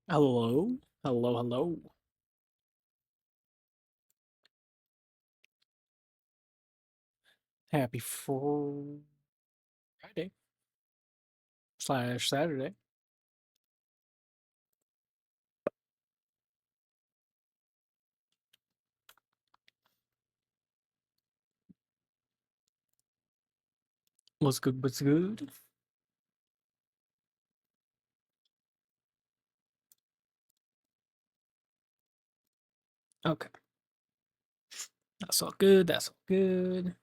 Hello, hello, hello. Happy Friday slash Saturday. What's good? What's good? Okay, that's all good. That's all good.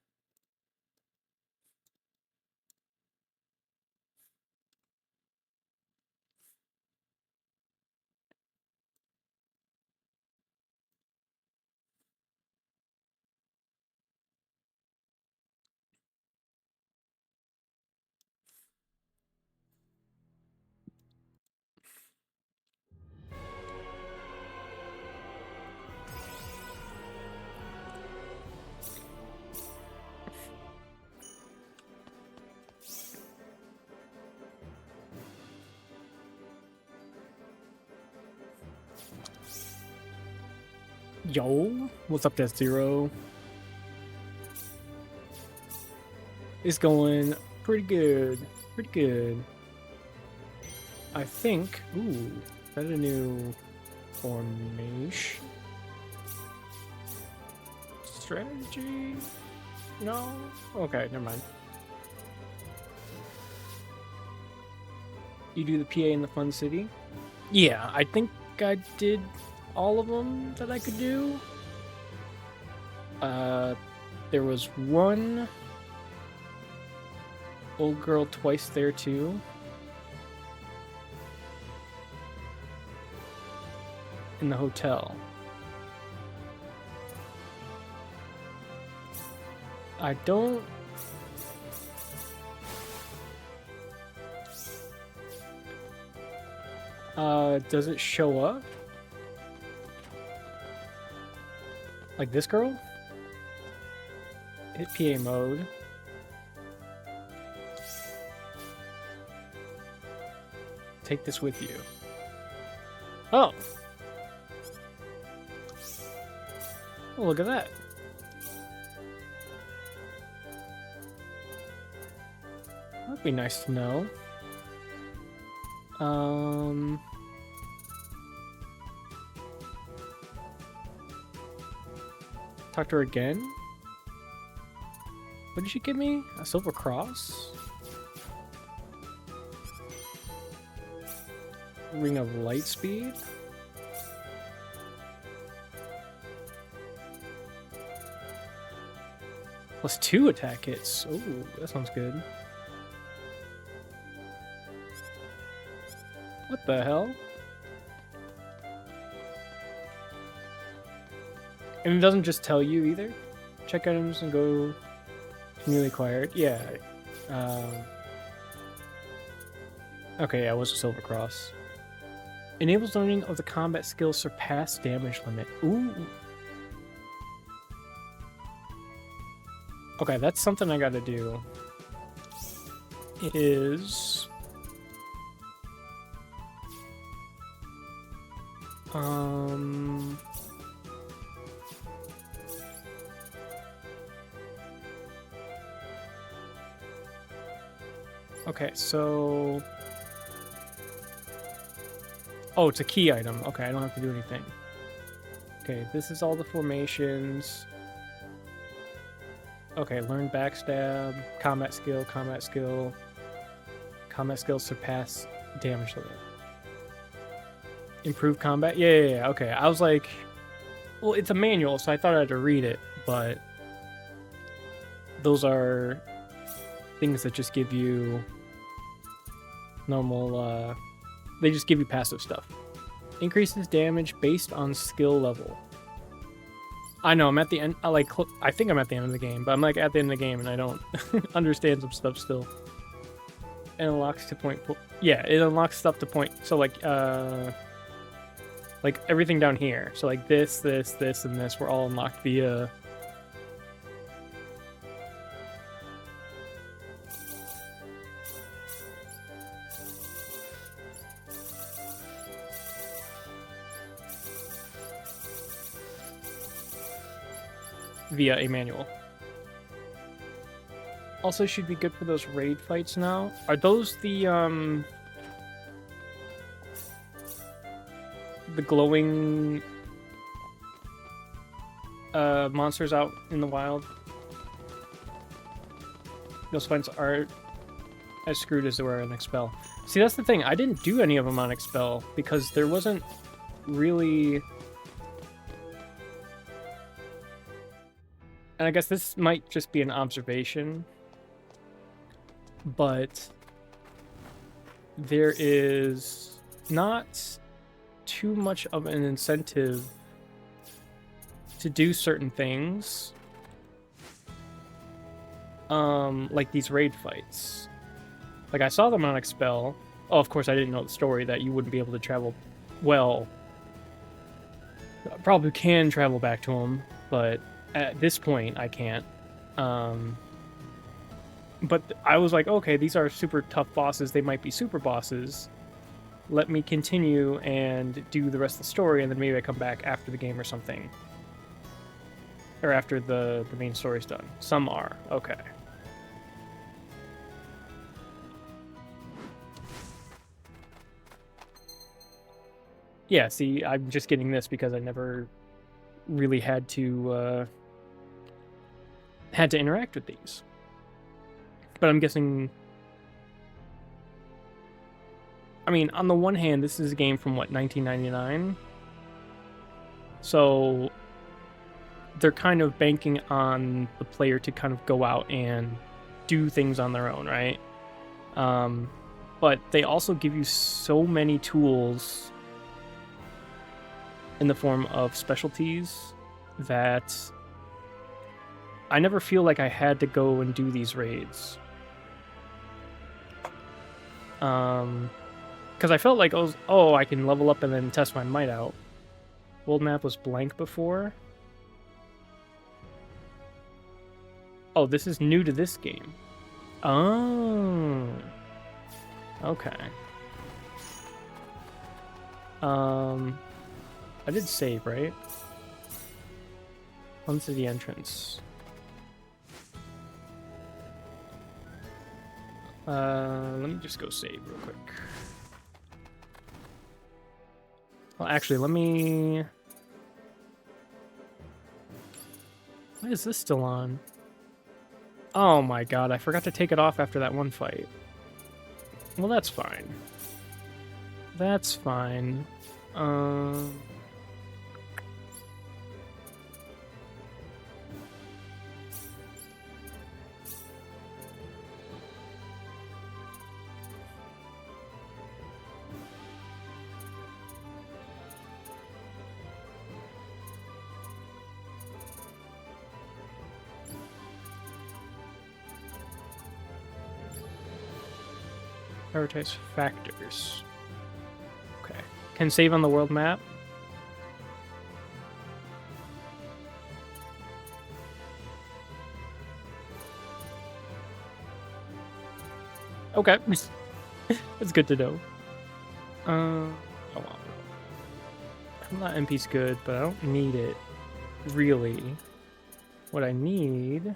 Yo, what's up, Death Zero? It's going pretty good. Pretty good. I think. Ooh, is that a new formation? Strategy? No? Okay, never mind. You do the PA in the Fun City? Yeah, I think I did all of them that I could do. Uh, there was one old girl twice there too. In the hotel. I don't. Does it show up? Like this girl? Hit PA mode. Take this with you. Oh. Oh, look at that. That'd be nice to know. Talk to her again. What did she give me? A silver cross? Ring of light speed? +2 attack hits. Ooh, that sounds good. What the hell? And it doesn't just tell you either. Check items and go to newly acquired. Yeah. Okay, yeah, it was a silver cross. Enables learning of the combat skill surpass damage limit. Ooh. Okay, that's something I gotta do. It is... Okay, so... Oh, it's a key item. Okay, I don't have to do anything. Okay, this is all the formations. Okay, learn backstab, combat skill, combat skill. Combat skill surpass damage limit. Improve combat? Yeah, okay. I was like, well, it's a manual, so I thought I had to read it, but those are things that just give you normal, they just give you passive stuff. Increases damage based on skill level. I know, I'm at the end, I think I'm at the end of the game, but I'm like at the end of the game and I don't understand some stuff still. It unlocks to point, yeah, it unlocks stuff to point, so like everything down here. So like this, and this were all unlocked via... via a manual. Also should be good for those raid fights now. Are those the glowing monsters out in the wild? Those fights are as screwed as they were on Expel. See, that's the thing. I didn't do any of them on Expel because there wasn't really... And I guess this might just be an observation, but there is not too much of an incentive to do certain things, like these raid fights. Like, I saw them on Expel. Oh, of course, I didn't know the story that you wouldn't be able to travel. Well, I probably can travel back to them, but at this point, I can't. But I was like, okay, these are super tough bosses. They might be super bosses. Let me continue and do the rest of the story, and then maybe I come back after the game or something. Or after the main story's done. Some are. Okay. Yeah, see, I'm just getting this because I never really had to interact with these. But I'm guessing... I mean, on the one hand, this is a game from, what, 1999? So they're kind of banking on the player to kind of go out and do things on their own, right? But they also give you so many tools in the form of specialties that I never feel like I had to go and do these raids. Because I felt like, I can level up and then test my might out. World map was blank before. Oh, this is new to this game. Oh. Okay. I did save, right? Onto the entrance. Let me just go save real quick. Well, actually, let me... Why is this still on? Oh my god, I forgot to take it off after that one fight. Well, that's fine. That's fine. Prioritize factors. Okay. Can save on the world map. Okay. That's good to know. Oh, well. That MP's good, but I don't need it. Really. What I need...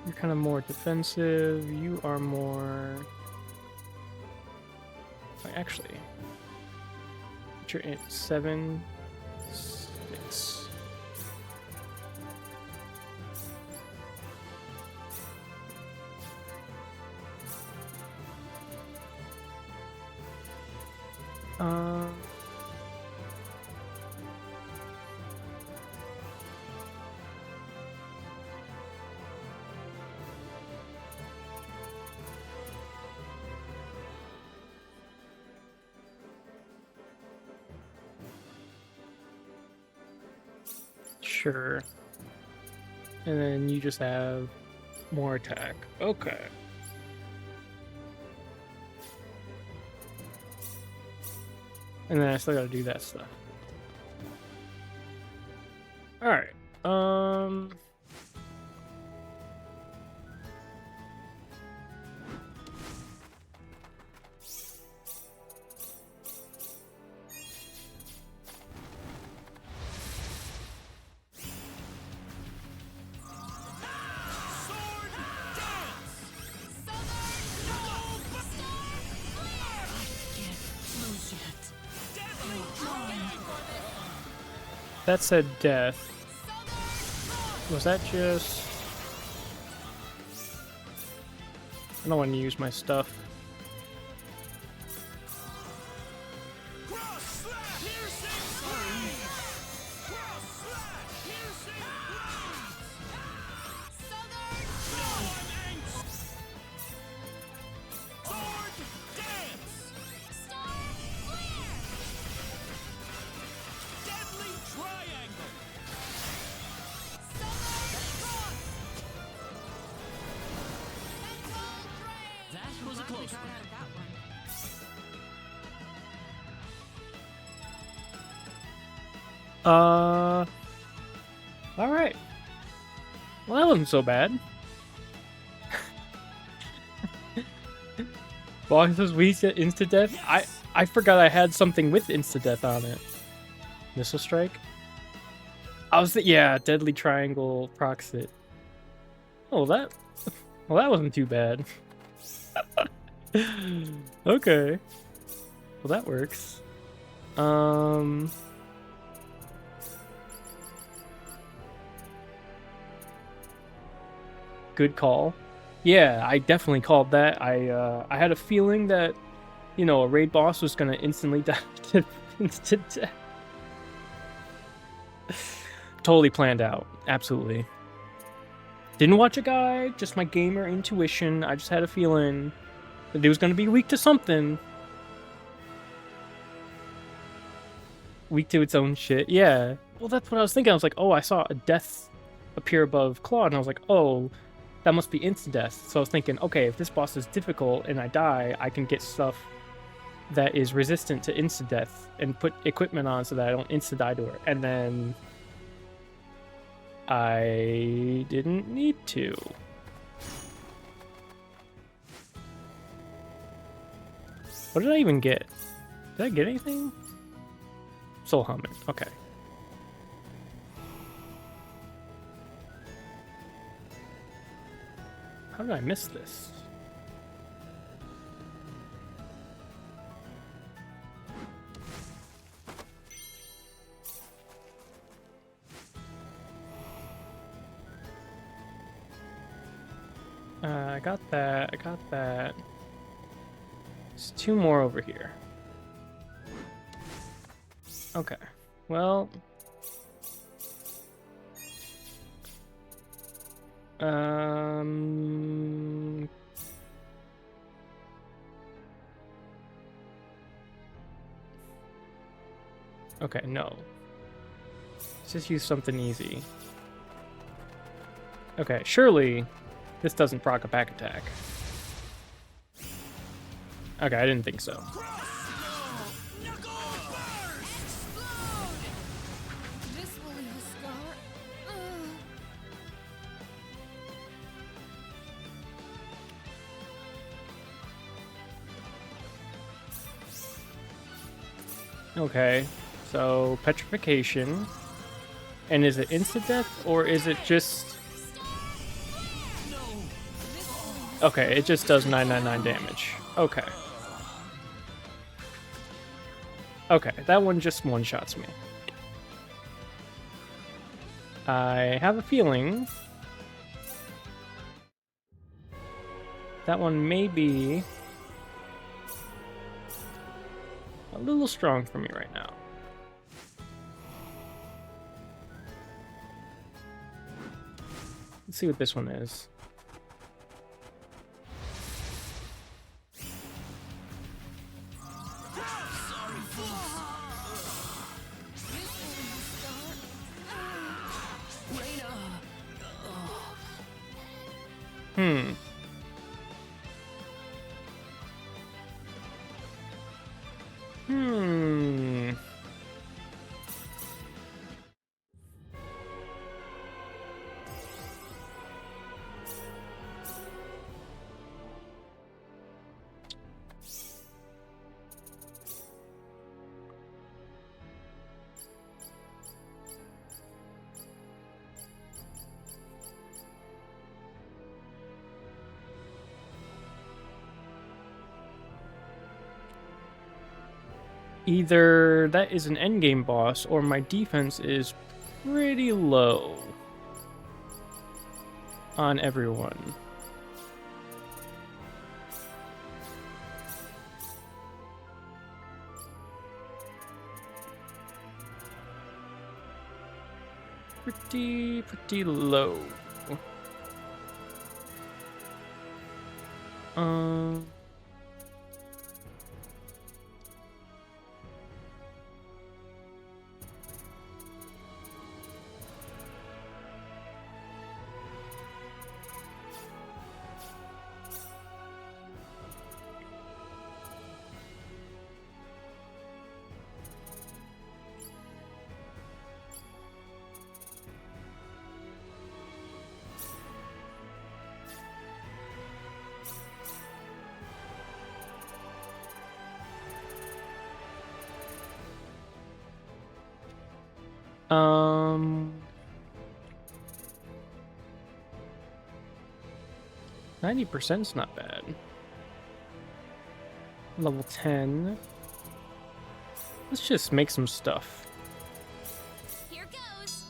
You're kind of more defensive. You are more... Actually, you're at 7, 6. Sure. And then you just have More attack. Okay. And then I still gotta do that stuff. Alright. That said death. Was that just... I don't want to use my stuff. Alright. Well, that wasn't so bad. Boss is weak to insta-death? I forgot I had something with insta-death on it. Missile strike? I was yeah, deadly triangle procs it. Oh, that... Well, that wasn't too bad. Okay. Well, that works. Good call. Yeah, I definitely called that. I had a feeling that, you know, a raid boss was gonna instantly die to instant death. Totally planned out. Absolutely. Didn't watch a guide, just my gamer intuition. I just had a feeling that it was gonna be weak to something. Weak to its own shit. Yeah. Well, that's what I was thinking. I was like, oh, I saw a death appear above Claude, and I was like, oh, that must be insta-death. So I was thinking, okay, if this boss is difficult and I die, I can get stuff that is resistant to insta-death and put equipment on so that I don't insta-die to her. And then I didn't need to. What did I even get? Did I get anything? Soul helmet. Okay. How did I miss this? I got that. I got that. There's two more over here. Okay. Well... Okay, no. Let's just use something easy. Okay, surely this doesn't proc a back attack. Okay, I didn't think so. Okay, so petrification. And is it instant death or is it just... Okay, it just does 999 damage. Okay. Okay, that one just one-shots me. I have a feeling that one may be a little strong for me right now. Let's see what this one is. Hmm. Hmm. Either that is an endgame boss, or my defense is pretty low on everyone. Pretty low. Um... Um... 90%'s not bad. Level 10. Let's just make some stuff. Here goes.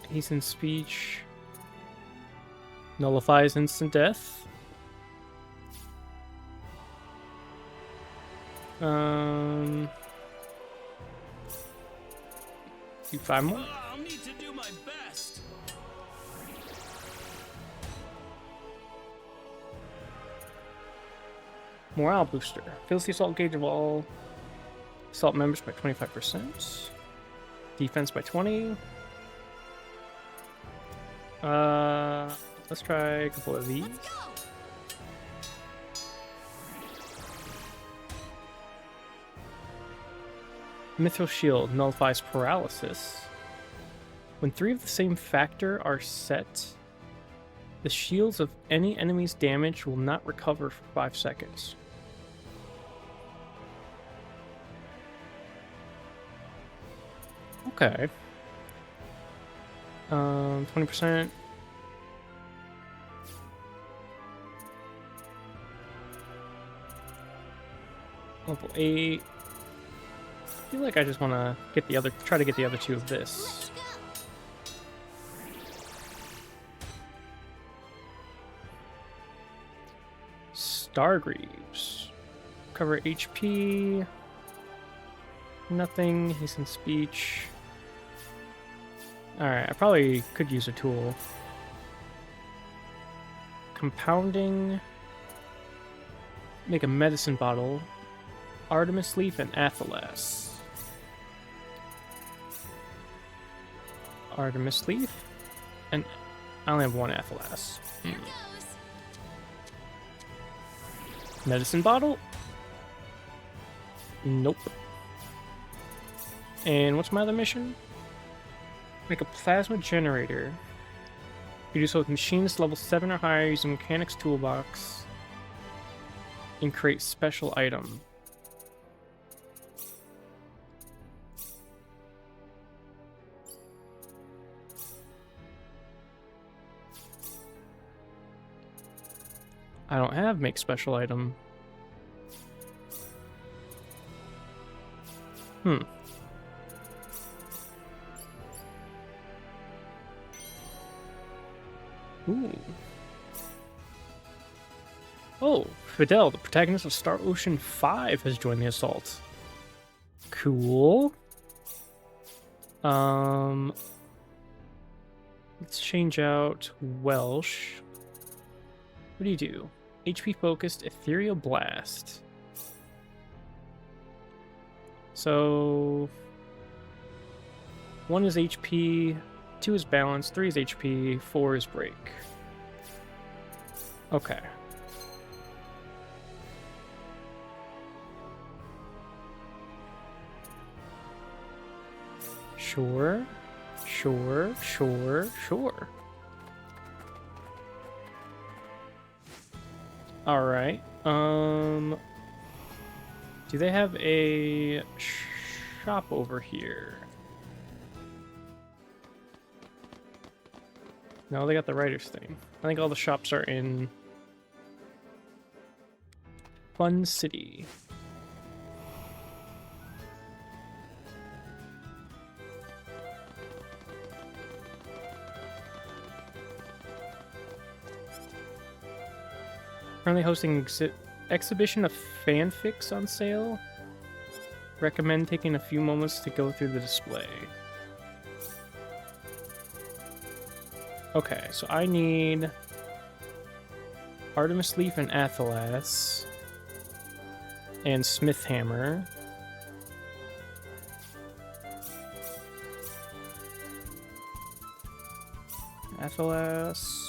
Hasten speech. Nullifies instant death. Do 5 more. I'll need to do my best. Morale booster. Fills the assault gauge of all assault members by 25%. Defense by 20. Let's try a couple of these. Let's go. Mithril Shield nullifies paralysis. When 3 of the same factor are set, the shields of any enemy's damage will not recover for 5 seconds. Okay. 20%. Level 8. I feel like I just want to get the other, try to get the other 2 of this. Let's go. Stargreaves. Cover HP. Nothing. Hasten speech. Alright, I probably could use a tool. Compounding. Make a medicine bottle. Artemis Leaf and Athelas. Artemis Leaf. And I only have 1 Athelas. Here goes. Medicine bottle? Nope. And what's my other mission? Make a plasma generator. You do so with machines level 7 or higher using Mechanics Toolbox. And create special item. I don't have make special item. Ooh. Oh, Fidel, the protagonist of Star Ocean 5, has joined the assault. Cool. Let's change out Welsh. What do you do? HP focused Ethereal Blast. So 1 is HP, 2 is balance, 3 is HP, 4 is break. Okay. Sure. Alright. Do they have a shop over here? No, they got the writer's thing. I think all the shops are in Fun City. Currently hosting exhibition of fanfics on sale. Recommend taking a few moments to go through the display. Okay, so I need Artemis Leaf and Athelas and Smith Hammer. Athelas,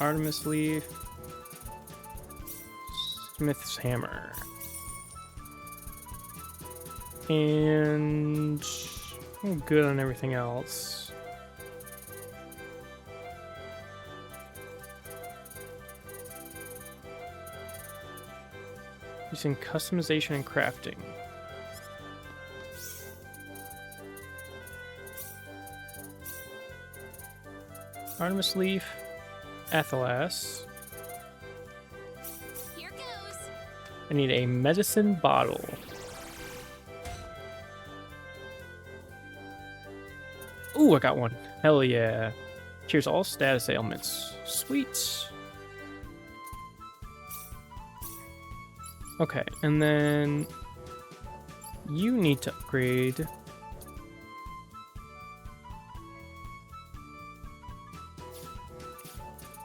Artemis Leaf, Smith's Hammer. And I'm good on everything else. Using customization and crafting. Artemis Leaf, Athelas. Here goes. I need a medicine bottle. Ooh, I got one. Hell yeah. Cures all status ailments. Sweet. Okay, and then you need to upgrade.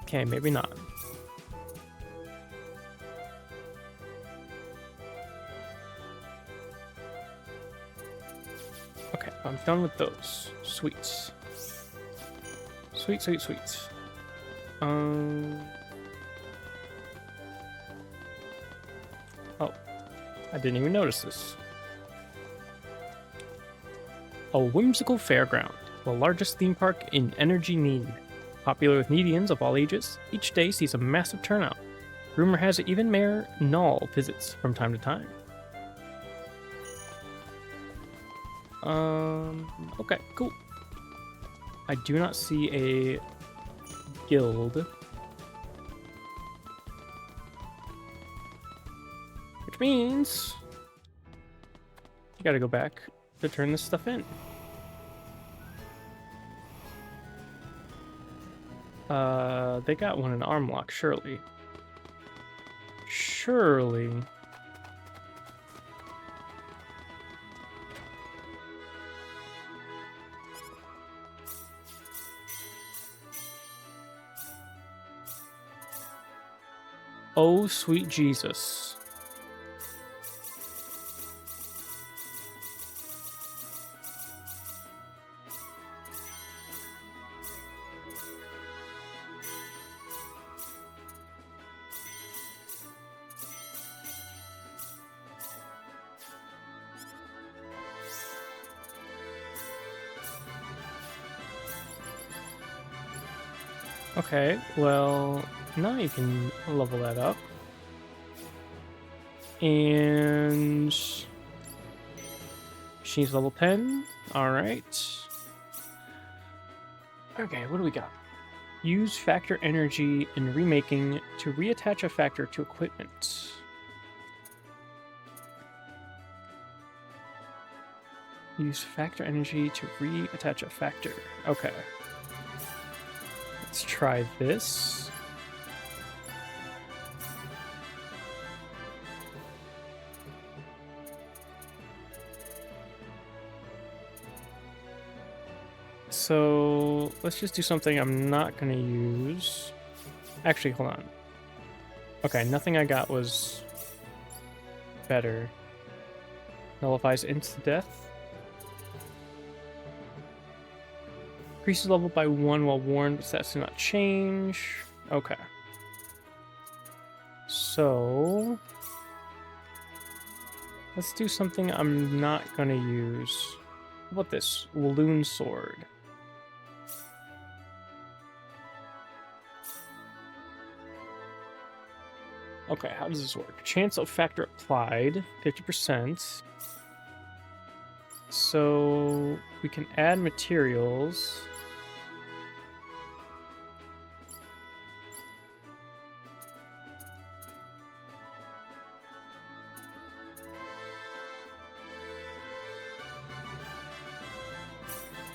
Okay, maybe not. Okay, I'm done with those. Sweet. Sweet. Oh, I didn't even notice this. A whimsical fairground, the largest theme park in Energy Need. Popular with Needians of all ages, each day sees a massive turnout. Rumor has it even Mayor Null visits from time to time. Okay, cool. I do not see a guild. Which means you gotta go back to turn this stuff in. They got one in arm lock, surely. Surely. Oh, sweet Jesus. Okay, well, now you can level that up. And she's level 10. Alright. Okay, what do we got? Use factor energy in remaking to reattach a factor to equipment. Use factor energy to reattach a factor. Okay. Let's try this. So let's just do something I'm not going to use. Actually, hold on. Okay, nothing I got was better. Nullifies instant death. Increases level by 1 while worn, but stats do not change. Okay. So let's do something I'm not gonna use. How about this? Walloon Sword. Okay, how does this work? Chance of factor applied, 50%. So we can add materials.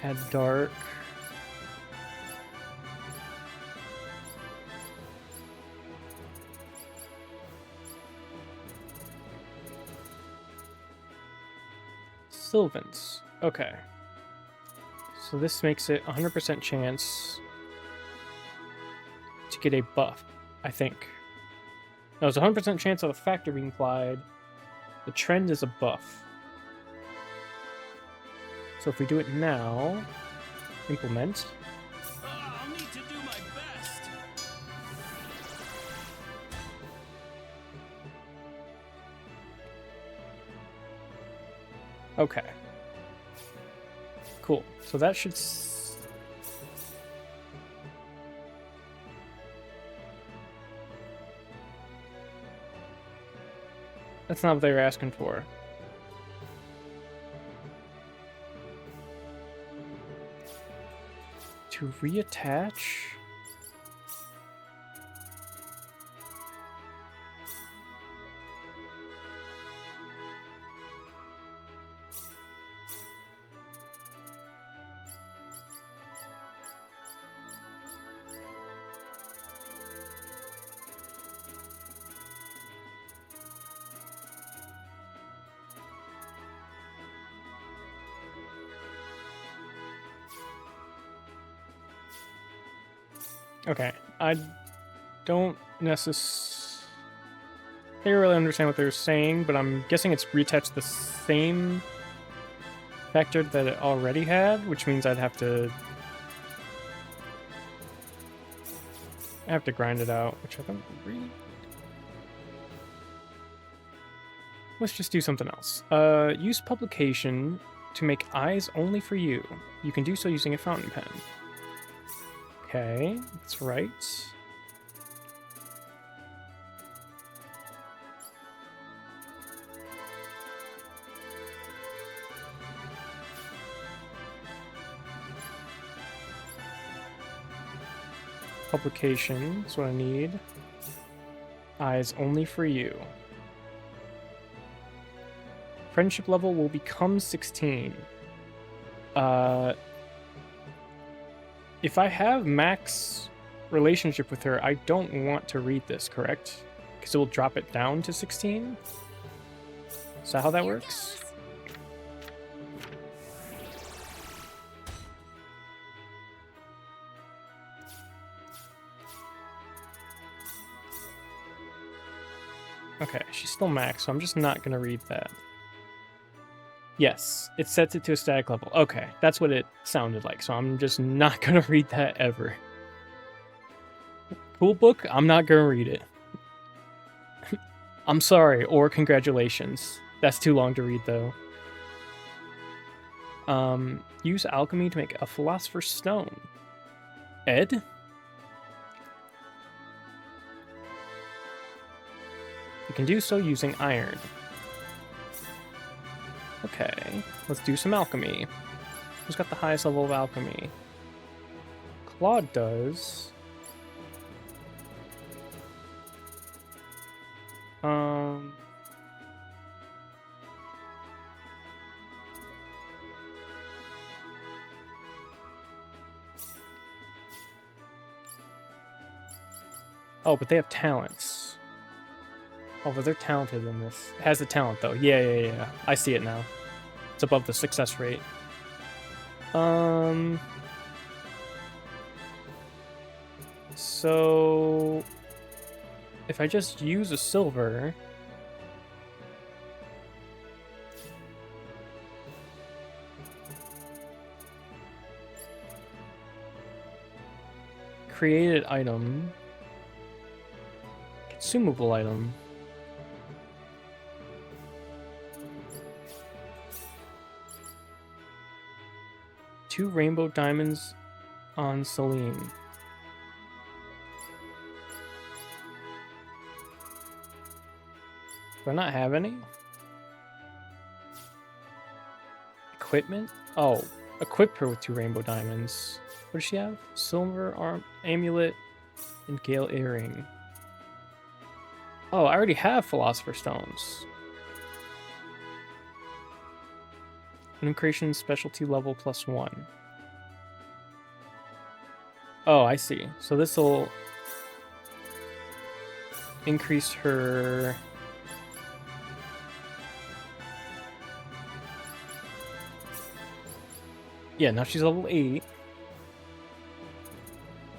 Add dark. Sylvans. Okay. So this makes it 100% chance to get a buff, I think. No, it's 100% chance of a factor being applied. The trend is a buff. So if we do it now, implement. I'll need to do my best. Okay. Cool. So that should... That's not what they were asking for. To reattach? Okay, I don't necessarily understand what they're saying, but I'm guessing it's reattach the same factor that it already had, which means I'd have to grind it out, which I don't really... Let's just do something else. Use publication to make eyes only for you. You can do so using a fountain pen. Okay, that's right. Publication is what I need. Eyes only for you. Friendship level will become 16. If I have max relationship with her, I don't want to read this, correct? Because it will drop it down to 16? Is that how that Here works? goes. Okay, she's still max, so I'm just not going to read that. Yes, it sets it to a static level. Okay, that's what it sounded like, so I'm just not going to read that ever. Cool book, I'm not going to read it. I'm sorry, or congratulations. That's too long to read, though. Use alchemy to make a philosopher's stone. Ed? You can do so using iron. Okay, let's do some alchemy. Who's got the highest level of alchemy? Claude does. Oh, but they have talents. Oh, but they're talented in this. It has the talent, though. Yeah. I see it now. It's above the success rate. So... if I just use a silver... created item. Consumable item. Two rainbow diamonds on Celine. Do I not have any? Equipment? Oh, equip her with 2 rainbow diamonds. What does she have? Silver arm amulet and Gale earring. Oh, I already have Philosopher Stones. Item creation specialty level +1. Oh, I see. So this will increase her... Yeah, now she's level 8.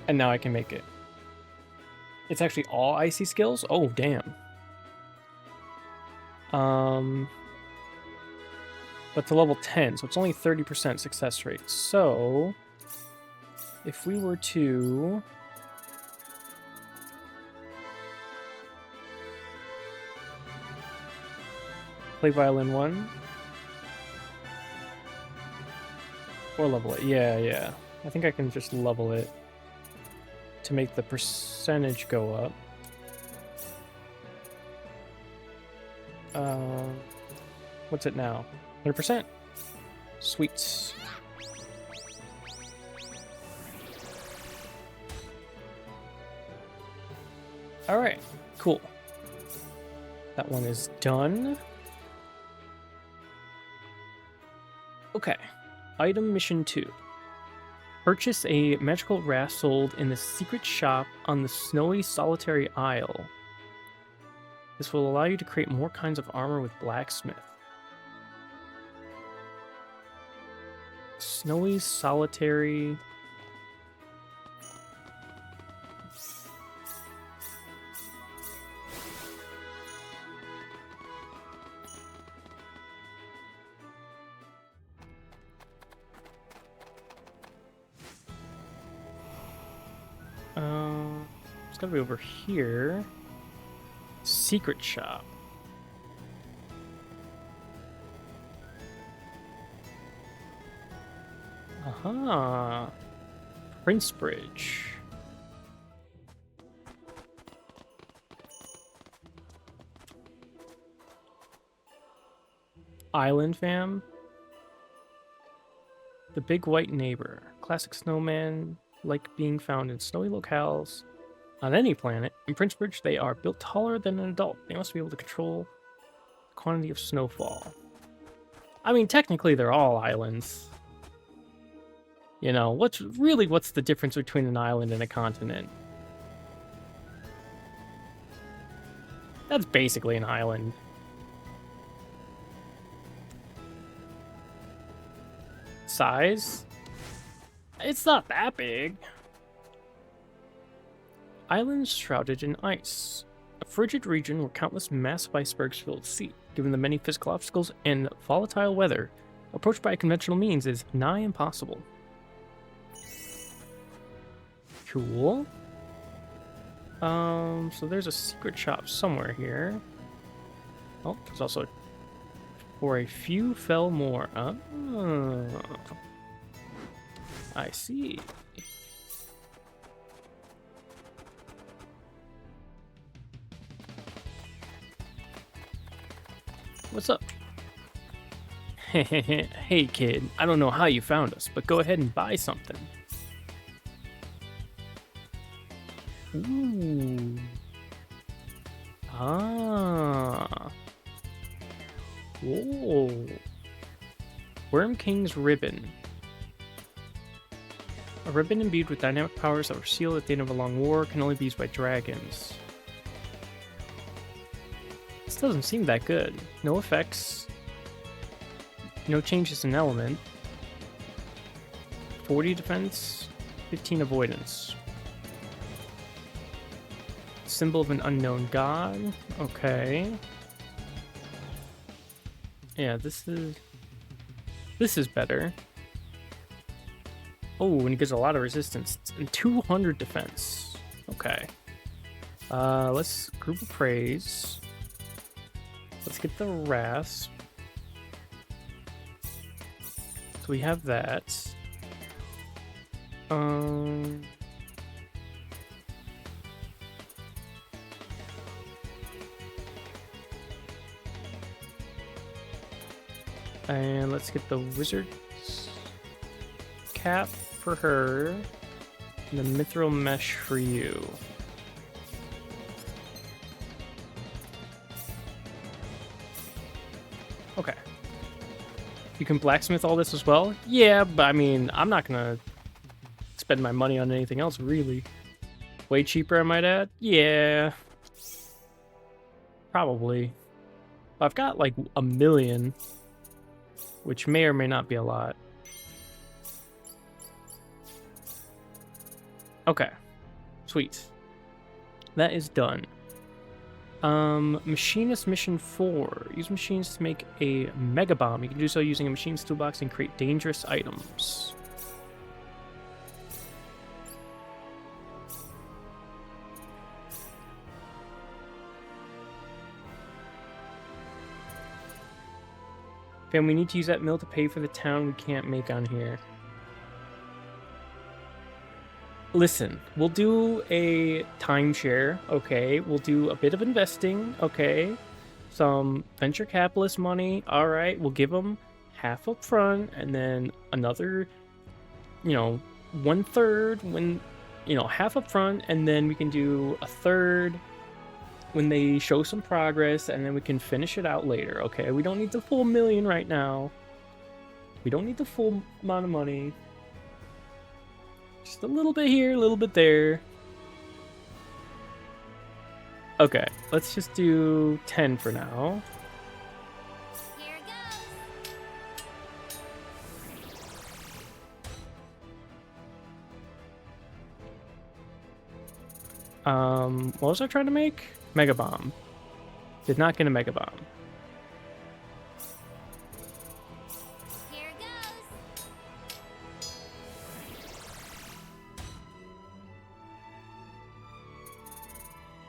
And now I can make it. It's actually all icy skills? Oh, damn. But to level 10, so it's only 30% success rate. So, if we were to... play Violin 1. Or level it. Yeah. I think I can just level it to make the percentage go up. What's it now? 100%. Sweet. All right, cool. That one is done. Okay. Item mission 2. Purchase a magical rasp sold in the secret shop on the Snowy Solitary Isle. This will allow you to create more kinds of armor with Blacksmith. Snowy Solitary... It's gotta be over here. Secret shop. Aha. Prince Bridge. Island fam. The Big White Neighbor. Classic snowman like being found in snowy locales on any planet. In Prince Bridge, they are built taller than an adult. They must be able to control the quantity of snowfall. I mean, technically, they're all islands. You know, what's the difference between an island and a continent? That's basically an island. Size? It's not that big. Islands shrouded in ice. A frigid region where countless massive icebergs fill the sea. Given the many physical obstacles and volatile weather, approach by conventional means is nigh impossible. Cool. So there's a secret shop somewhere here. Oh, there's also for a few fell more. Oh, I see. What's up? Hey kid, I don't know how you found us, but go ahead and buy something. Ooh. Ah. Whoa. Worm King's Ribbon. A ribbon imbued with dynamic powers that were sealed at the end of a long war, can only be used by dragons. This doesn't seem that good. No effects. No changes in element. 40 defense, 15 avoidance. Symbol of an unknown god. Okay. Yeah, this is better. Oh, and he gives a lot of resistance and 200 defense. Okay. Let's group of praise. Let's get the rasp. So we have that. And let's get the wizard's cap for her, and the mithril mesh for you. Okay. You can blacksmith all this as well? Yeah, but I mean, I'm not gonna spend my money on anything else, really. Way cheaper, I might add? Yeah. Probably. I've got like 1 million, which may or may not be a lot. Okay. Sweet. That is done. Machinist Mission 4. Use machines to make a mega bomb. You can do so using a machine's toolbox and create dangerous items. Fam, we need to use that mill to pay for the town we can't make on here. Listen, we'll do a timeshare, okay? We'll do a bit of investing, okay? Some venture capitalist money, all right? We'll give them half up front and then another, 1/3 when, half up front, and then we can do a third when they show some progress, and then we can finish it out later, okay? We don't need the full 1 million right now. We don't need the full amount of money. Just a little bit here, a little bit there. Okay, let's just do 10 for now. Here goes. What was I trying to make? Mega bomb. Did not get a mega bomb. Here goes.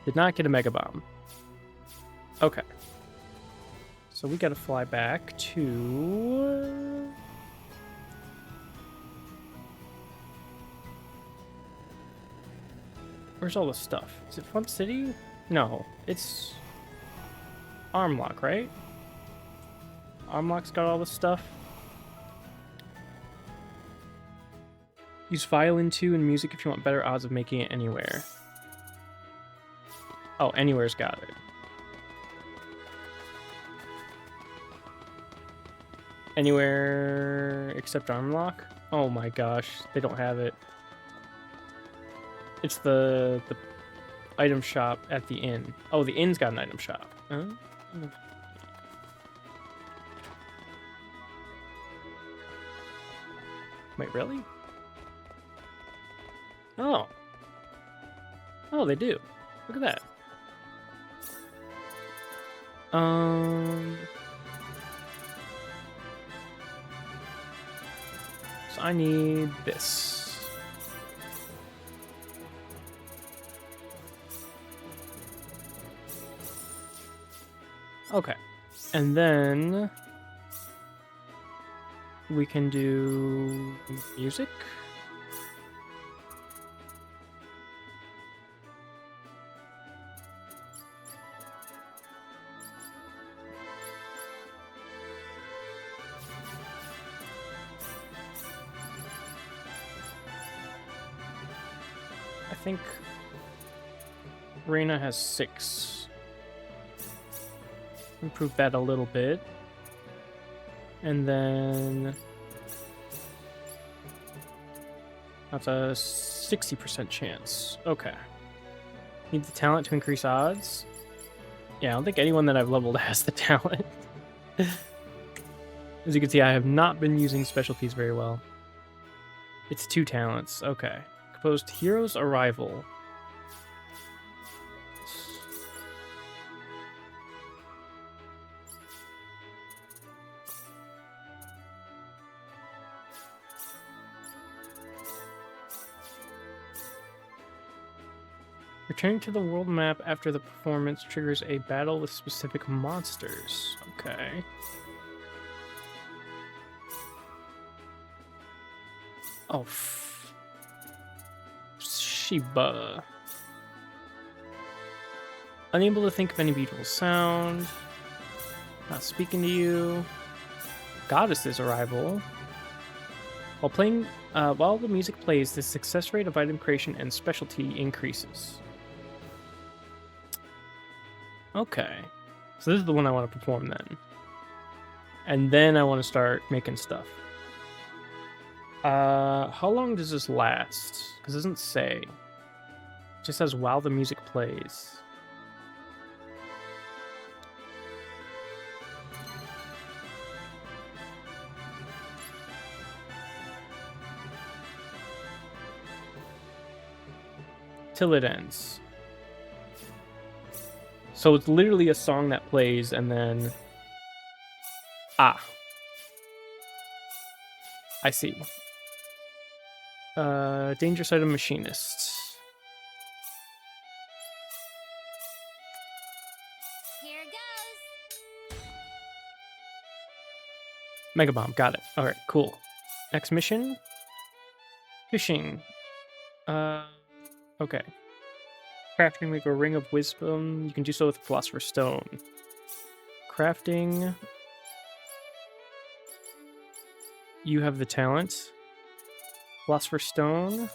Did not get a mega bomb. Okay. So we gotta fly back to... Where's all the stuff? Is it Front City? No, it's Armlock, right? Armlock's got all the stuff. Use violin 2 and music if you want better odds of making it anywhere. Oh, anywhere's got it. Anywhere except Armlock? Oh my gosh, they don't have it. It's the item shop at the inn. Oh, the inn's got an item shop. Huh? Wait, really? Oh. Oh, they do. Look at that. So I need this. Okay. And then we can do music. I think Reina has 6. Improve that a little bit. And then that's a 60% chance. Okay. Need the talent to increase odds. Yeah, I don't think anyone that I've leveled has the talent. As you can see, I have not been using specialties very well. It's 2 talents. Okay. Composed Hero's Arrival. Returning to the world map after the performance triggers a battle with specific monsters. Okay. Oh, Shiba. Unable to think of any beautiful sound. Not speaking to you. Goddess's arrival. While the music plays, the success rate of item creation and specialty increases. Okay. So this is the one I want to perform then. And then I want to start making stuff. How long does this last? Because it doesn't say. It just says while the music plays. Till it ends. So it's literally a song that plays and then... Ah. I see. Dangerous item machinists. Here goes. Mega Bomb, got it. Alright, cool. Next mission. Fishing. Okay. Crafting, make a ring of wisdom. You can do so with Philosopher's Stone. Crafting. You have the talent. Philosopher's Stone.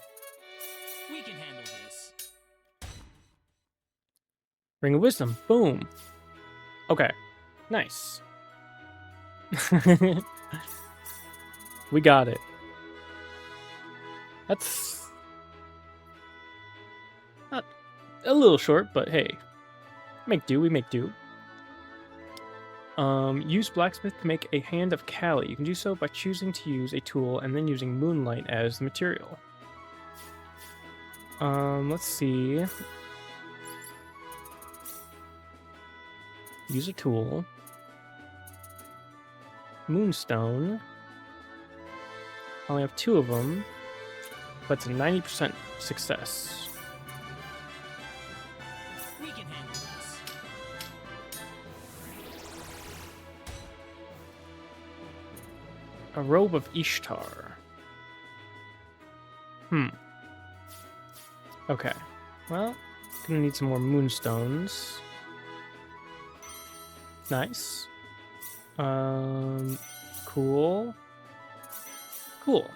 We can handle this. Ring of Wisdom. Boom. Okay. Nice. We got it. That's not a little short, but hey. Make do, we make do. Use blacksmith to make a hand of Kali. You can do so by choosing to use a tool and then using moonlight as the material. Let's see. Use a tool. Moonstone. I only have 2 of them, but it's a 90% success. We can handle this. A robe of Ishtar. Okay. Well, gonna need some more moonstones. Nice. Cool. Cool.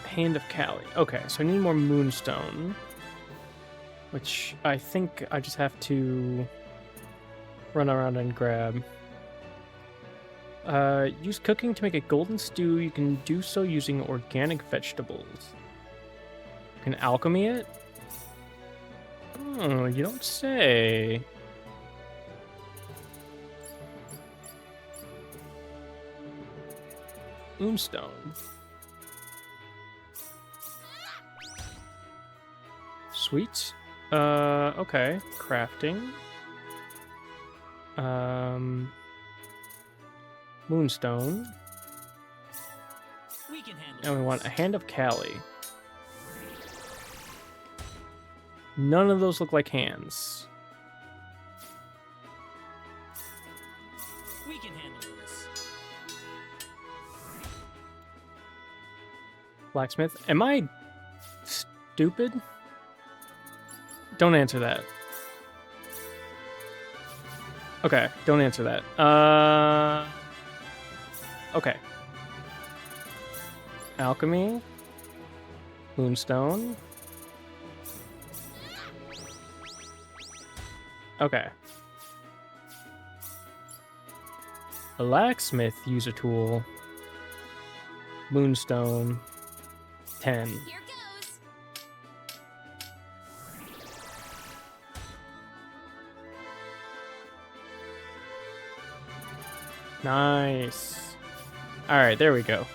Hand of Kali. Okay, so I need more moonstone. Which I think I just have to run around and grab. Use cooking to make a golden stew. You can do so using organic vegetables. You can alchemy it? Oh, you don't say. Moonstone. Sweet. Okay. Crafting. Moonstone. We can handle And we want a this. hand of Kali. None of those look like hands. We can handle this. Blacksmith. Am I stupid? Don't answer that. Okay, don't answer that. Okay. Alchemy. Moonstone. Okay. A blacksmith user tool. Moonstone. 10. Here goes. Nice. All right, there we go.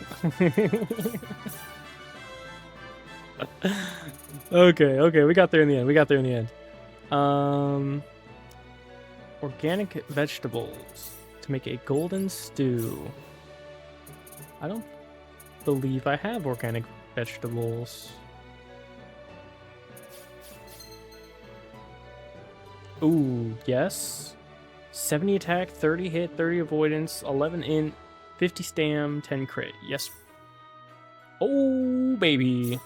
Okay, we got there in the end. Organic vegetables to make a golden stew. I don't believe I have organic vegetables. Ooh, yes. 70 attack, 30 hit, 30 avoidance, 11 int, 50 stam, 10 crit. Yes. Oh, baby.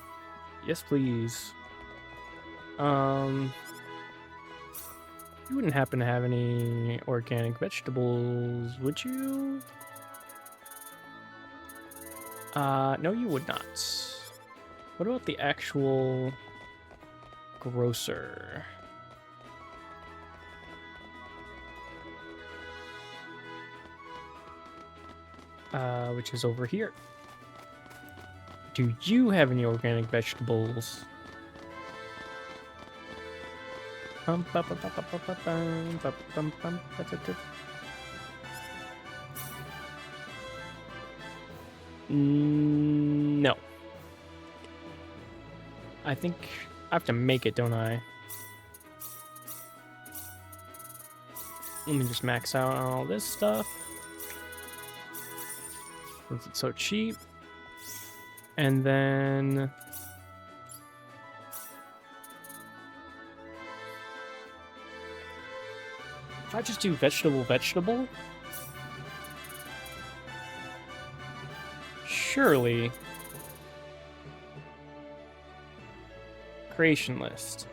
Yes, please. You wouldn't happen to have any organic vegetables, would you? No, you would not. What about the actual grocer? Which is over here. Do you have any organic vegetables? No. I think I have to make it, don't I? Let me just max out on all this stuff. Since it's so cheap. And then... if I just do vegetable? Surely. Creation list.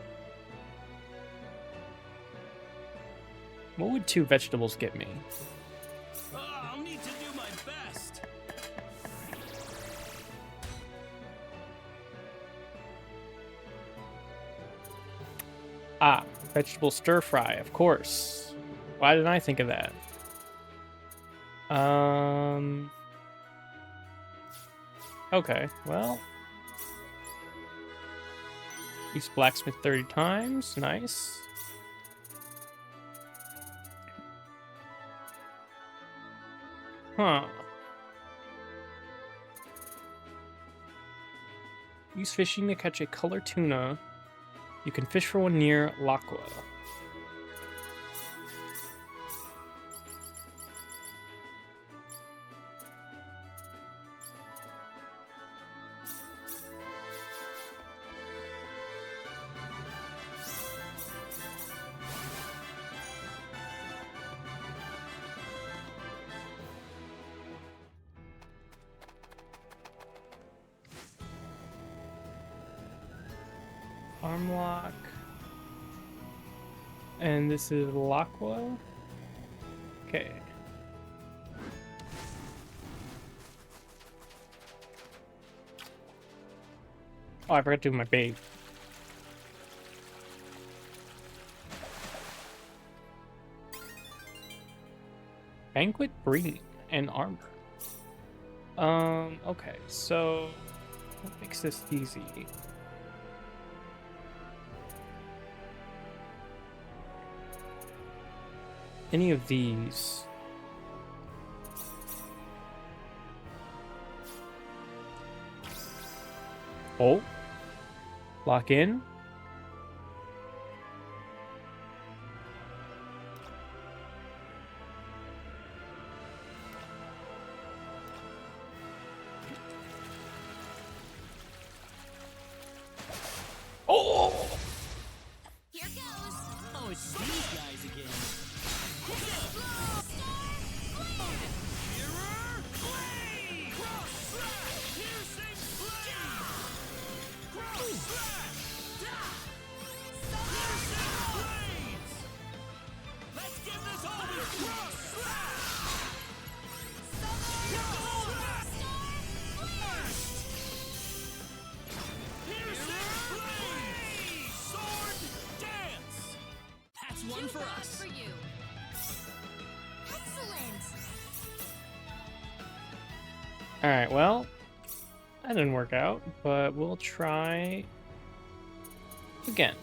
What would 2 vegetables get me? I'll need to do my best. Ah, vegetable stir fry, of course. Why didn't I think of that? Okay, well. Use blacksmith 30 times, nice. Huh. Use fishing to catch a color tuna. You can fish for one near Laqua. Arm lock. And this is Laqua. Okay. Oh, I forgot to do my bait. Banquet Breeding and armor. Okay, so what makes this easy? Any of these. Oh. Lock in. Oh! Here goes. Oh, it's these guys again. Mirror blade! Cross slash! Piercing blade! Cross slash! Piercing blades! Let's give this all the cross slash! Piercing blade! Sword dance! That's one for us. For you. Excellent. Alright, well, that didn't work out, but we'll try again.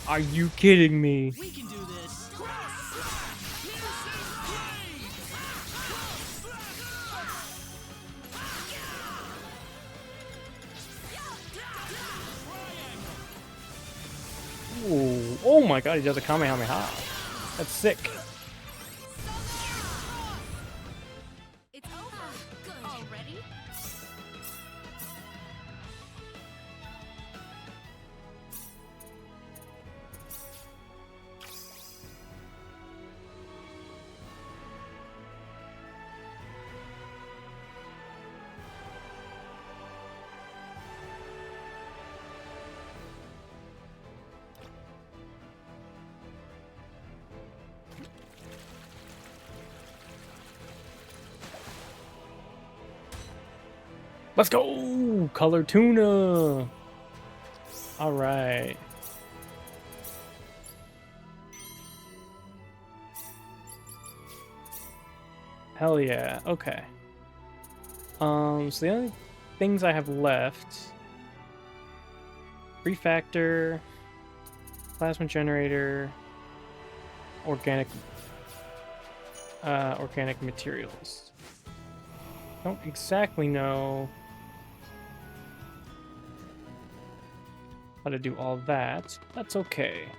Are you kidding me? We can do this. Cross slash! Piercing blade! Cross slash! Triangle! Ooh. Oh my god, he does a Kamehameha. That's sick. It's over. Good. Already? Let's go! Color tuna! Alright. Hell yeah, okay. So the only things I have left... Refactor, plasma generator, organic materials. Don't exactly know how to do all that. That's okay.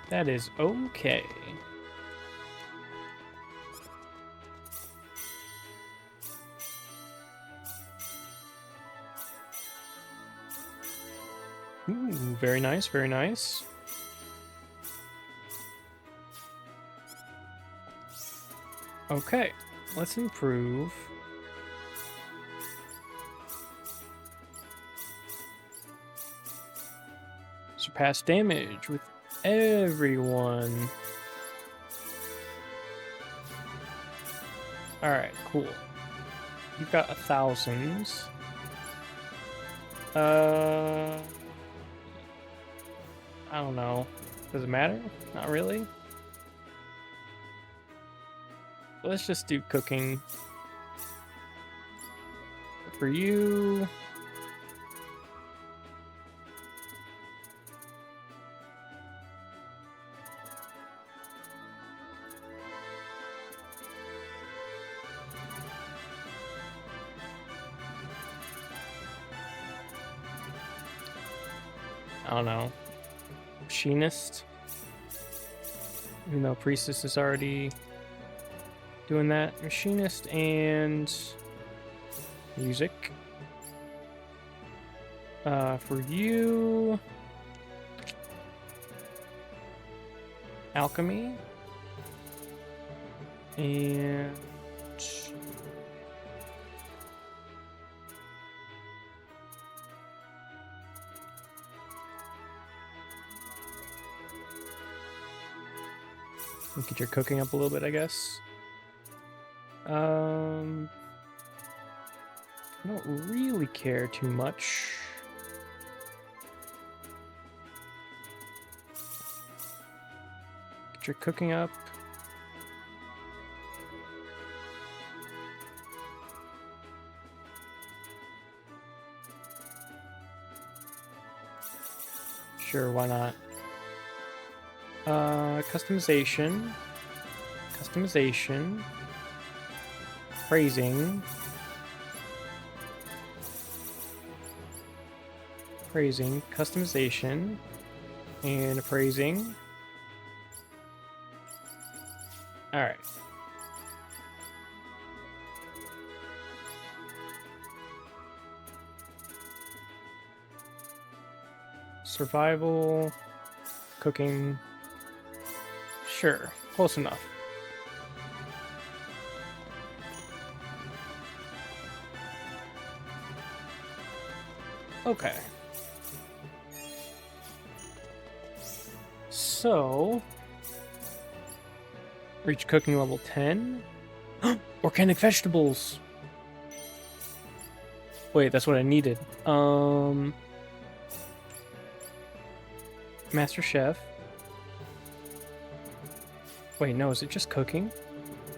That is okay. Ooh, very nice, very nice. Okay, let's improve. Surpass damage with everyone. Alright, cool. You've got 1,000. I don't know. Does it matter? Not really. Let's just do cooking. For you. I don't know. Machinist. Even though Priestess is already doing that. Machinist and music. For you, alchemy, and get your cooking up a little bit, I guess. I don't really care too much. Get your cooking up. Sure, why not? Customization. Customization. Praising. Praising. Customization. And appraising. Alright. Survival. Cooking. Sure. Close enough. Okay. So, reach cooking level 10. Organic vegetables. Wait, that's what I needed. Master Chef. Wait, no, is it just cooking?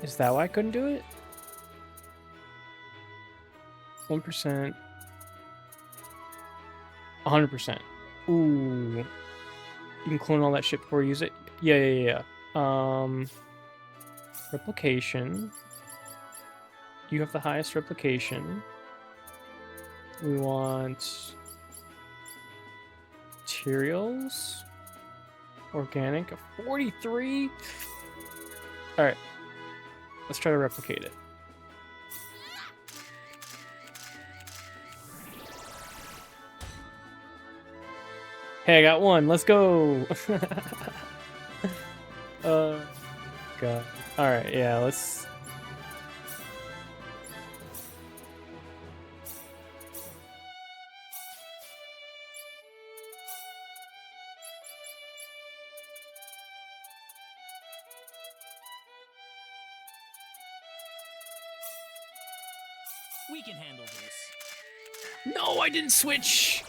Is that why I couldn't do it? 1%. 100%. Ooh. You can clone all that shit before you use it? Yeah. Replication. You have the highest replication. We want materials. Organic, a 43. All right, let's try to replicate it. Hey, I got one. Let's go. God. All right, yeah, let's. We can handle this. No, I didn't switch.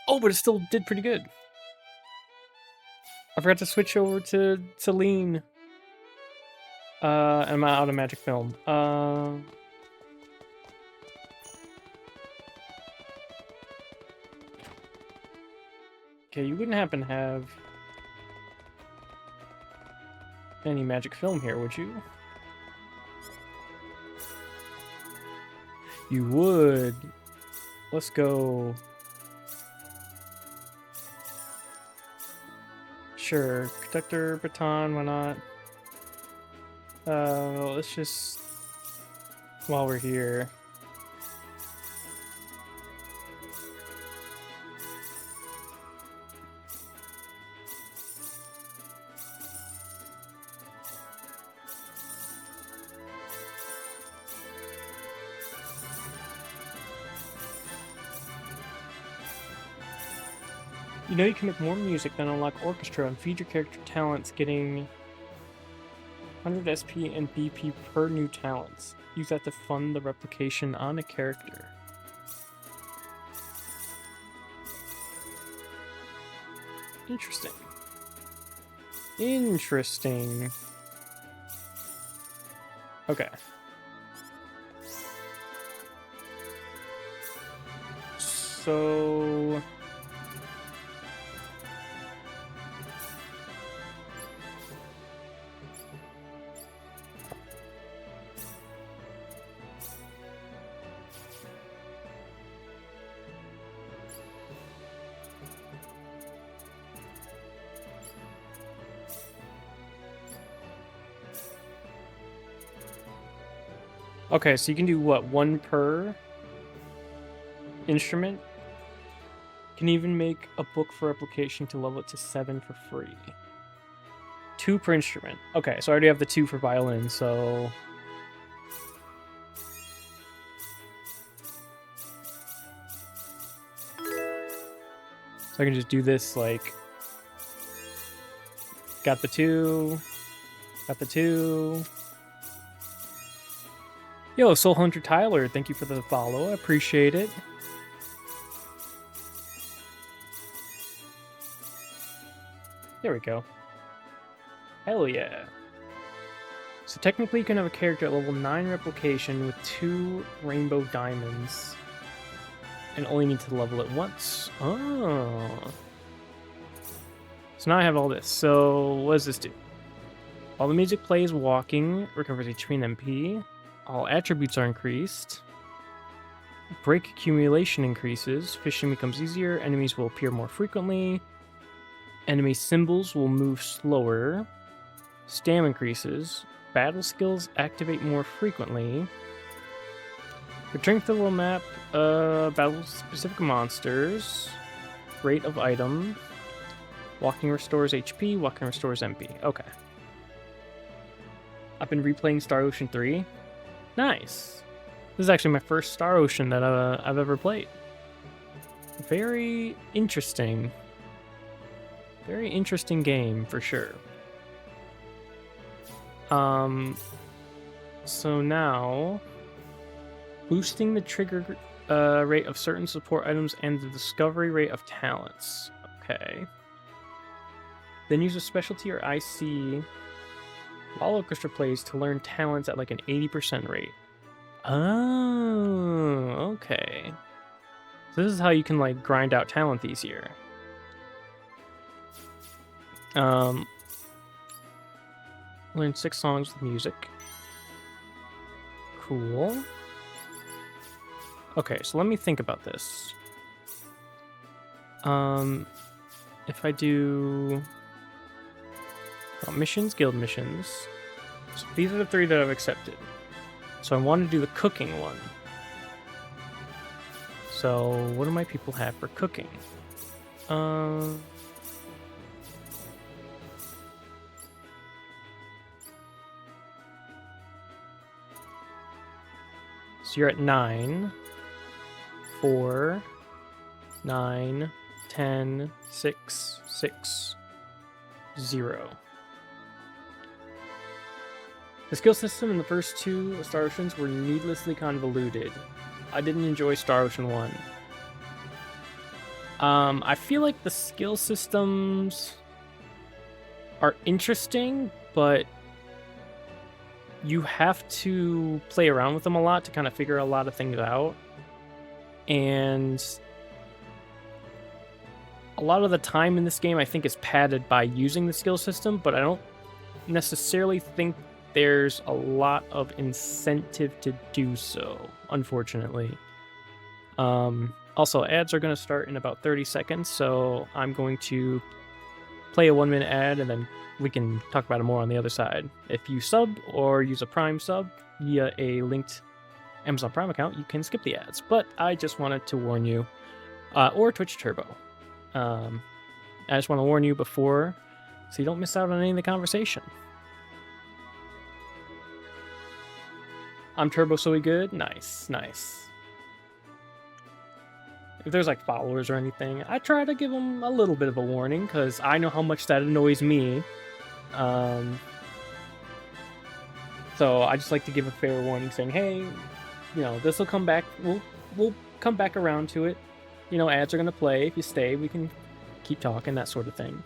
Oh, but it still did pretty good. I forgot to switch over to lean. And I'm out of magic film. Okay, you wouldn't happen to have any magic film here, would you? You would. Let's go. Sure, conductor, baton, why not? Let's just, while we're here. You know you can make more music than unlock orchestra and feed your character talents, getting 100 SP and BP per new talents. Use that to fund the replication on a character. Interesting. Interesting. Okay. So... Okay, so you can do what? One per instrument? Can even make a book for replication to level it to 7 for free. 2 per instrument. Okay, so I already have the 2 for violin, so... So I can just do this, like... Got the 2. Got the 2. Yo, Soul Hunter Tyler, thank you for the follow. I appreciate it. There we go. Hell yeah. So technically you can have a character at level 9 replication with 2 rainbow diamonds. And only need to level it once. Oh. So now I have all this. So what does this do? While the music plays, walking recovers HP and MP. All attributes are increased. Break accumulation increases. Fishing becomes easier. Enemies will appear more frequently. Enemy symbols will move slower. Stam increases. Battle skills activate more frequently. Return to the world map. Battle specific monsters. Rate of item. Walking restores HP. Walking restores MP. Okay. I've been replaying Star Ocean 3. Nice. This is actually my first Star Ocean that I've ever played. Very interesting. Very interesting game for sure. So now, boosting the trigger rate of certain support items and the discovery rate of talents. Okay. Then use a specialty or IC while orchestra plays to learn talents at like an 80% rate. Oh, okay. So this is how you can like grind out talent easier. Learn 6 songs with music. Cool. Okay, so let me think about this. If I do missions, guild missions. So these are the 3 that I've accepted. So I want to do the cooking one. So what do my people have for cooking? So you're at 9, 4, 9, 10, 6, 6, 0. The skill system in the first 2 Star Oceans were needlessly convoluted. I didn't enjoy Star Ocean 1. I feel like the skill systems are interesting, but you have to play around with them a lot to kind of figure a lot of things out. And a lot of the time in this game, I think, is padded by using the skill system, but I don't necessarily think there's a lot of incentive to do so, unfortunately. Also, ads are going to start in about 30 seconds, so I'm going to play a 1-minute ad, and then we can talk about it more on the other side. If you sub or use a Prime sub via a linked Amazon Prime account, you can skip the ads, but I just wanted to warn you, or Twitch Turbo. I just want to warn you before, so you don't miss out on any of the conversation. I'm Turbo, so we good? Nice, nice. If there's like followers or anything, I try to give them a little bit of a warning, because I know how much that annoys me. So I just like to give a fair warning saying, hey, you know, this will come back. We'll come back around to it. You know, ads are gonna play. If you stay, we can keep talking, that sort of thing.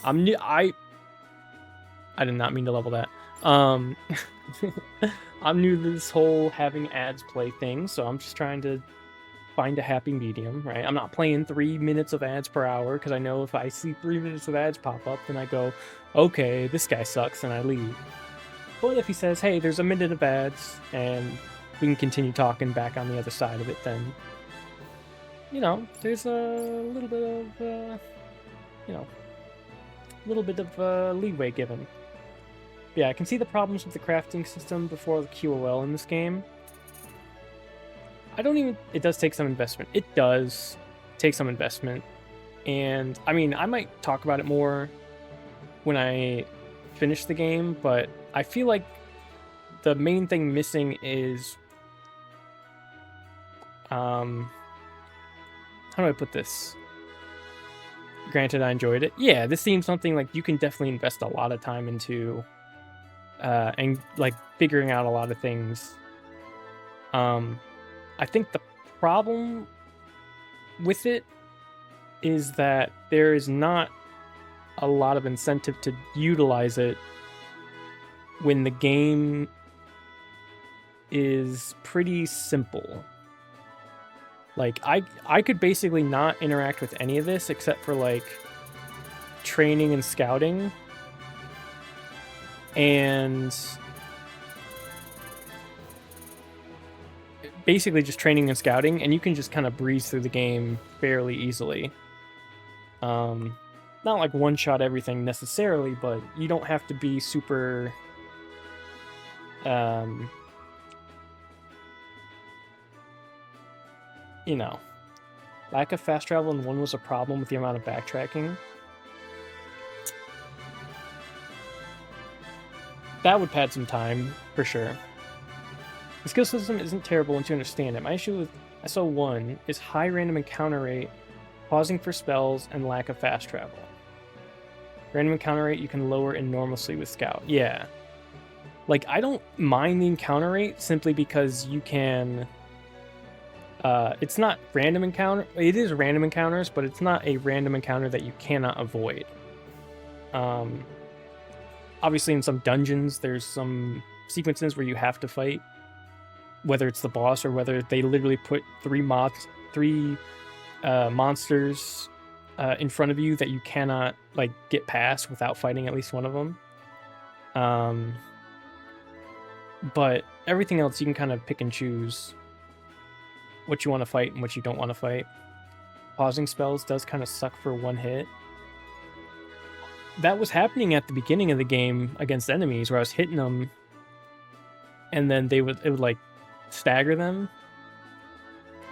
I'm new. I did not mean to level that. I'm new to this whole having ads play thing, so I'm just trying to find a happy medium, right? I'm not playing 3 minutes of ads per hour, because I know if I see 3 minutes of ads pop up, then I go, okay, this guy sucks, and I leave. But if he says, hey, there's a minute of ads, and we can continue talking back on the other side of it, then, you know, there's a little bit of, leeway given. Yeah, I can see the problems with the crafting system before the QOL in this game. It does take some investment. It does take some investment. And, I mean, I might talk about it more when I finish the game, but I feel like the main thing missing is, how do I put this? Granted, I enjoyed it. Yeah, this seems something like you can definitely invest a lot of time into, and like figuring out a lot of things. I think the problem with it is that there is not a lot of incentive to utilize it when the game is pretty simple. Like, I could basically not interact with any of this except for, like, training and scouting. And basically just training and scouting, and you can just kind of breeze through the game fairly easily. Not like one-shot everything necessarily, but you don't have to be super... you know, lack of fast travel in 1 was a problem with the amount of backtracking. That would pad some time, for sure. The skill system isn't terrible once you understand it. My issue with SO1 is high random encounter rate, pausing for spells, and lack of fast travel. Random encounter rate you can lower enormously with Scout. Yeah. Like, I don't mind the encounter rate simply because you can... it's not random encounter. It is random encounters, but it's not a random encounter that you cannot avoid. Obviously, in some dungeons, there's some sequences where you have to fight, whether it's the boss or whether they literally put three monsters in front of you that you cannot like get past without fighting at least one of them. But everything else you can kind of pick and choose what you want to fight and what you don't want to fight. pausing spells does kind of suck for one hit. That was happening at the beginning of the game against enemies, where I was hitting them, and then it would like stagger them,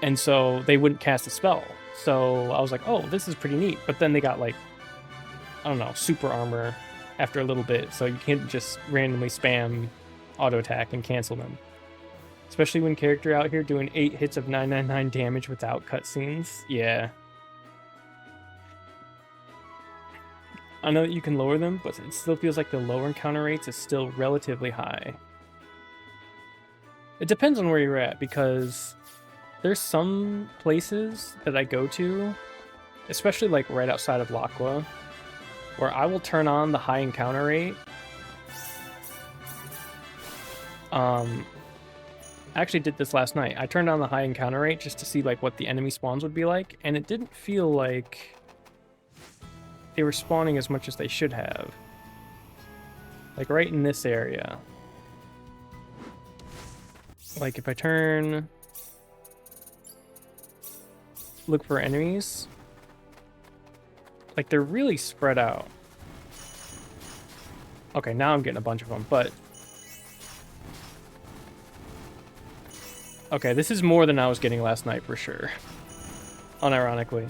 and so they wouldn't cast a spell. So I was like, oh, this is pretty neat. But then they got like, I don't know, super armor after a little bit, so you can't just randomly spam auto attack and cancel them. Especially when character out here doing 8 hits of 999 damage without cutscenes. Yeah. I know that you can lower them, but it still feels like the lower encounter rates is still relatively high. It depends on where you're at, because there's some places that I go to, especially like right outside of Laqua, where I will turn on the high encounter rate. I actually did this last night. I turned on the high encounter rate just to see like what the enemy spawns would be like, and it didn't feel like they were spawning as much as they should have. Like right in this area. Like if I turn... look for enemies, like they're really spread out. Okay, now I'm getting a bunch of them, but... okay, this is more than I was getting last night for sure. Unironically.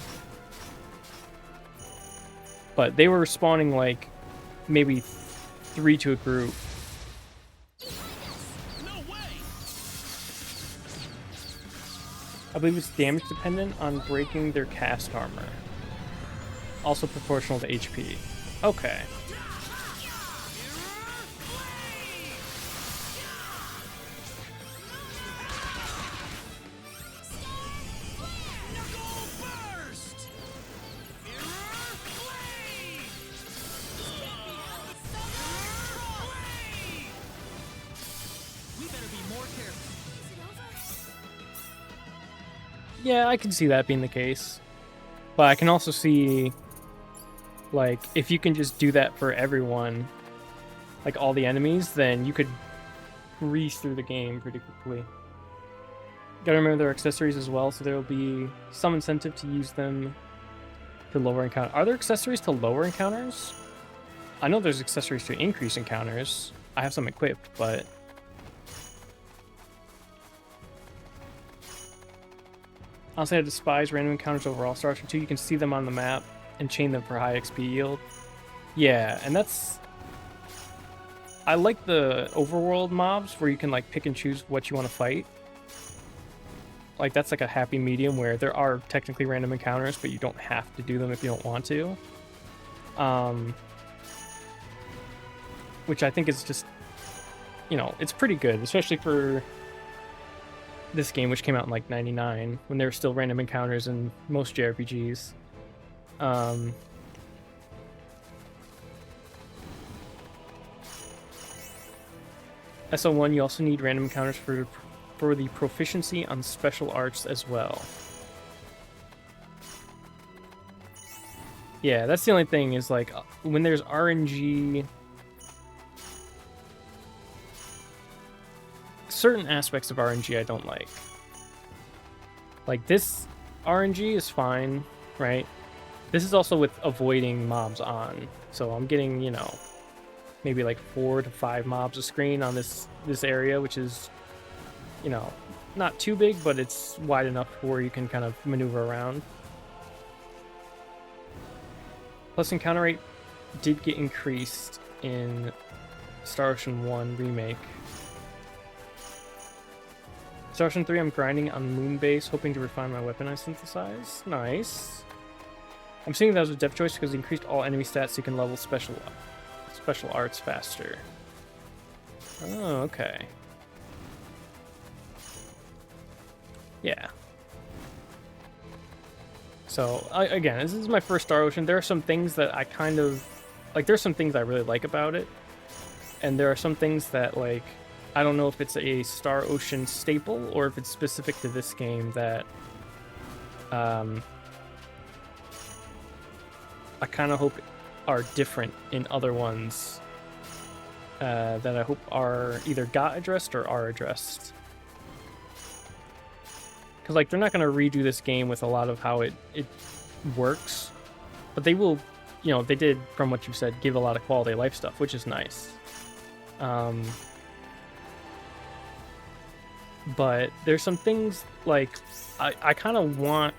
But they were spawning like maybe 3 to a group. No way! I believe it's damage dependent on breaking their cast armor. Also proportional to HP. Okay. Yeah, I can see that being the case. But I can also see, like, if you can just do that for everyone, like all the enemies, then you could breeze through the game pretty quickly. Gotta remember there are accessories as well, so there will be some incentive to use them to lower encounter. Are there accessories to lower encounters? I know there's accessories to increase encounters. I have some equipped, but... honestly, I despise random encounters overall. Star Ocean 2, you can see them on the map and chain them for high XP yield. Yeah, and that's... I like the overworld mobs where you can like pick and choose what you want to fight. Like that's like a happy medium where there are technically random encounters, but you don't have to do them if you don't want to. Which I think is just, you know, it's pretty good, especially for this game, which came out in like 99, when there were still random encounters in most JRPGs. SO1, you also need random encounters for the proficiency on special arts as well. Yeah, that's the only thing, is like when there's RNG, certain aspects of RNG I don't like. Like this RNG is fine, right? This is also with avoiding mobs on. So I'm getting, you know, maybe like 4 to 5 mobs a screen on this area, which is, you know, not too big, but it's wide enough where you can kind of maneuver around. Plus encounter rate did get increased in Star Ocean 1 Remake. Star Ocean 3, I'm grinding on Moonbase, hoping to refine my weapon I synthesize. Nice. I'm seeing that was a dev choice because it increased all enemy stats so you can level special arts faster. Oh, okay. Yeah. So, again, this is my first Star Ocean. There are some things that I kind of... like, there's some things I really like about it. And there are some things that, like... I don't know if it's a Star Ocean staple or if it's specific to this game that... I kind of hope are different in other ones. That I hope are either got addressed or are addressed. because like they're not going to redo this game with a lot of how it works, but they will, you know, they did, from what you said, give a lot of quality of life stuff, which is nice. But there's some things like I kind of want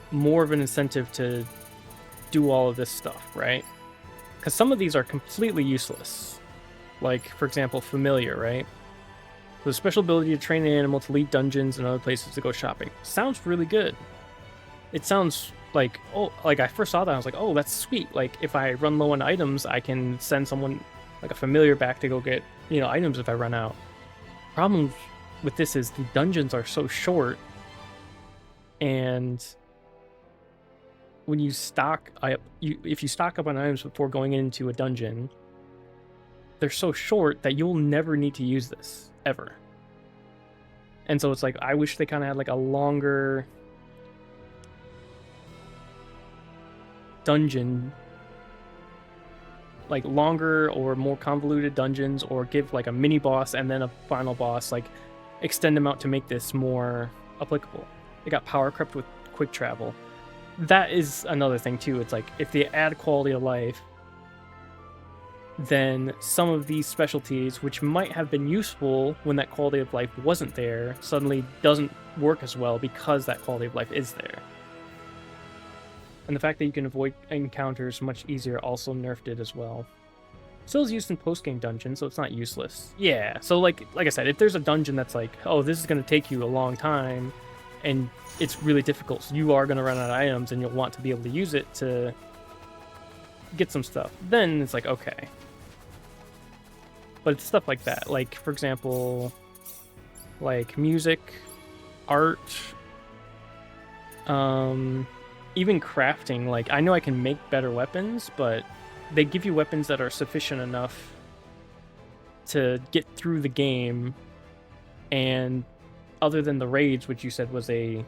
more of an incentive to do all of this stuff, right? Because some of these are completely useless. Like, for example, Familiar, right? The special ability to train an animal to lead dungeons and other places to go shopping. Sounds really good. It sounds like, oh, like I first saw that, I was like, oh, that's sweet. Like, if I run low on items, I can send someone, like a familiar, back to go get, you know, items if I run out. Problem with this is the dungeons are so short, and when you stock, if you stock up on items before going into a dungeon, they're so short that you'll never need to use this ever. And so it's like, I wish they kind of had like a longer dungeon, like longer or more convoluted dungeons, or give like a mini boss and then a final boss, like extend them out to make this more applicable. It got power crept with quick travel. That is another thing too. It's like, if they add quality of life, then some of these specialties, which might have been useful when that quality of life wasn't there, suddenly doesn't work as well because that quality of life is there. And the fact that you can avoid encounters much easier also nerfed it as well. Still is used in post-game dungeons, so it's not useless. Yeah, so like I said, if there's a dungeon that's like, oh, this is going to take you a long time, and it's really difficult, so you are going to run out of items, and you'll want to be able to use it to get some stuff, then it's like, okay. But it's stuff like that. Like, for example, like music, art, even crafting. Like, I know I can make better weapons, but they give you weapons that are sufficient enough to get through the game, and other than the raids, which you said was a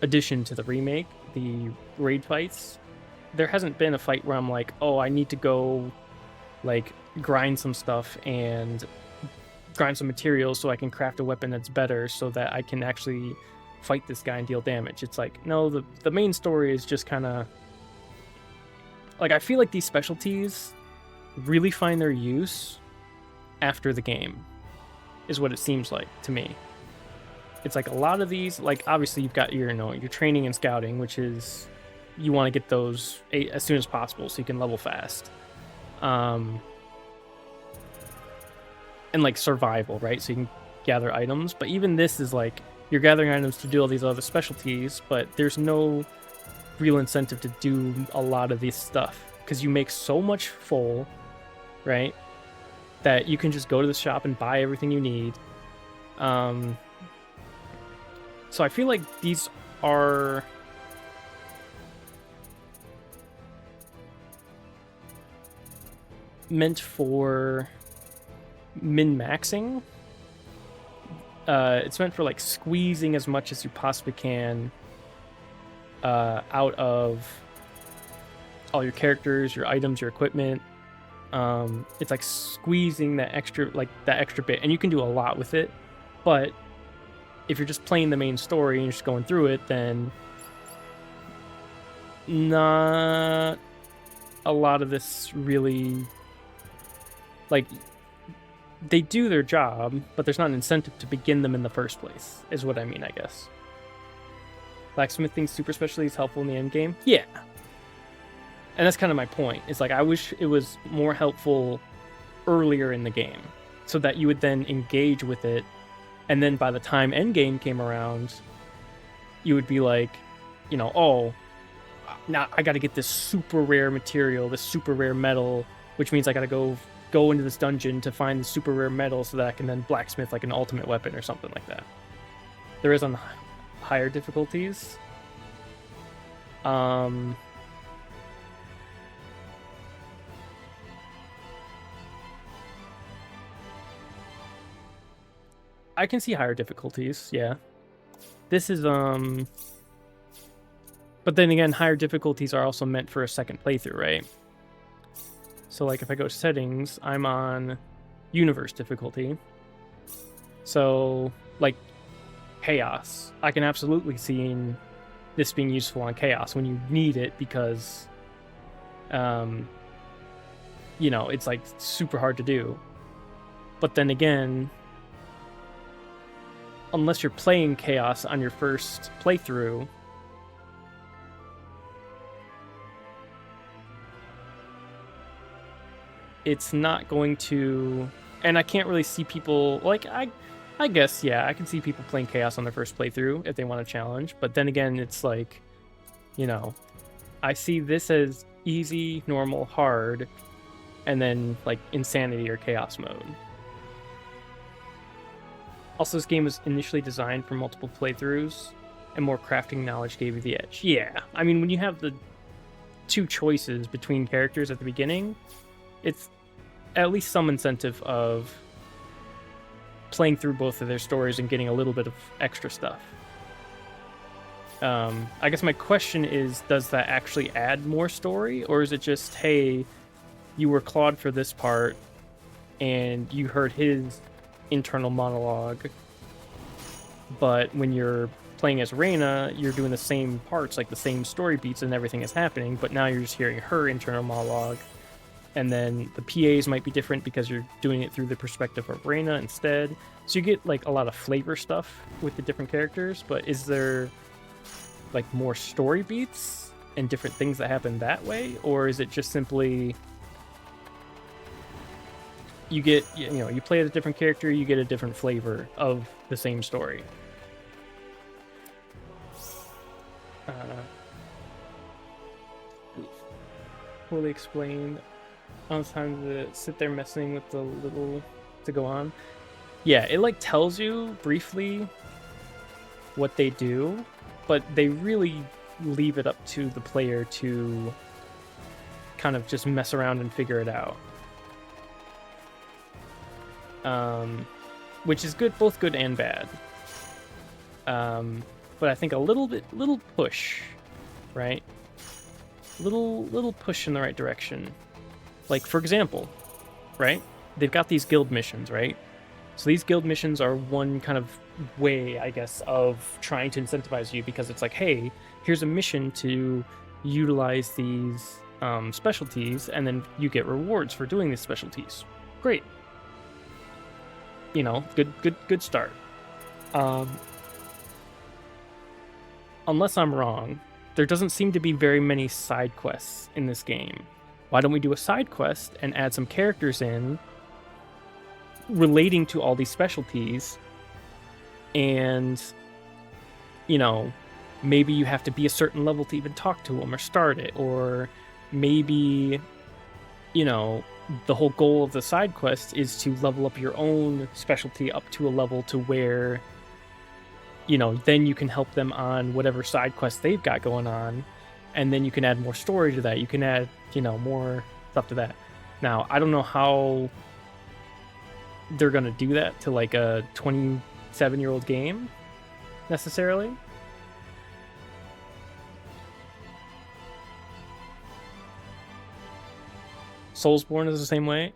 addition to the remake, the raid fights, there hasn't been a fight where I'm like, oh, I need to go like grind some stuff and grind some materials so I can craft a weapon that's better so that I can actually fight this guy and deal damage. It's like, no, the main story is just kind of like, I feel like these specialties really find their use after the game, is what it seems like to me. It's like a lot of these, like, obviously you've got your, you know, your training and scouting, which is, you want to get those as soon as possible so you can level fast. And like survival, right? So you can gather items. But even this is like, you're gathering items to do all these other specialties, but there's no real incentive to do a lot of this stuff because you make so much full, right? That you can just go to the shop and buy everything you need. So I feel like these are meant for min-maxing. It's meant for like squeezing as much as you possibly can out of all your characters, your items, your equipment. It's like squeezing that extra bit, and you can do a lot with it. But if you're just playing the main story and you're just going through it, then not a lot of this really, like, they do their job, but there's not an incentive to begin them in the first place, is what I mean, I guess. Blacksmithing super specialty is helpful in the end game? Yeah. And that's kind of my point. It's like, I wish it was more helpful earlier in the game so that you would then engage with it, and then by the time endgame came around, you would be like, you know, oh, now I got to get this super rare material, this super rare metal, which means I got to go into this dungeon to find the super rare metal so that I can then blacksmith like an ultimate weapon or something like that. There is on higher difficulties. I can see higher difficulties, yeah. This is, but then again, higher difficulties are also meant for a second playthrough, right? So, like, if I go to settings, I'm on universe difficulty. So, like, Chaos. I can absolutely see this being useful on Chaos when you need it because, you know, it's like super hard to do. But then again, unless you're playing Chaos on your first playthrough, it's not going to... And I can't really see people... Like, I guess, yeah, I can see people playing Chaos on their first playthrough if they want a challenge. But then again, it's like, you know, I see this as easy, normal, hard, and then, like, Insanity or Chaos mode. Also, this game was initially designed for multiple playthroughs, and more crafting knowledge gave you the edge. Yeah, I mean, when you have the two choices between characters at the beginning, it's at least some incentive of playing through both of their stories and getting a little bit of extra stuff. I guess my question is, does that actually add more story, or is it just, hey, you were Claude for this part, and you heard his internal monologue, but when you're playing as Reina, you're doing the same parts, like the same story beats and everything is happening, but now you're just hearing her internal monologue, and then the PAs might be different because you're doing it through the perspective of Reina instead. So you get like a lot of flavor stuff with the different characters, but is there like more story beats and different things that happen that way, or is it just simply you get, you know, you play as a different character, you get a different flavor of the same story? Fully explained. On time to sit there messing with the little to go on. Yeah, it like tells you briefly what they do, but they really leave it up to the player to kind of just mess around and figure it out. Which is good, both good and bad. But I think a little push, right? Little push in the right direction. Like, for example, right? They've got these guild missions, right? So these guild missions are one kind of way, I guess, of trying to incentivize you, because it's like, hey, here's a mission to utilize these specialties, and then you get rewards for doing these specialties. Great. You know, good start. Unless I'm wrong, there doesn't seem to be very many side quests in this game. Why don't we do a side quest and add some characters in relating to all these specialties, and, you know, maybe you have to be a certain level to even talk to them or start it, or maybe, you know, the whole goal of the side quest is to level up your own specialty up to a level to where, you know, then you can help them on whatever side quest they've got going on, and then you can add more story to that. You can add, you know, more stuff to that. Now, I don't know how they're going to do that to like a 27-year-old game necessarily. Soulsborne is the same way.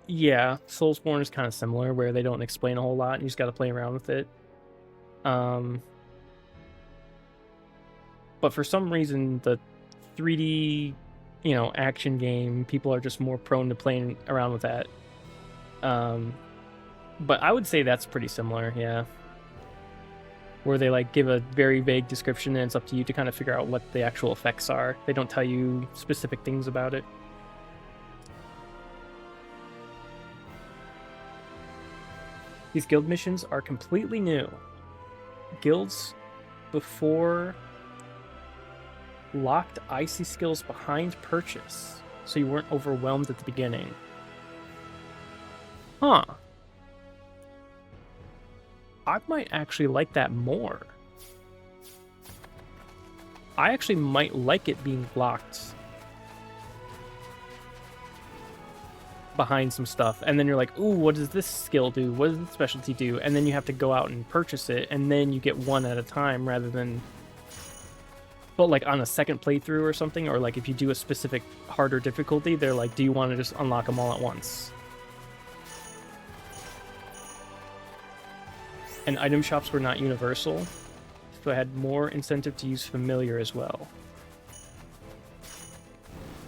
Yeah, Soulsborne is kind of similar, where they don't explain a whole lot and you just got to play around with it. But for some reason, the 3D, you know, action game, people are just more prone to playing around with that. But I would say that's pretty similar, yeah. Where they like give a very vague description and it's up to you to kind of figure out what the actual effects are. They don't tell you specific things about it. These guild missions are completely new. Guilds before locked icy skills behind purchase, so you weren't overwhelmed at the beginning. Huh. I might actually like that more. I actually might like it being locked behind some stuff, and then you're like, ooh, what does this skill do? What does this specialty do? And then you have to go out and purchase it, and then you get one at a time rather than... But like on a second playthrough or something, or like if you do a specific harder difficulty, they're like, do you want to just unlock them all at once? and item shops were not universal, so I had more incentive to use familiar as well.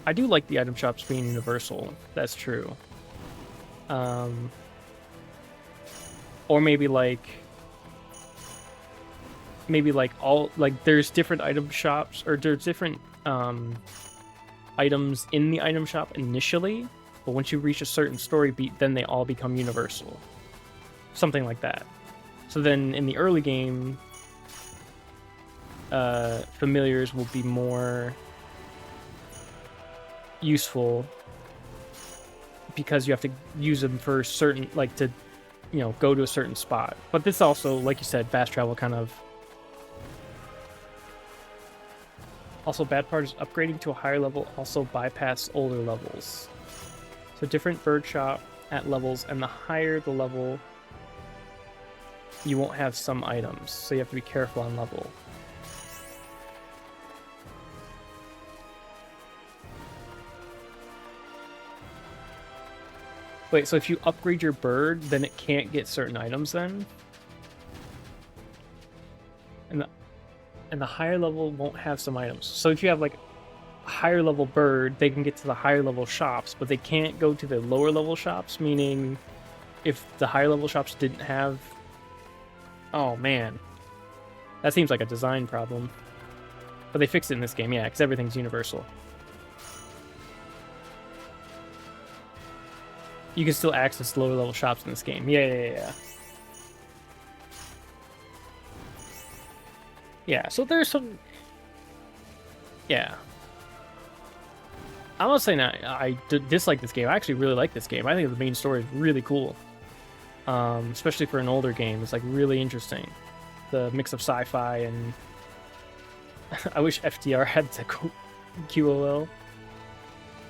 I do like the item shops being universal. That's true. Or maybe like all like there's different item shops, or there's different items in the item shop initially, but once you reach a certain story beat, then they all become universal. Something like that. So then in the early game, familiars will be more useful because you have to use them for certain, like to, you know, go to a certain spot. But this also, like you said, fast travel kind of. Also, bad part is upgrading to a higher level also bypass older levels. So different bird shop at levels, and the higher the level, you won't have some items. So you have to be careful on level. Wait, so if you upgrade your bird, then it can't get certain items then? And the higher level won't have some items. So if you have like a higher level bird, they can get to the higher level shops, but they can't go to the lower level shops, meaning if the higher level shops didn't have... Oh man. That seems like a design problem. But they fixed it in this game, yeah, because everything's universal. You can still access lower level shops in this game. Yeah. Yeah, so there's some... Yeah. I'm not saying I dislike this game. I actually really like this game. I think the main story is really cool. Especially for an older game. It's like really interesting. The mix of sci-fi and... I wish FTR had the QOL.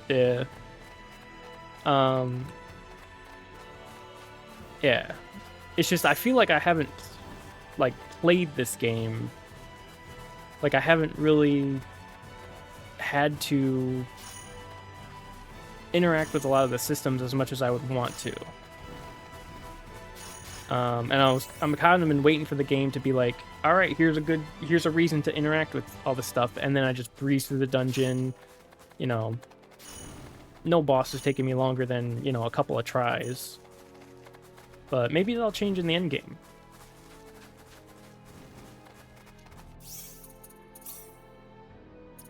Yeah. Yeah. It's just, I feel like I haven't, like, played this game. Like, I haven't really had to interact with a lot of the systems as much as I would want to. And I'm kind of been waiting for the game to be like, all right, here's a reason to interact with all this stuff, and then I just breeze through the dungeon. You know, no boss is taking me longer than, you know, a couple of tries. But maybe that'll change in the end game.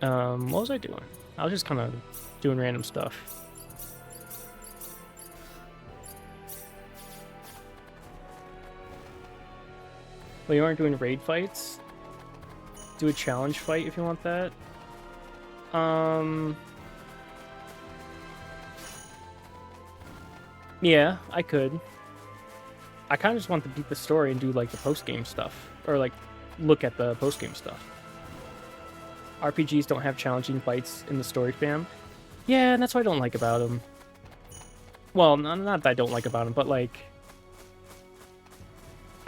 What was I doing? I was just kind of doing random stuff. Well, you aren't doing raid fights? Do a challenge fight if you want that. Yeah, I could. I kind of just want to beat the story and do like the post-game stuff. Or like look at the post-game stuff. RPGs don't have challenging fights in the story fam. Yeah, and that's what I don't like about them. Well, not that I don't like about them, but like...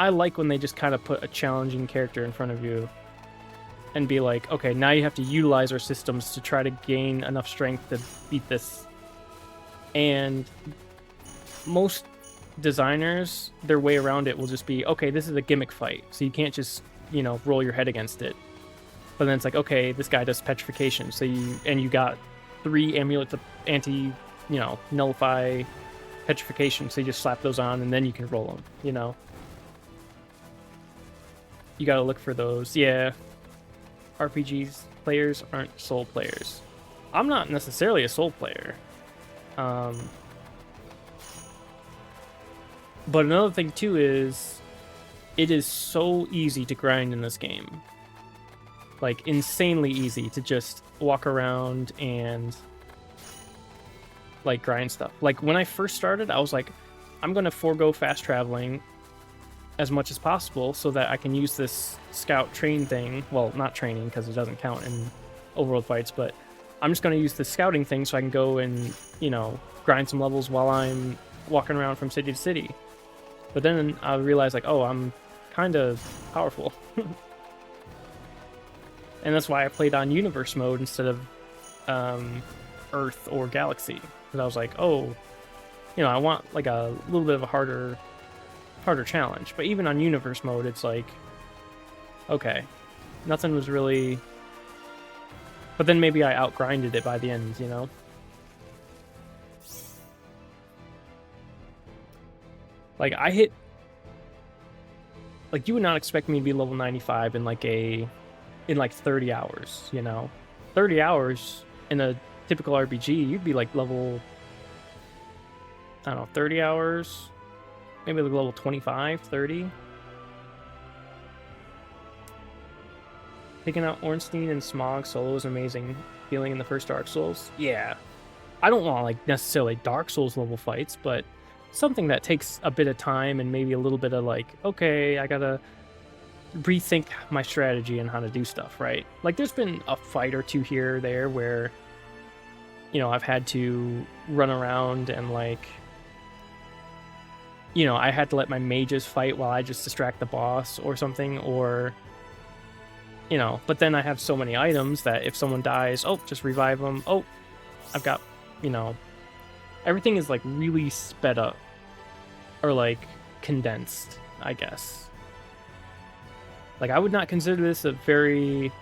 I like when they just kind of put a challenging character in front of you and be like, okay, now you have to utilize our systems to try to gain enough strength to beat this. And most designers, their way around it will just be, okay, this is a gimmick fight, so you can't just, you know, roll your head against it. But then it's like, okay, this guy does petrification, so you got 3 amulets of nullify petrification, so you just slap those on and then you can roll them, you know? You gotta look for those. Yeah. RPGs players aren't soul players. I'm not necessarily a soul player. But another thing too is it is so easy to grind in this game. Like insanely easy to just walk around and like grind stuff. Like when I first started, I was like, I'm gonna forego fast traveling as much as possible so that I can use this scout train thing. Well, not training because it doesn't count in overworld fights, but I'm just going to use the scouting thing so I can go and, you know, grind some levels while I'm walking around from city to city. But then I realized, like, oh, I'm kind of powerful. And that's why I played on universe mode instead of Earth or Galaxy. Because I was like, oh, you know, I want like a little bit of a harder harder challenge. But even on universe mode, it's like, okay, nothing was really. But then maybe I outgrinded it by the end, you know? Like, I hit... Like, you would not expect me to be level 95 in, like, in, like, 30 hours, you know? 30 hours in a typical RPG, you'd be, like, level... I don't know, 30 hours? Maybe, like, level 25, 30? Taking out Ornstein and Smog solo is amazing. Feeling in the first Dark Souls. Yeah. I don't want, like, necessarily Dark Souls level fights, but something that takes a bit of time and maybe a little bit of, like, okay, I gotta rethink my strategy and how to do stuff, right? Like, there's been a fight or two here or there where, you know, I've had to run around and, like, you know, I had to let my mages fight while I just distract the boss or something, or... You know, but then I have so many items that if someone dies, oh, just revive them. Oh, I've got, you know, everything is like really sped up or like condensed, I guess. Like, I would not consider this a very,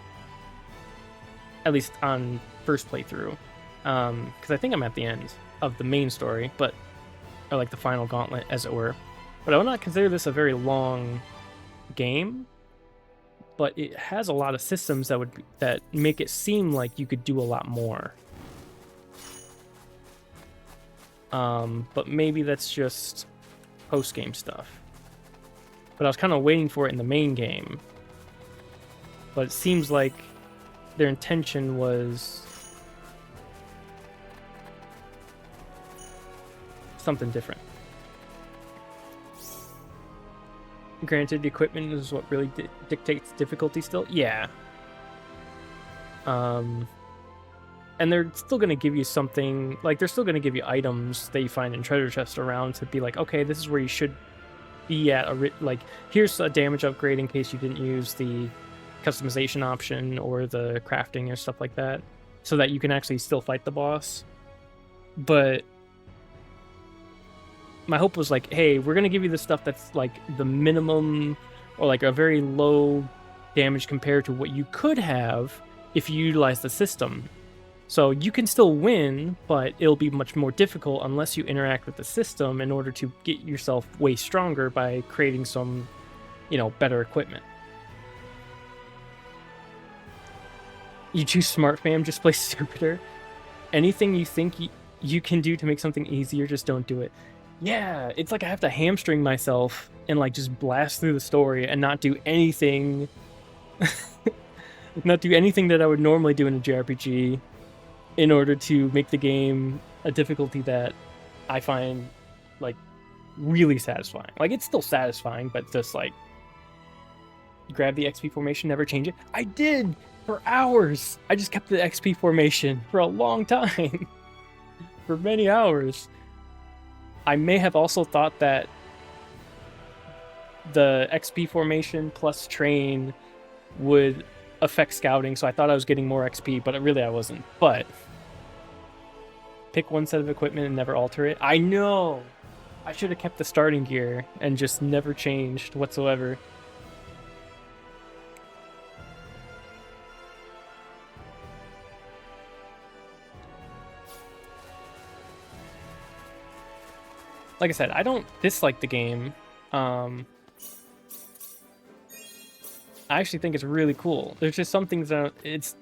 at least on first playthrough, because I think I'm at the end of the main story, but, or like the final gauntlet, as it were. But I would not consider this a very long game. But it has a lot of systems that make it seem like you could do a lot more. But maybe that's just post-game stuff. But I was kind of waiting for it in the main game. But it seems like their intention was something different. Granted, the equipment is what really dictates difficulty still. Yeah. And they're still going to give you something, like, they're still going to give you items that you find in treasure chests around to be like, okay, this is where you should be at. Like, here's a damage upgrade in case you didn't use the customization option or the crafting or stuff like that, so that you can actually still fight the boss. But my hope was like, hey, we're going to give you the stuff that's like the minimum or like a very low damage compared to what you could have if you utilize the system. So you can still win, but it'll be much more difficult unless you interact with the system in order to get yourself way stronger by creating some, you know, better equipment. You choose smart fam, just play stupider. Anything you think you can do to make something easier, just don't do it. Yeah, it's like I have to hamstring myself and like just blast through the story and not do anything not do anything that I would normally do in a JRPG in order to make the game a difficulty that I find like really satisfying. Like, it's still satisfying, but just like grab the XP formation, never change it. I did for hours. I just kept the XP formation for a long time. For many hours. I may have also thought that the XP formation plus train would affect scouting, so I thought I was getting more XP, but really I wasn't. But pick one set of equipment and never alter it. I know! I should have kept the starting gear and just never changed whatsoever. Like I said, I don't dislike the game. I actually think it's really cool. There's just some things that it's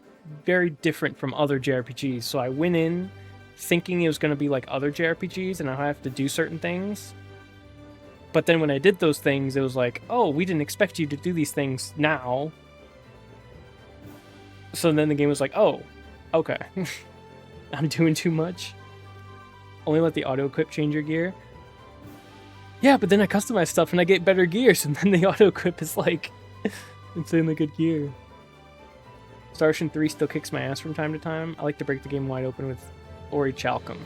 very different from other JRPGs. So I went in thinking it was going to be like other JRPGs and I have to do certain things. But then when I did those things, it was like, oh, we didn't expect you to do these things now. So then the game was like, oh, okay. I'm doing too much. Only let the auto-equip change your gear. Yeah, but then I customize stuff and I get better gears, and then the auto-equip is like insanely good gear. Star Ocean 3 still kicks my ass from time to time. I like to break the game wide open with Ori Chalcum.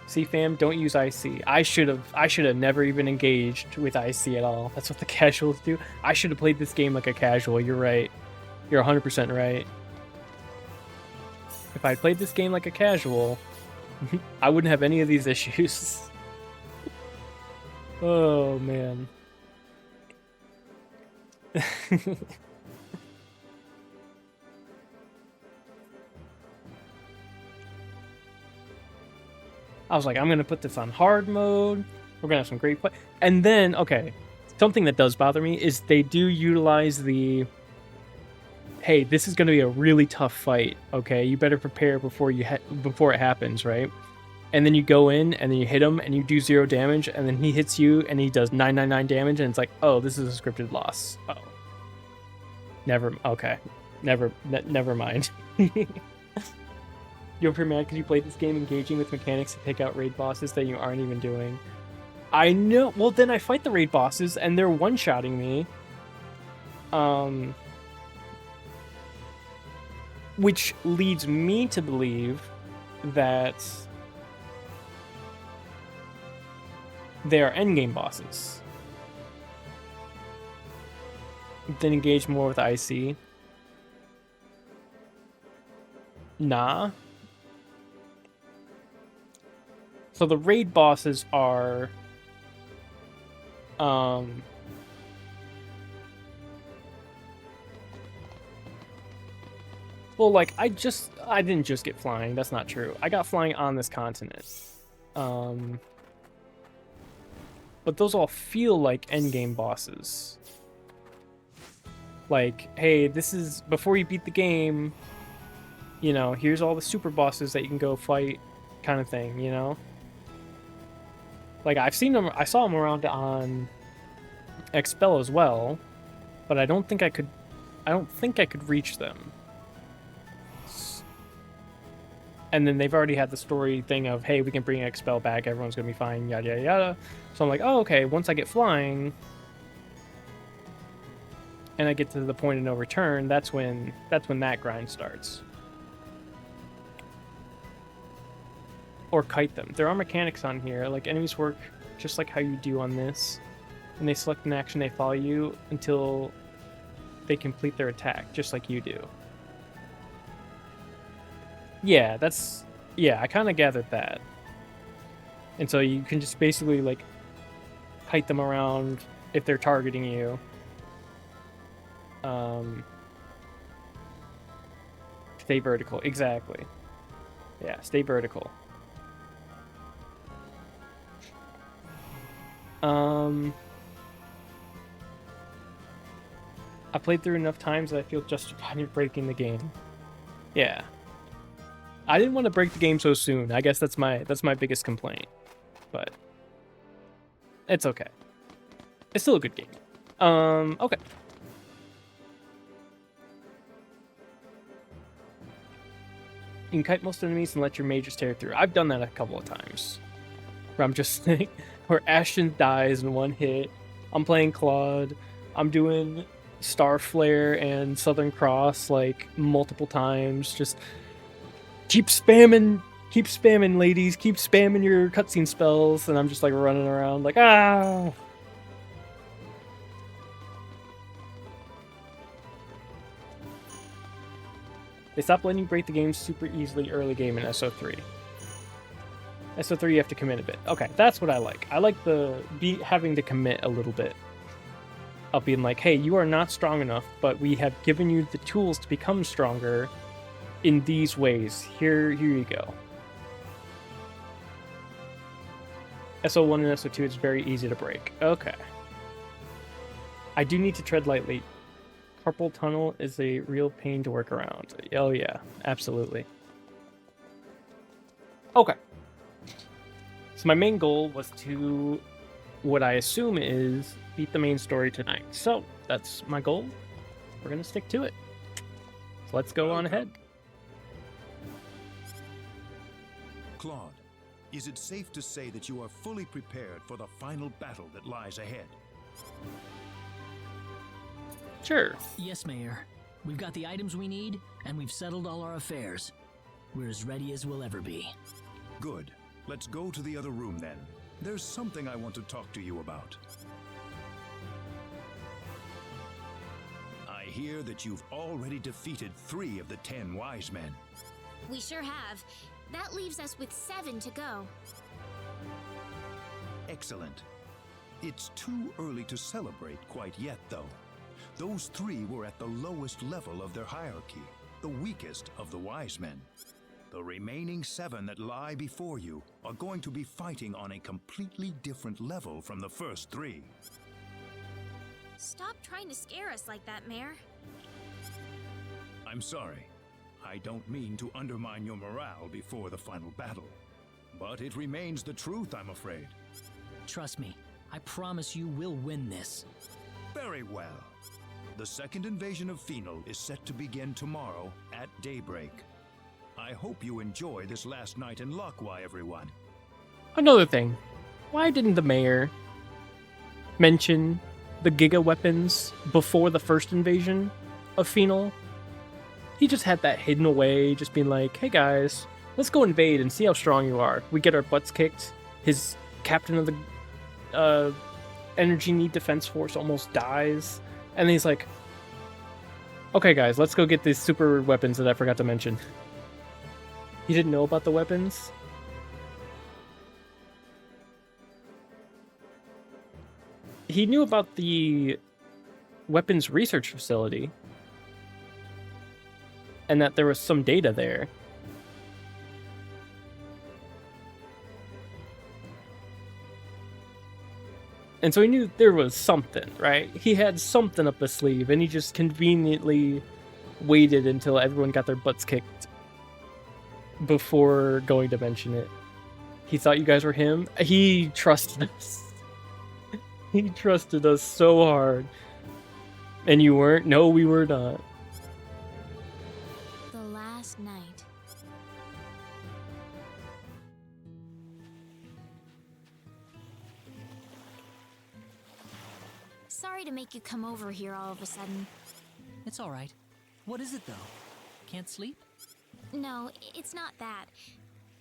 See, fam, don't use IC. I should have never even engaged with IC at all. That's what the casuals do. I should have played this game like a casual. You're right. You're 100% right. If I played this game like a casual, I wouldn't have any of these issues. Oh man. I was like, I'm gonna put this on hard mode. We're gonna have some great play. And then, okay, something that does bother me is they do utilize the, hey, this is gonna be a really tough fight. Okay, you better prepare before before it happens, right? And then you go in and then you hit him and you do 0 damage, and then he hits you and he does 999 damage, and it's like, oh, this is a scripted loss. Oh, never mind. You're pretty mad because you played this game engaging with mechanics to take out raid bosses that you aren't even doing. I know. Well, then I fight the raid bosses and they're one-shotting me. Which leads me to believe that they are endgame bosses. Then engage more with IC. Nah. So the raid bosses are well, like I didn't just get flying. That's not true. I got flying on this continent. But those all feel like endgame bosses. Like, hey, this is before you beat the game, you know, here's all the super bosses that you can go fight, kind of thing, you know? Like, I've seen them, I saw them around on Expel as well, but I don't think I could reach them. And then they've already had the story thing of, hey, we can bring Expel back, everyone's gonna be fine, yada yada yada. So I'm like, oh, okay, once I get flying, and I get to the point of no return, that's when that grind starts. Or kite them. There are mechanics on here, like enemies work just like how you do on this. When they select an action, they follow you until they complete their attack, just like you do. Yeah, I kind of gathered that. And so you can just basically like kite them around if they're targeting you. Stay vertical, exactly. Yeah, stay vertical. I played through enough times that I feel justified in breaking the game. Yeah. I didn't want to break the game so soon. I guess that's my biggest complaint. But it's okay. It's still a good game. Okay. You can kite most enemies and let your mages tear through. I've done that a couple of times. Where I'm just like, where Ashton dies in one hit. I'm playing Claude. I'm doing Starflare and Southern Cross like multiple times. Just keep spamming, ladies. Keep spamming your cutscene spells. And I'm just like running around like, ah. They stopped letting you break the game super easily early game in SO3. SO3 you have to commit a bit. Okay, that's what I like. I like having to commit a little bit. Of being like, hey, you are not strong enough, but we have given you the tools to become stronger in these ways. Here you go. SO1 and SO2 is very easy to break. Okay. I do need to tread lightly. Carpal tunnel is a real pain to work around. Oh yeah, absolutely. Okay. So my main goal was to, what I assume is, beat the main story tonight. So that's my goal. We're gonna stick to it. So let's go on ahead. Claude, is it safe to say that you are fully prepared for the final battle that lies ahead? Sure. Yes, Mayor. We've got the items we need, and we've settled all our affairs. We're as ready as we'll ever be. Good. Let's go to the other room then. There's something I want to talk to you about. I hear that you've already defeated 3 of the 10 wise men. We sure have. That leaves us with 7 to go. Excellent. It's too early to celebrate quite yet, though. Those 3 were at the lowest level of their hierarchy, the weakest of the wise men. The remaining 7 that lie before you are going to be fighting on a completely different level from the first 3. Stop trying to scare us like that, Mayor. I'm sorry. I don't mean to undermine your morale before the final battle. But it remains the truth, I'm afraid. Trust me, I promise you we'll win this. Very well. The second invasion of Phenol is set to begin tomorrow at daybreak. I hope you enjoy this last night in Lockwai, everyone. Another thing, why didn't the mayor mention the Giga weapons before the first invasion of Phenol? He just had that hidden away, just being like, hey guys, let's go invade and see how strong you are. We get our butts kicked. His captain of the Energy Need Defense Force almost dies. And then he's like, okay guys, let's go get these super weapons that I forgot to mention. He didn't know about the weapons. He knew about the weapons research facility and that there was some data there. And so he knew there was something, right? He had something up his sleeve, and he just conveniently waited until everyone got their butts kicked before going to mention it. He thought you guys were him. He trusted us. He trusted us so hard. And you weren't? No, we were not. The last night. Sorry to make you come over here all of a sudden. It's all right. What is it though? Can't sleep? No, it's not that.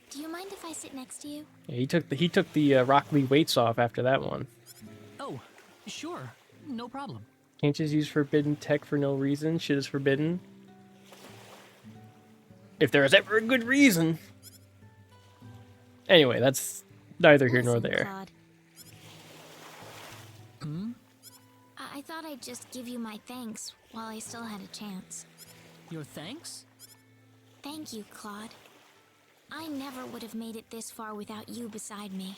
Do you mind if I sit next to you? Yeah, he took the Rock Lee weights off after that one. Oh, sure. No problem. Can't just use forbidden tech for no reason. Shit is forbidden. If there is ever a good reason. Anyway, that's neither here nor Listen, there. Claude. I thought I'd just give you my thanks while I still had a chance. Your thanks? Thank you, Claude. I never would have made it this far without you beside me.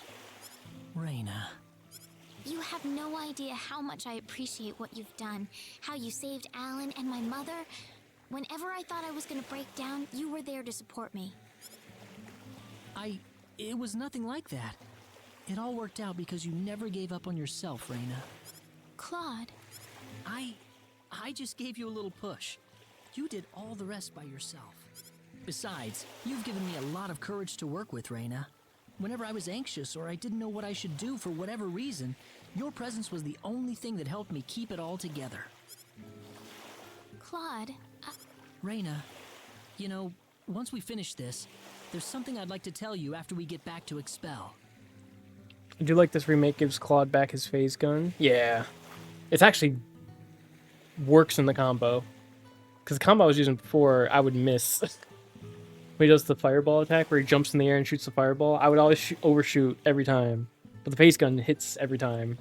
Reina. You have no idea how much I appreciate what you've done, how you saved Alan and my mother. Whenever I thought I was gonna break down, you were there to support me. It was nothing like that. It all worked out because you never gave up on yourself, Reina. Claude, I just gave you a little push. You did all the rest by yourself. Besides, you've given me a lot of courage to work with, Reina. Whenever I was anxious or I didn't know what I should do for whatever reason, your presence was the only thing that helped me keep it all together. Claude, Reina, you know, once we finish this, there's something I'd like to tell you after we get back to Expel. I do like this remake gives Claude back his phase gun. Yeah. It's actually works in the combo. Because the combo I was using before, I would miss. When he does the fireball attack, where he jumps in the air and shoots the fireball, I would always overshoot every time. But the phase gun hits every time.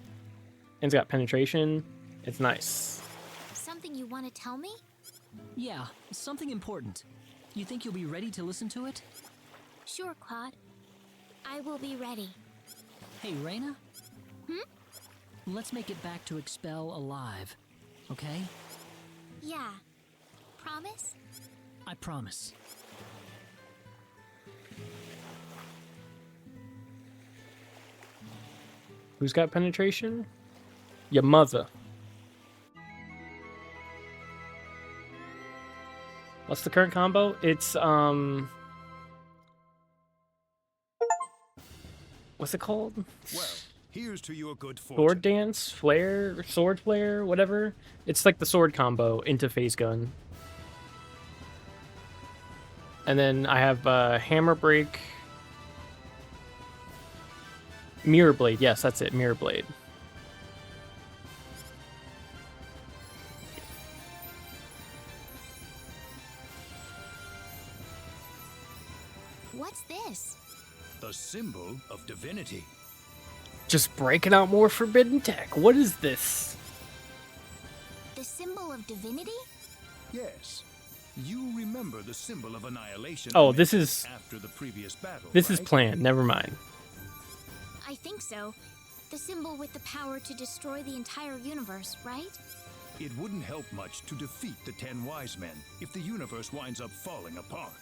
And it's got penetration. It's nice. something you want to tell me? Yeah, something important. You think you'll be ready to listen to it? Sure, Claude. I will be ready. Hey, Reina? Let's make it back to Expel alive, okay? Yeah. Promise? I promise. Who's got penetration? Your mother. What's the current combo? It's what's it called? Well, here's to your good fortune. Sword dance, flare, sword flare, whatever. It's like the sword combo into phase gun. And then I have hammer break, mirror blade. Yes, that's it, mirror blade. What's this? The symbol of divinity. Just breaking out more forbidden tech. What is this? The symbol of divinity? Yes. You remember the symbol of annihilation. Oh, I this mentioned is- after the previous battle. This is right? planned. Never mind. I think so. The symbol with the power to destroy the entire universe, right? It wouldn't help much to defeat the 10 wise men if the universe winds up falling apart.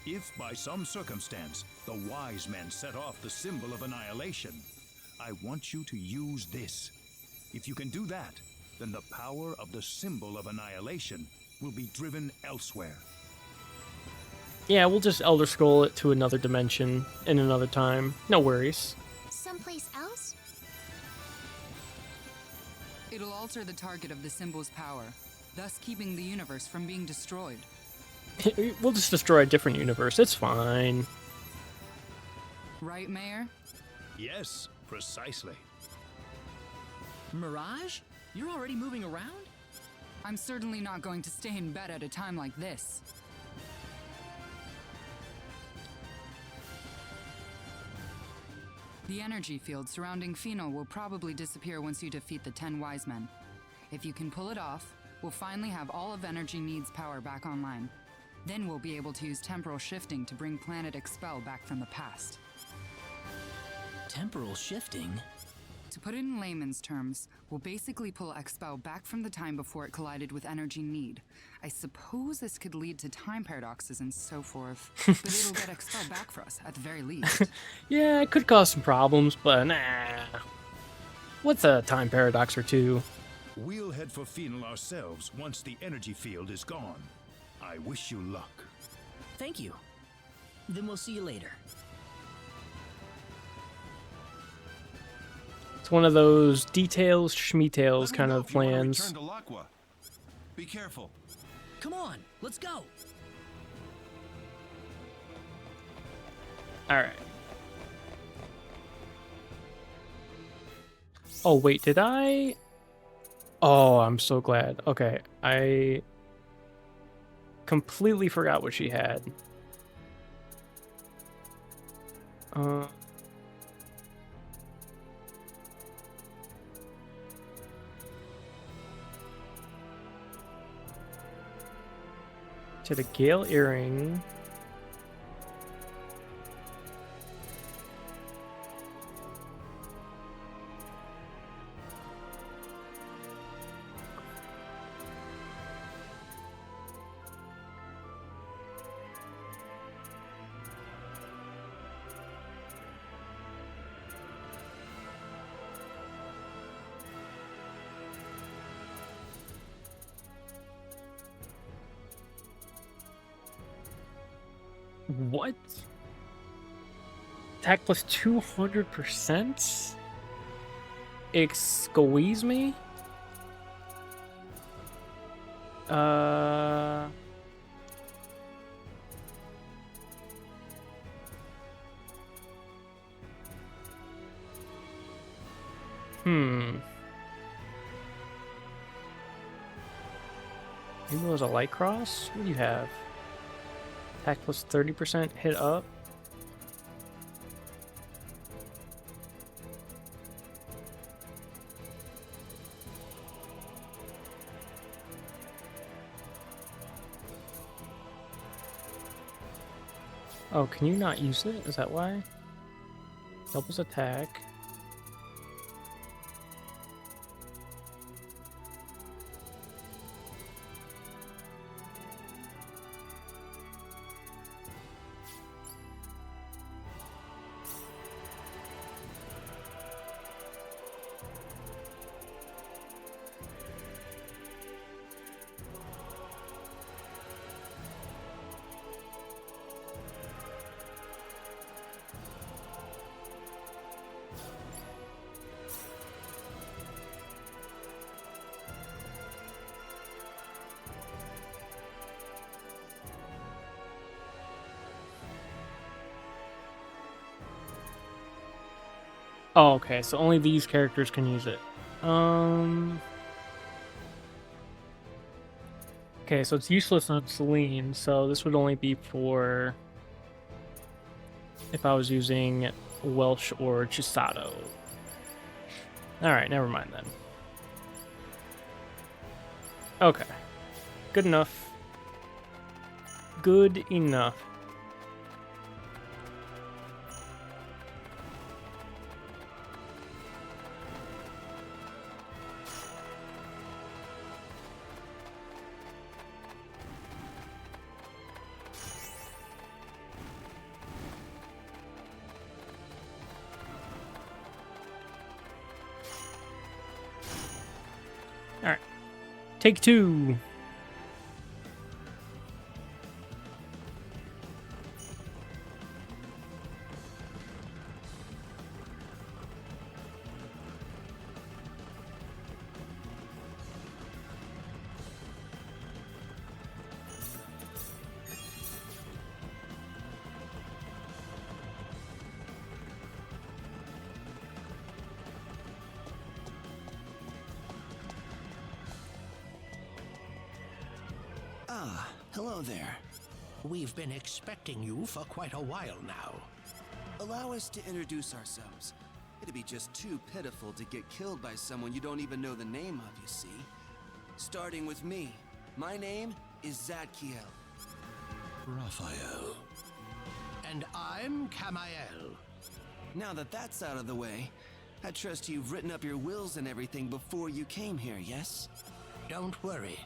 If by some circumstance the wise men set off the symbol of annihilation, I want you to use this. If you can do that, then the power of the symbol of annihilation will be driven elsewhere. Yeah, we'll just Elder Scroll it to another dimension in another time. No worries. Someplace else? It'll alter the target of the symbol's power, thus keeping the universe from being destroyed. We'll just destroy a different universe. It's fine. Right, Mayor? Yes, precisely. Mirage? You're already moving around? I'm certainly not going to stay in bed at a time like this. The energy field surrounding Phenol will probably disappear once you defeat the 10 wise men. If you can pull it off, we'll finally have all of Energy Need's power back online. Then we'll be able to use temporal shifting to bring Planet Expel back from the past. Temporal shifting? To put it in layman's terms, we'll basically pull Expel back from the time before it collided with Energy Need. I suppose this could lead to time paradoxes and so forth, but it'll get Expel back for us, at the very least. Yeah, it could cause some problems, but nah. What's a time paradox or two? We'll head for Phenol ourselves once the energy field is gone. I wish you luck. Thank you. Then we'll see you later. It's one of those details, schmetails Let me kind know of if you wanna plans. return to Laqua. Be careful. Come on, let's go. Alright. Oh, wait, did I? Oh, I'm so glad. Okay, I completely forgot what she had. To the Gale Earring. What? Attack plus 200%? Squeeze me? Maybe it was a light cross? What do you have? Attack plus 30% hit up. Oh, can you not use it? Is that why? Doubles attack. Oh, okay, so only these characters can use it. Okay, so it's useless on Celine, so this would only be for if I was using Welsh or Chisato. Alright, never mind then. Okay. Good enough. Good enough. Alright. Take two. Ah, hello there. We've been expecting you for quite a while now. Allow us to introduce ourselves. It'd be just too pitiful to get killed by someone you don't even know the name of, you see. Starting with me. My name is Zadkiel. Raphael. And I'm Camael. Now that that's out of the way, I trust you've written up your wills and everything before you came here, yes? Don't worry.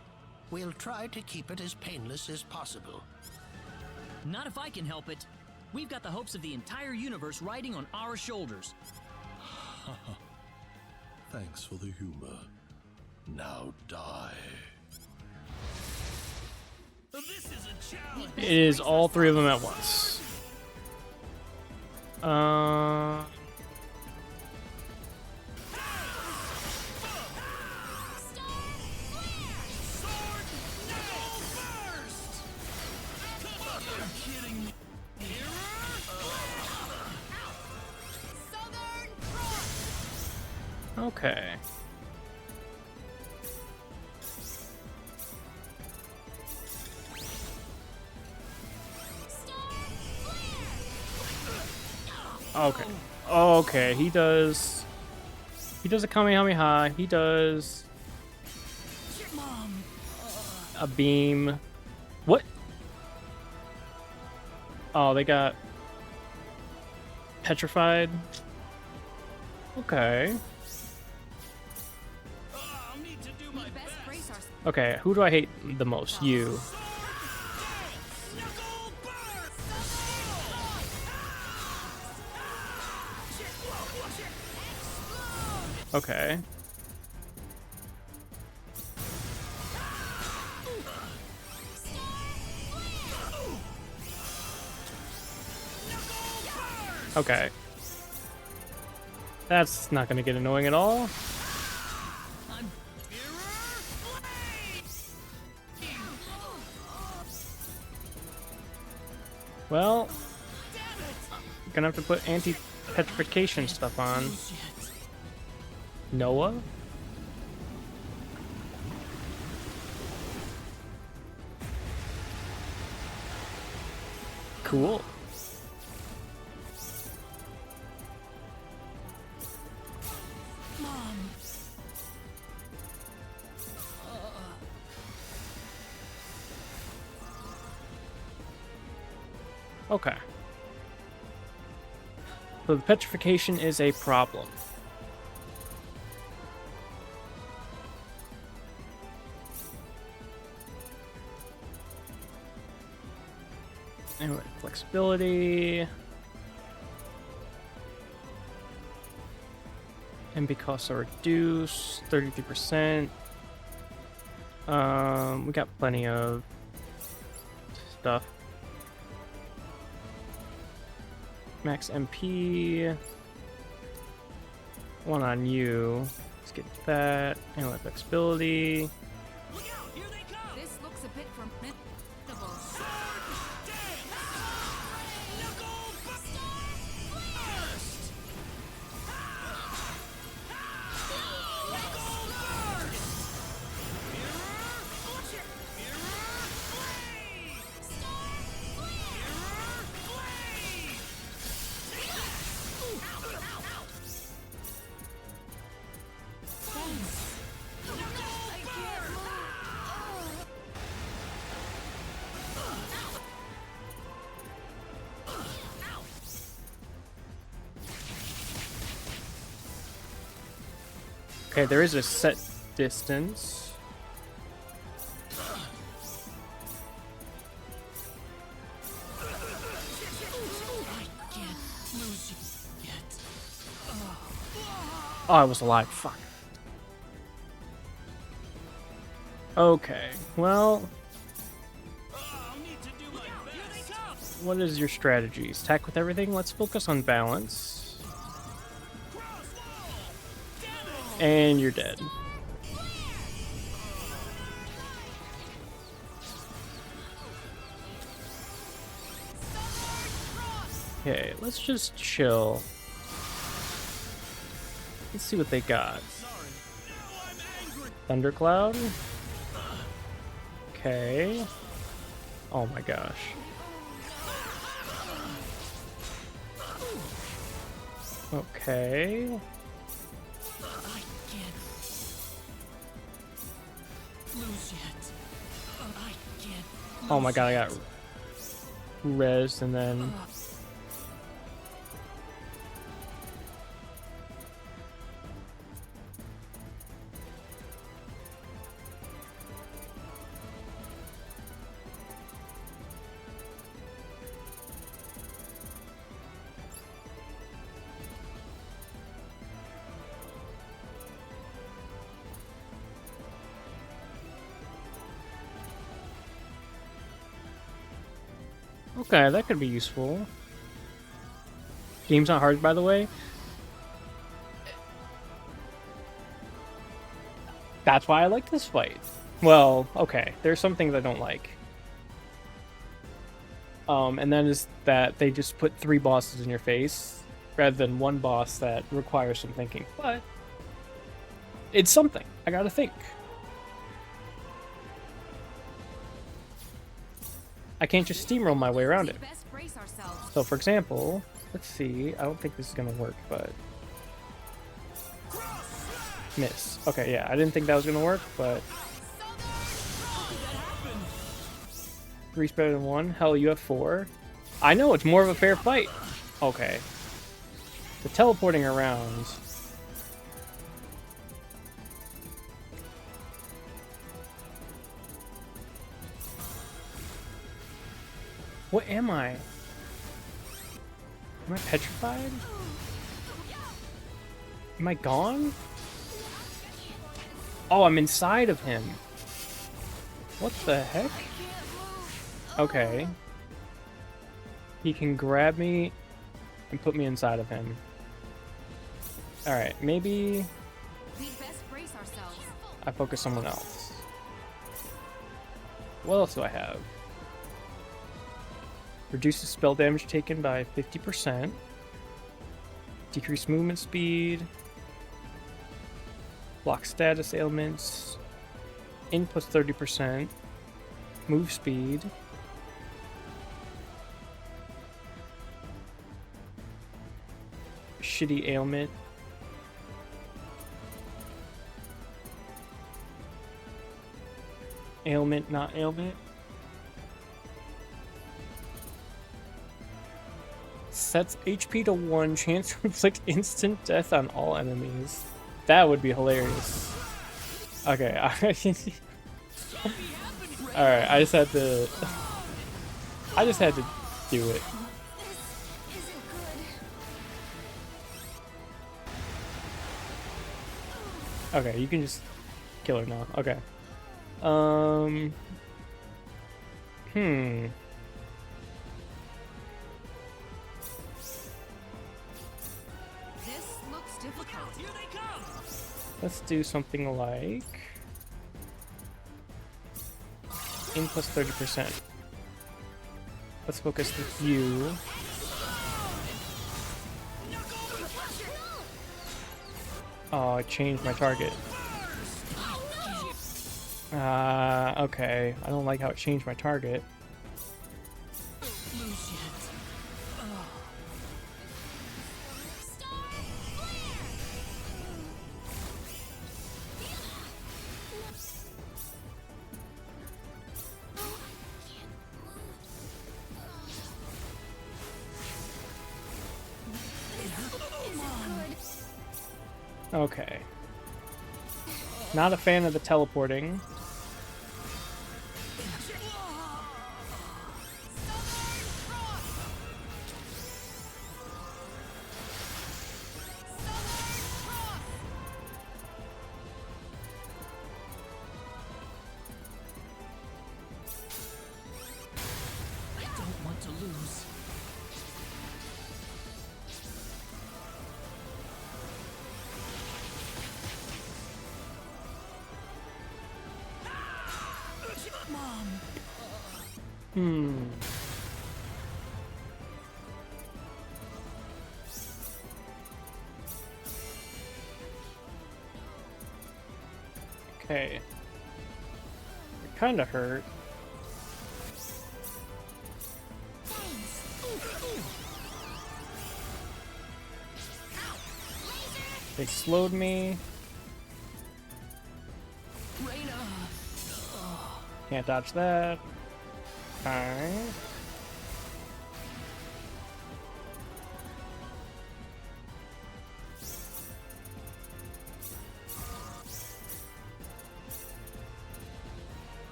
We'll try to keep it as painless as possible. Not if I can help it. We've got the hopes of the entire universe riding on our shoulders. Thanks for the humor. Now die. This is a challenge. It is all three of them at once. Okay. Okay. Okay, he does a Kamehameha, he does a beam. What? Oh, they got petrified. Okay. I'll need to do my We best brace ourselves. Okay, who do I hate the most? You. Okay. Okay. That's not gonna get annoying at all. Well, gonna have to put anti-petrification stuff on. Noah? Cool. Okay. So the petrification is a problem. Anyway, flexibility. MP costs are reduced 33%. We got plenty of stuff. Max MP. One on you. Let's get that. Anyway, flexibility. Look out! Here they come! This looks a bit formidable. Okay, there is a set distance. Oh, I was alive. Fuck. Okay, well, what is your strategies? Attack with everything? Let's focus on balance. And you're dead. Okay, let's just chill. Let's see what they got. Thundercloud? Okay. Oh my gosh. Okay. I can't lose yet. I can't. Oh my god, I got rezzed and then. Okay, that could be useful. Game's not hard, by the way. That's why I like this fight. Well, okay, there's some things I don't like. And then is that they just put 3 bosses in your face rather than one boss that requires some thinking. But it's something. I gotta think. I can't just steamroll my way around it. So, for example, let's see. I don't think this is gonna work, but miss. Okay, yeah, I didn't think that was gonna work, but 3's better than 1. Hell, you have 4. I know it's more of a fair fight. Okay, the teleporting around. What am I? Am I petrified? Am I gone? Oh, I'm inside of him. What the heck? Okay. He can grab me and put me inside of him. Alright, maybe I focus someone else. What else do I have? Reduces spell damage taken by 50%. Decrease movement speed. Block status ailments. Inputs 30%. Move speed. Shitty ailment. Ailment, not ailment. Sets HP to 1, chance to inflict instant death on all enemies. That would be hilarious. Okay, alright, I just had to do it. Okay, you can just kill her now. Okay. Let's do something like in plus 30%. Let's focus with you. Oh, I changed my target. Okay. I don't like how it changed my target. Okay. Not a fan of the teleporting. I don't want to lose. Mom. Hmm. Okay. It kind of hurt. They slowed me. Can't dodge that. Okay.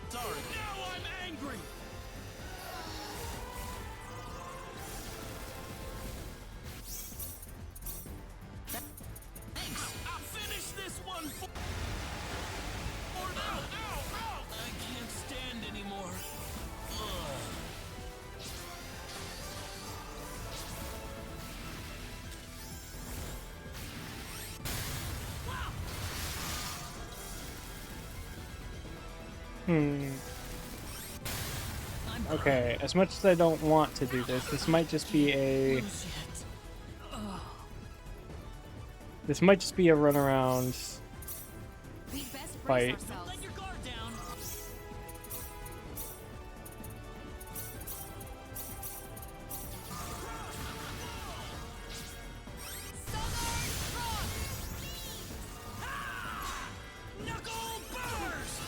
Sorry. Now I'm angry. Thanks. I'll finish this one for. Ow, ow, ow! I can't stand anymore. Ugh. Okay, as much as I don't want to do this, this might just be a... This might just be a runaround We'd best brace fight. ourselves. Let your guard down. Knuckle burst!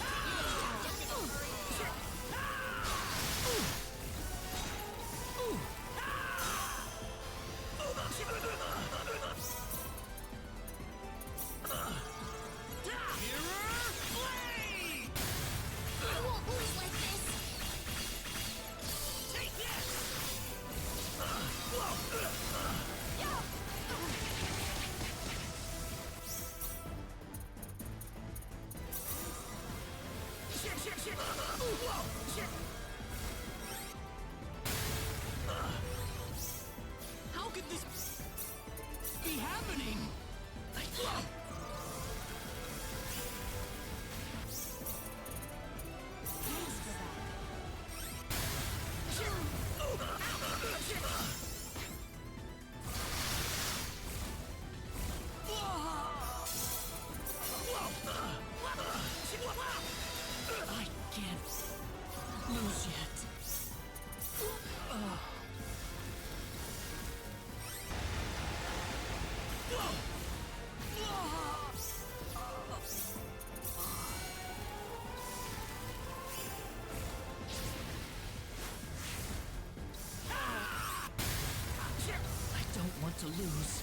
Mirror blade! I won't lose like this. Take this! Shit, shit, shit! Whoa, shit! How could this be happening? I can't lose yet. I don't want to lose.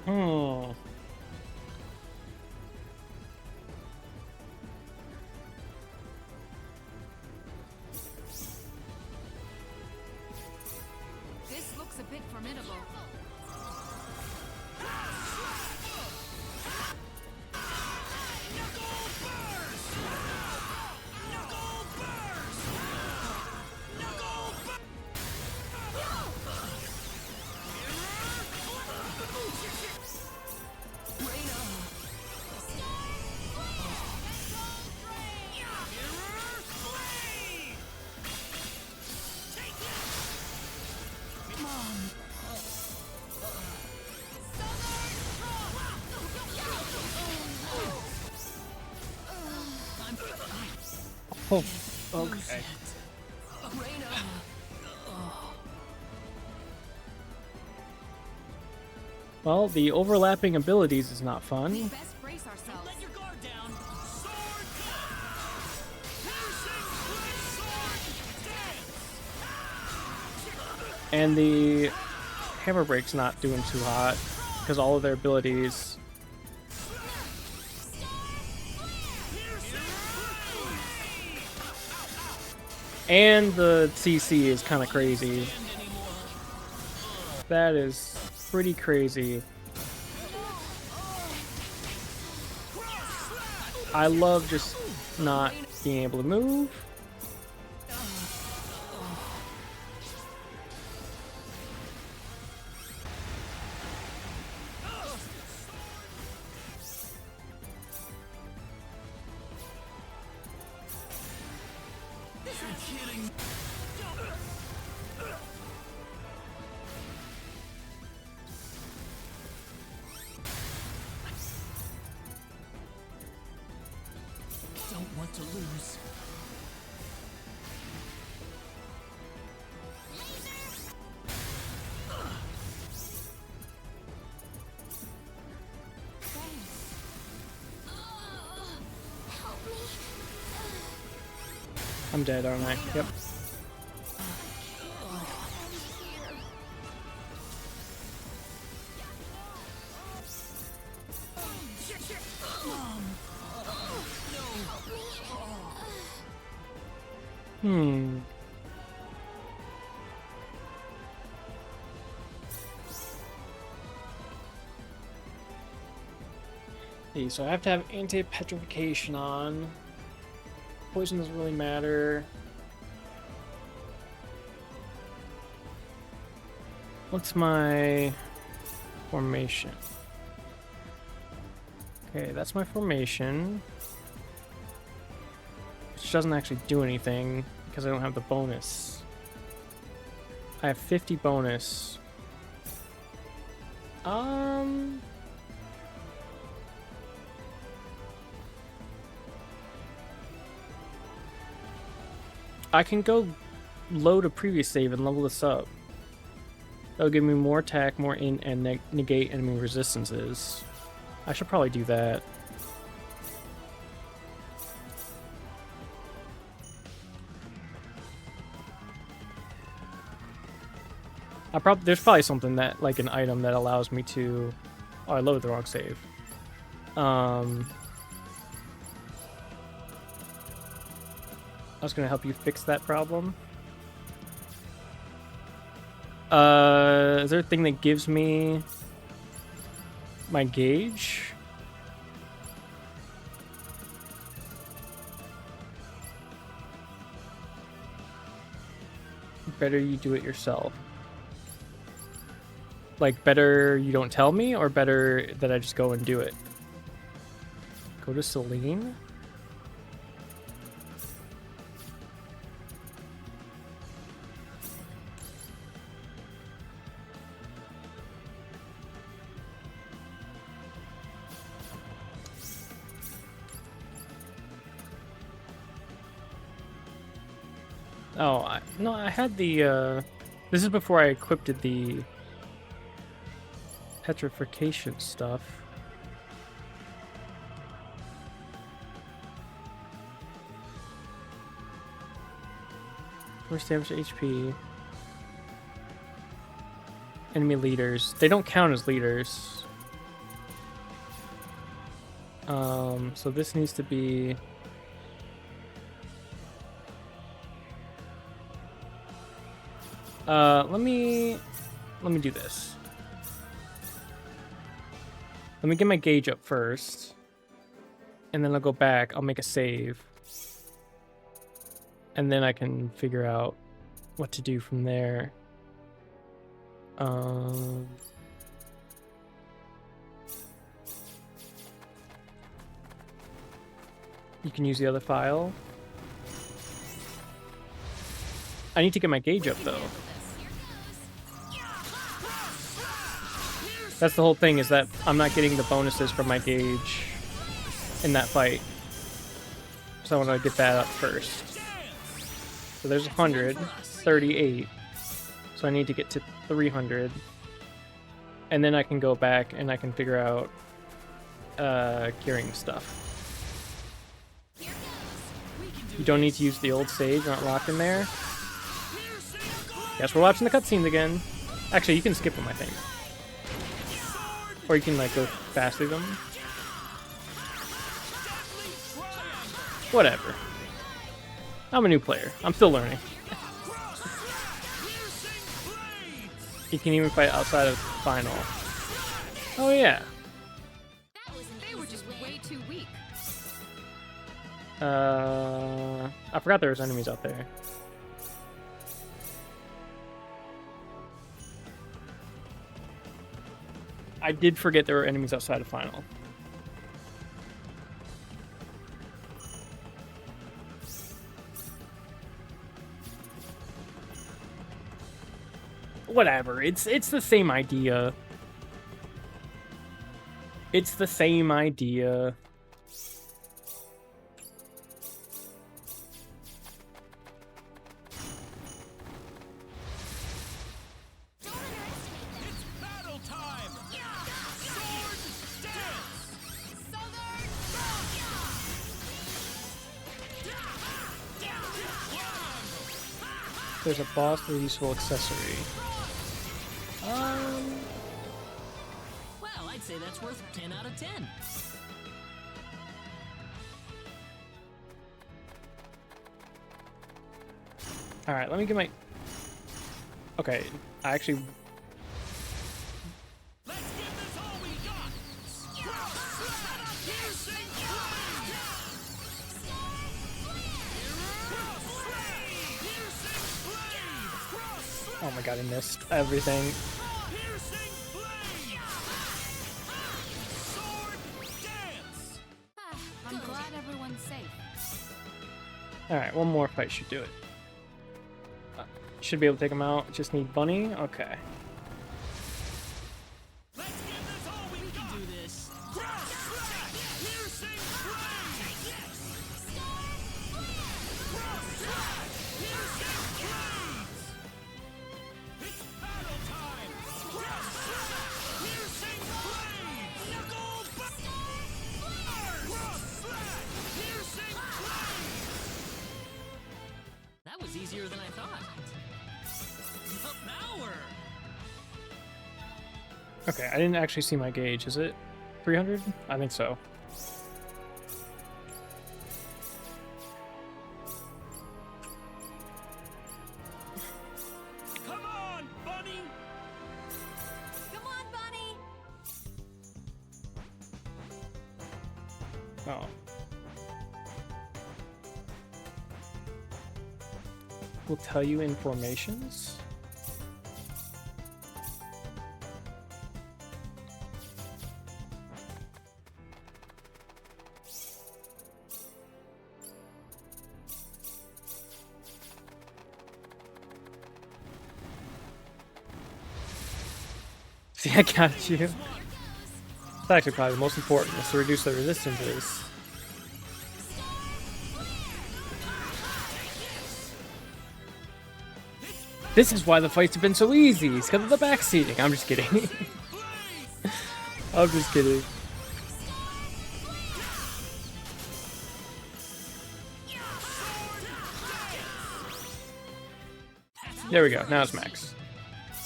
Hmm. This looks a bit formidable. Oh, okay. Well, the overlapping abilities is not We fun. best brace ourselves. Let your guard down. Sword piercing blade sword dance. And the hammer break's not doing too hot because all of their abilities. And the CC is kind of crazy. That is pretty crazy. I love just not being able to move. Don't want to lose. Help me. I'm dead, aren't I? Yep. Hmm. Okay, so I have to have anti-petrification on. Poison doesn't really matter. What's my formation? Okay, that's my formation. Which doesn't actually do anything because I don't have the bonus. I have 50 bonus. I can go load a previous save and level this up. That'll give me more attack, more in, and negate enemy resistances. I should probably do that. There's probably something that, like an item that allows me to. Oh, I loaded the wrong save. I was gonna help you fix that problem. Is there a thing that gives me my gauge? Better you do it yourself. Like, better you don't tell me, or better that I just go and do it? Go to Celine? Oh, no, I had the, this is before I equipped the petrification stuff. First damage to HP. Enemy leaders. They don't count as leaders. So this needs to be... let me do this. Let me get my gauge up first, and then I'll go back. I'll make a save, and then I can figure out what to do from there. You can use the other file. I need to get my gauge up though. That's the whole thing, is that I'm not getting the bonuses from my gauge in that fight. So I want to get that up first. So there's 100, 38. So I need to get to 300. And then I can go back and I can figure out curing stuff. You don't need to use the old sage, not locked in there. Guess we're watching the cutscenes again. Actually, you can skip them, I think. Or you can like go fast through them. Whatever. I'm a new player. I'm still learning. You can even fight outside of final. Oh yeah. They were just way too weak. I forgot there was enemies out there. I did forget there were enemies outside of final. Whatever, it's the same idea. It's the same idea. It's battle time! Sword dance! There's a boss with a useful accessory. Well, I'd say that's worth 10 out of 10. Alright, let me get my... Okay, I actually... Let's give this all we got! Piercing blade! Oh my god, I missed everything. Piercing blade! Sword dance! I'm glad everyone's safe. Alright, one more fight should do it. Should be able to take him out. Just need Bunny? Okay. Let's give this all we can do this! Piercing blade! Piercing blades! It's battle time! Piercing blades! Knuckle cross slash! Piercing blades! That was easier than I thought. The power! Okay, I didn't actually see my gauge. Is it 300? I think so. Come on, bunny! Come on, Bunny! Oh. We'll tell you in formations. See, I got you. It's actually probably the most important, is to reduce the resistances. This is why the fights have been so easy. It's because of the backseating. I'm just kidding. I'm just kidding. There we go. Now it's max.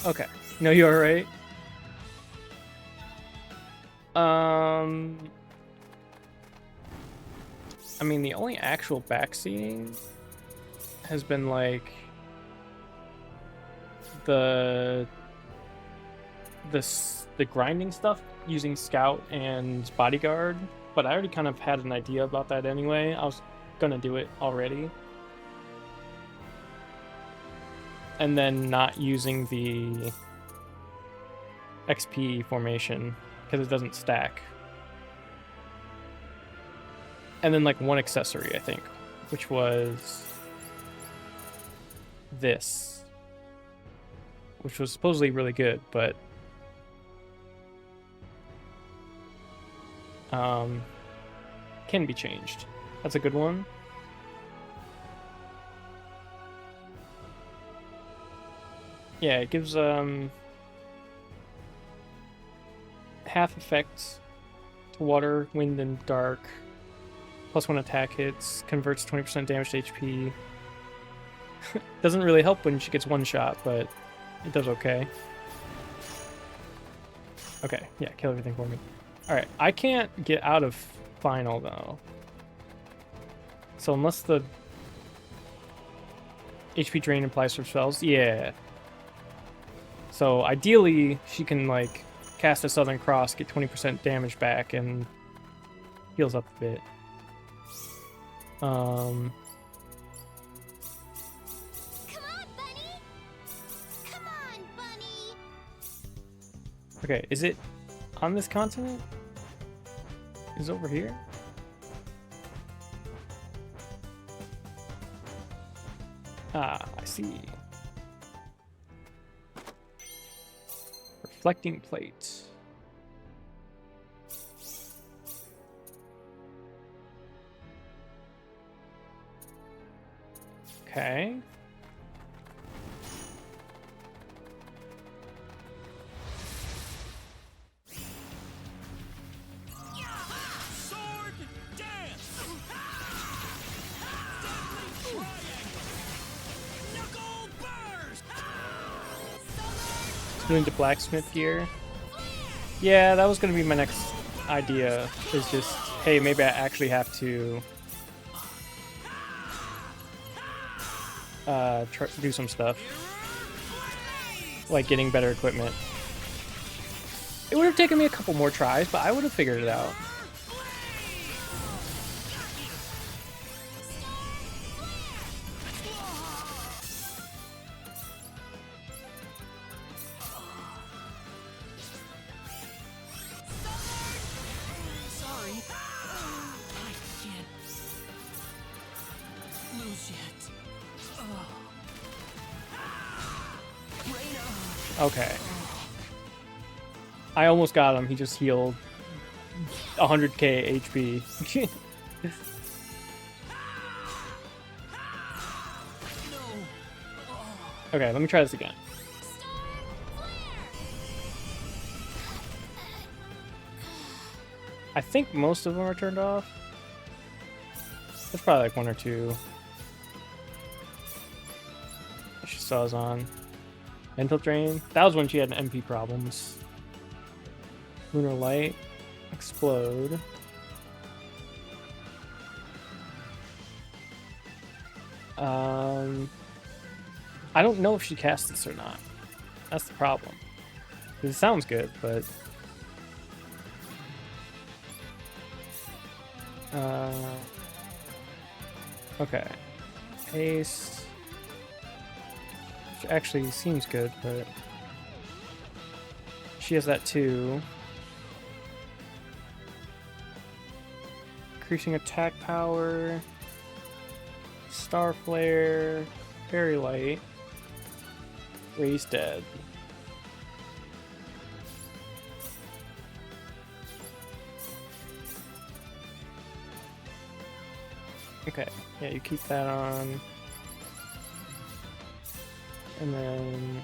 Okay. No, you alright? I mean, the only actual backseating has been like the grinding stuff using Scout and Bodyguard, but I already kind of had an idea about that anyway. I was gonna do it already. And then not using the XP formation because it doesn't stack. And then like one accessory, I think, which was this, which was supposedly really good, but can be changed. That's a good one. Yeah, it gives half effect to water, wind, and dark. +1 attack hits. Converts 20% damage to HP. Doesn't really help when she gets one shot, but it does okay. Okay, yeah, kill everything for me. Alright, I can't get out of final, though. So unless the HP drain applies for spells, yeah. So ideally, she can, like, cast a Southern Cross, get 20% damage back, and heals up a bit. Come on, Bunny! Come on, Bunny! Okay, is it on this continent? Is it over here? Ah, I see. Reflecting plate. Okay. Sword dance! Deadly triangle! Knuckle burst! Doing the blacksmith gear. Yeah, that was gonna be my next idea. Is just, hey, maybe I actually have to do some stuff, like getting better equipment. It would have taken me a couple more tries, but I would have figured it out. Sorry. I can't lose yet. Okay. I almost got him. He just healed 100k HP. Okay, let me try this again. I think most of them are turned off. There's probably like one or two. She saw us on. Mental Drain. That was when she had MP problems. Lunar Light. Explode. I don't know if she cast this or not. That's the problem. It sounds good, but... okay. Haste. Which actually seems good, but... she has that too. Increasing attack power. Star Flare. Fairy Light. Raise Dead. Okay, yeah, you keep that on. And then...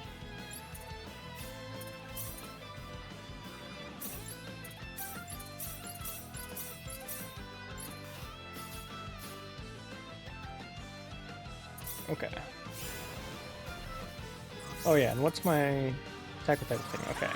okay. Oh yeah, and what's my attack with everything? Okay.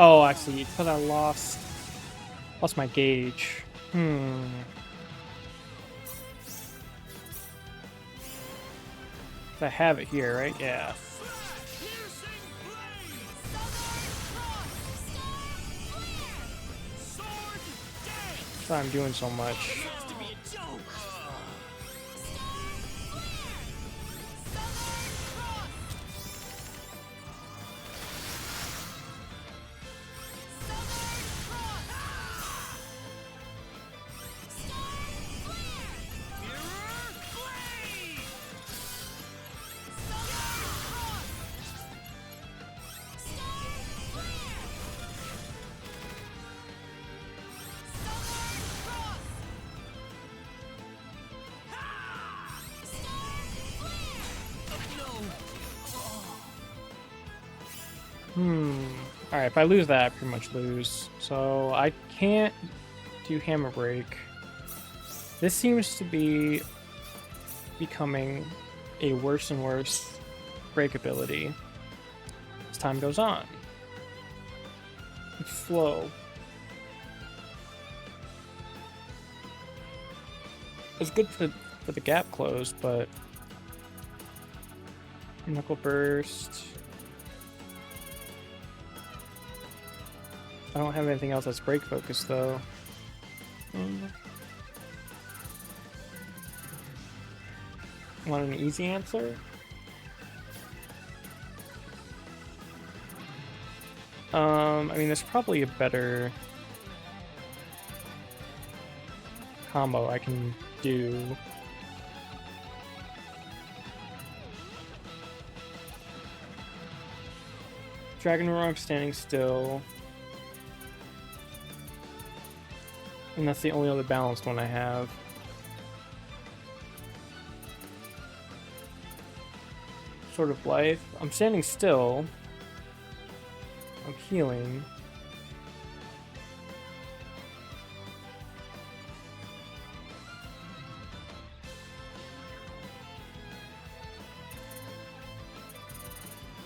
Oh, I see. Because I lost my gauge. I have it here, right? Yeah. So I'm doing so much. Alright, if I lose that, I pretty much lose. So I can't do Hammer Break. This seems to be becoming a worse and worse break ability as time goes on. It's slow. It's good for the gap close, but Knuckle Burst. I don't have anything else that's break focused though. Want an easy answer? I mean, there's probably a better combo I can do. Dragon Roar, standing still. And that's the only other balanced one I have. Sort of life. I'm standing still. I'm healing.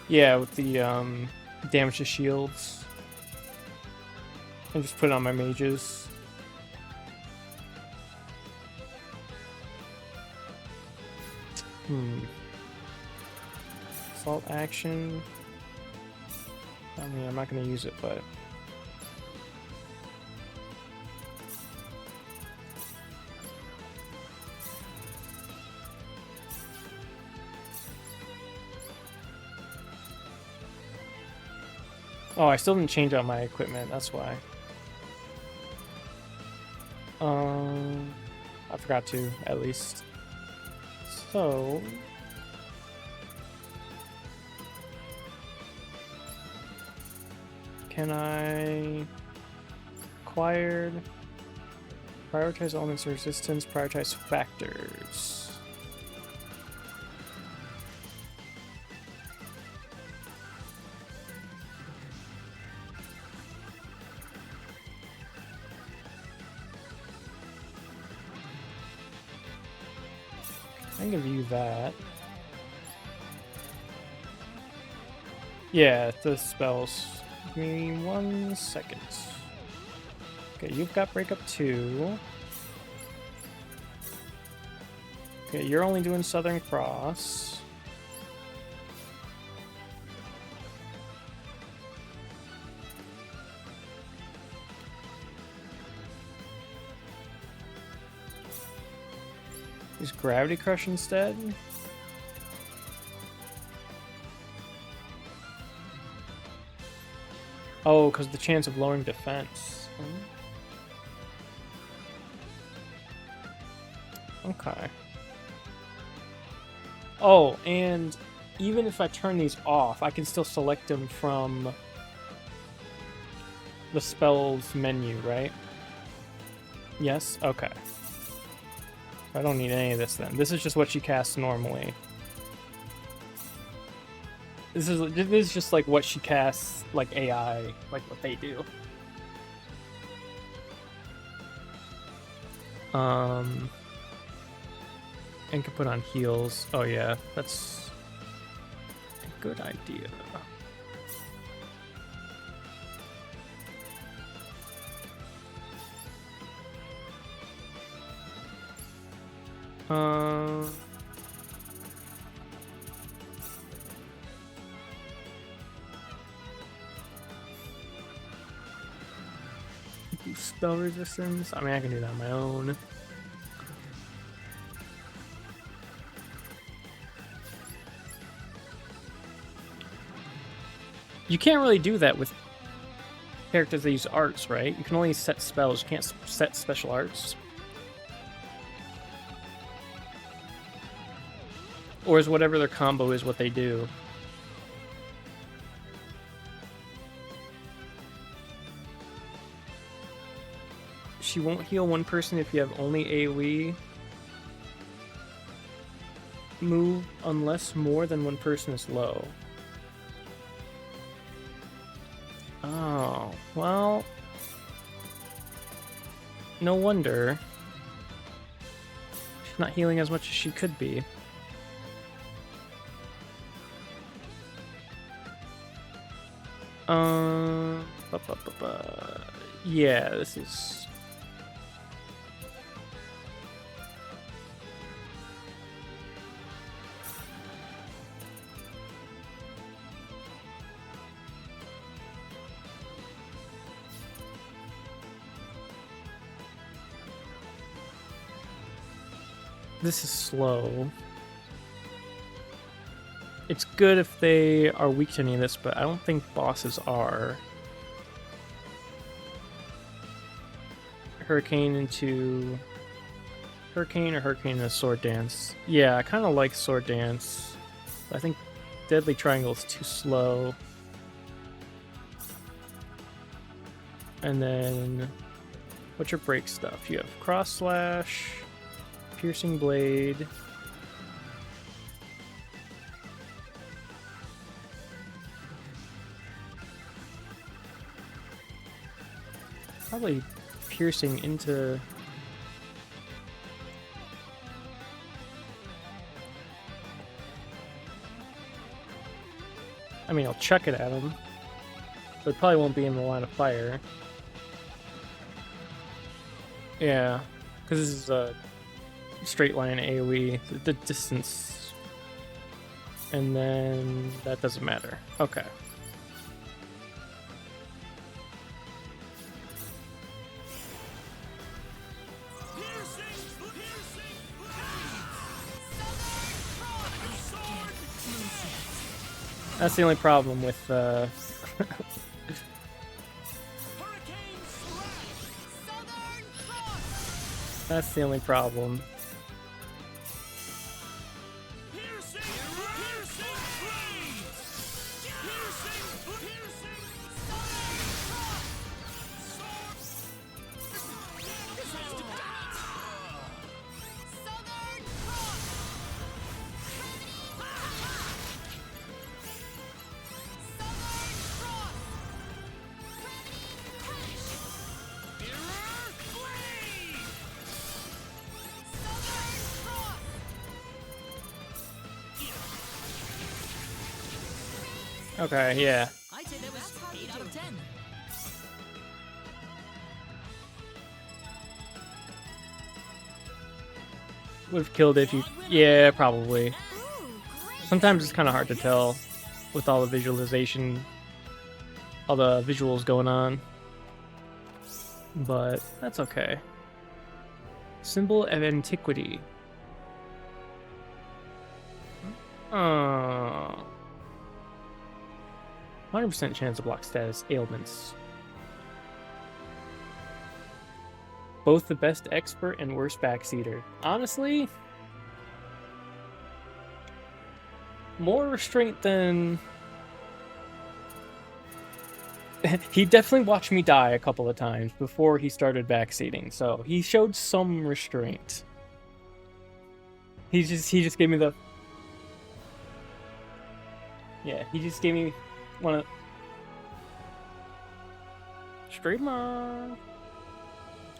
Yeah, with the damage to shields. And just put it on my mages. Assault action. I mean, I'm not going to use it, but... Oh, I still didn't change out my equipment, that's why. I forgot to, at least. So... Can I... Acquired... Prioritize elements of resistance, prioritize factors. I'm gonna view that. Yeah, the spells. Give me 1 second. Okay, you've got Breakup 2. Okay, you're only doing Southern Cross. Use Gravity Crush instead. Oh, because the chance of lowering defense. Okay. Oh, and even if I turn these off, I can still select them from the spells menu, right? Yes? Okay. I don't need any of this then. This is just what she casts normally. This is just like what she casts, like AI, like what they do. And can put on heals. Oh yeah, that's a good idea. Uh, spell resistance. I mean, I can do that on my own. You can't really do that with characters that use arts, right? You can only set spells. You can't set special arts. Or is whatever their combo is what they do? She won't heal one person if you have only AoE move unless more than one person is low. Oh, well, no wonder. She's not healing as much as she could be. Yeah, this is... This is slow. It's good if they are weak to any of this, but I don't think bosses are. Hurricane into... Hurricane or Hurricane into Sword Dance? Yeah, I kind of like Sword Dance. I think Deadly Triangle is too slow. And then... What's your break stuff? You have Cross Slash... Piercing Blade. Probably piercing into... I mean, I'll chuck it at him, but it probably won't be in the line of fire. Yeah, because this is a straight line AoE, the distance, and then that doesn't matter. Okay. That's the only problem with that's the only problem. Okay, yeah. I'd say that was 8 out of 10. Would have killed it if you... Yeah, probably. Sometimes it's kind of hard to tell with all the visualization, all the visuals going on. But that's okay. Symbol of Antiquity. 100% chance to block status ailments. Both the best expert and worst backseater. Honestly, more restraint than... He definitely watched me die a couple of times before he started backseating, so he showed some restraint. He just gave me the... Yeah, he just gave me one of... Streamer!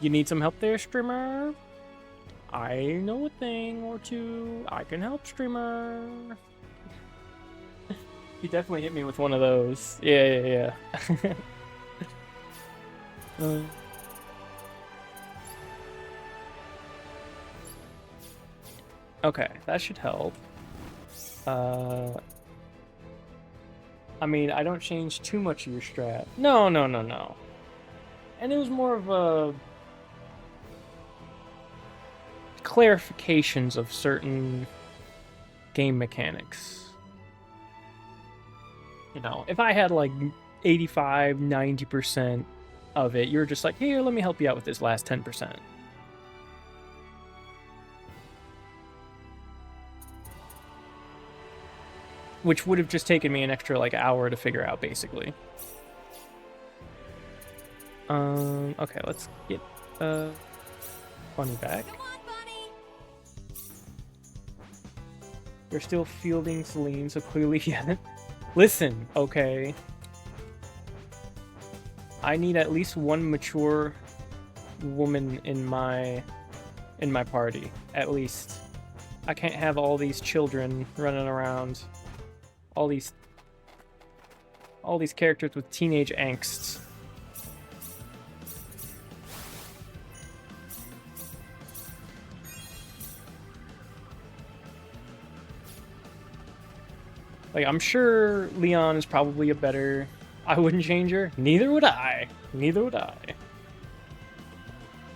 You need some help there, streamer? I know a thing or two. I can help, streamer. He definitely hit me with one of those. Yeah. Okay, that should help. I mean, I don't change too much of your strat. No. And it was more of a clarifications of certain game mechanics. You know, if I had like 85, 90% of it, you're just like, here, let me help you out with this last 10%. Which would have just taken me an extra like hour to figure out, basically. Okay, let's get Bunny back. Come on, Bunny! They're still fielding Celine, so clearly he hasn't. Listen, okay. I need at least one mature woman in my party, at least. I can't have all these children running around. All these characters with teenage angst. Like, I'm sure Leon is probably a better... I wouldn't change her. Neither would I. Neither would I.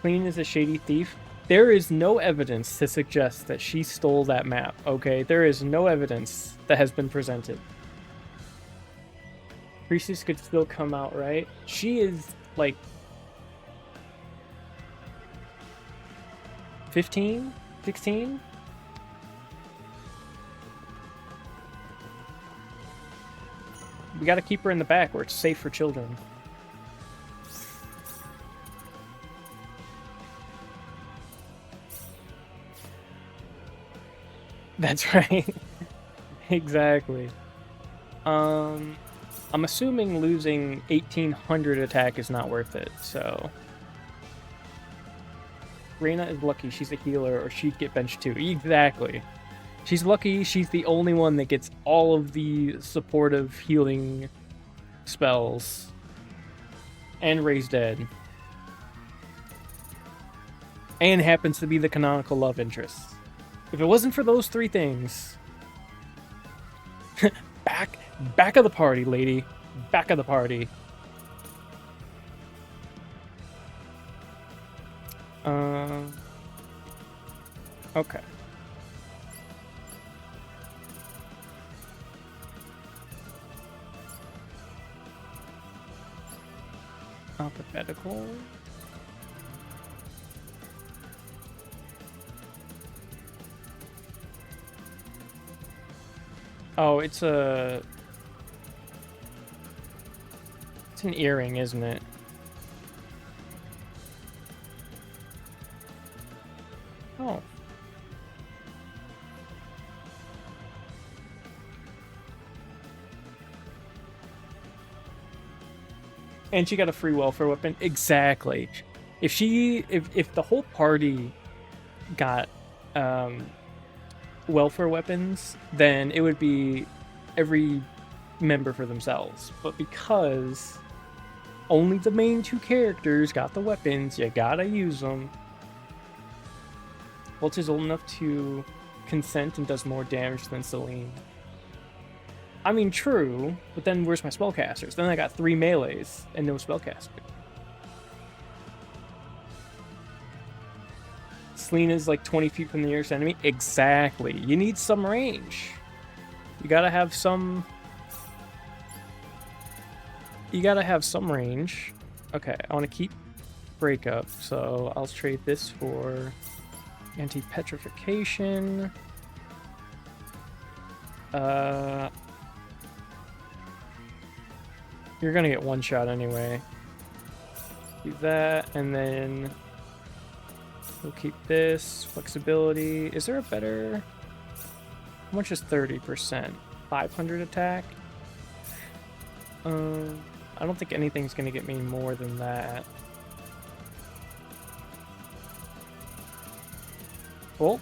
Clean is a shady thief. There is no evidence to suggest that she stole that map, okay? There is no evidence that has been presented. Priestess could still come out, right? She is, like... 15? 16? We gotta keep her in the back where it's safe for children. That's right. Exactly. I'm assuming losing 1800 attack is not worth it, so... Reina is lucky she's a healer or she'd get benched too. Exactly. She's lucky she's the only one that gets all of the supportive healing spells. And raise dead. And happens to be the canonical love interest. If it wasn't for those three things... back of the party, lady. Back of the party. Okay. Alphabetical. Oh, it's an earring, isn't it? Oh. And she got a free welfare weapon. Exactly. If the whole party got welfare weapons, then it would be every member for themselves. But because only the main two characters got the weapons, you gotta use them. Volt is old enough to consent and does more damage than Celine. I mean, true, but then where's my spellcasters? Then I got 3 melees and no spellcaster. Celine is like 20 feet from the nearest enemy. Exactly. You need some range. You gotta have some... You gotta have some range. Okay, I want to keep breakup, so I'll trade this for anti-petrification. You're gonna get one shot anyway. Do that, and then we'll keep this. Flexibility. Is there a better... How much is 30%? 500 attack? I don't think anything's gonna get me more than that. Well,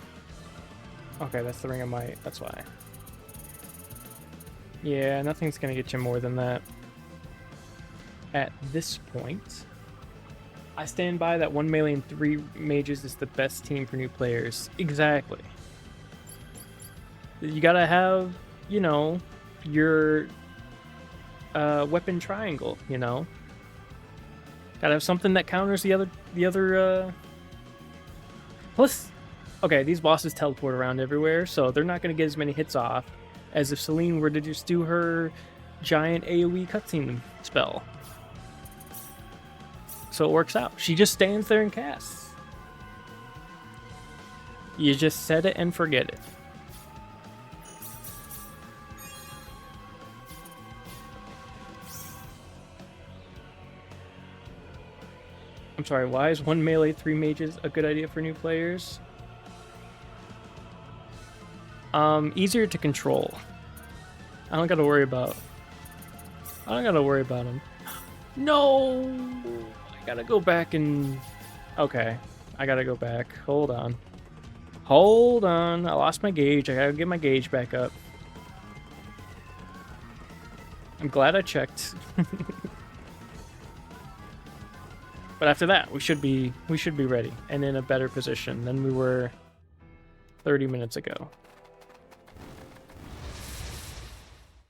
okay, that's the Ring of Might, that's why. Yeah, nothing's gonna get you more than that. At this point, I stand by that 1 melee and 3 mages is the best team for new players. Exactly. You gotta have, you know, your weapon triangle, you know? Gotta have something that counters the other. Plus, okay, these bosses teleport around everywhere, so they're not gonna get as many hits off as if Celine were to just do her giant AoE cutscene spell. So it works out. She just stands there and casts. You just set it and forget it. I'm sorry, why is 1 melee, 3 mages a good idea for new players? Easier to control. I don't gotta worry about them. No! I gotta go back and... Okay, I gotta go back. Hold on. Hold on, I lost my gauge. I gotta get my gauge back up. I'm glad I checked. But after that, we should be ready and in a better position than we were 30 minutes ago.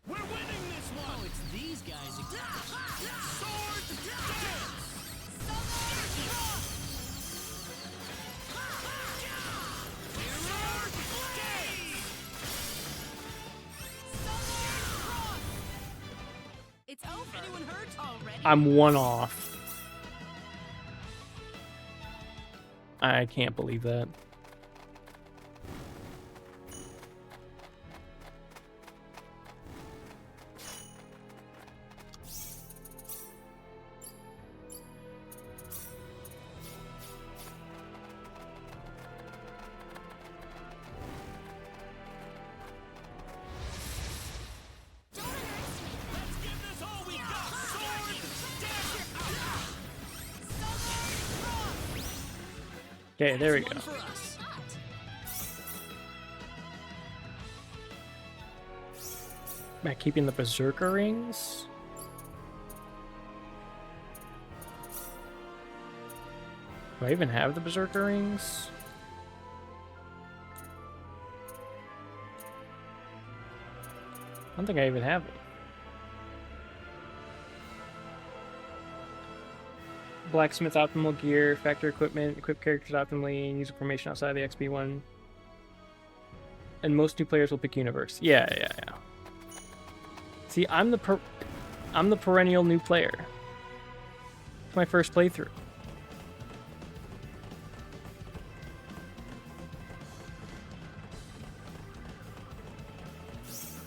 We're winning this one. It's these guys again. Sword dance. Mirror blade. It's over. Anyone hurt already? I'm 1 off. I can't believe that. Let's give this all we got. Sword dance. Okay, there we go. One for us. Am I keeping the Berserker rings? Do I even have the Berserker rings? I don't think I even have them. Blacksmith optimal gear, factor equipment, equip characters optimally, and use information outside the XP one. And most new players will pick Universe. Yeah. See, I'm the perennial new player. It's my first playthrough.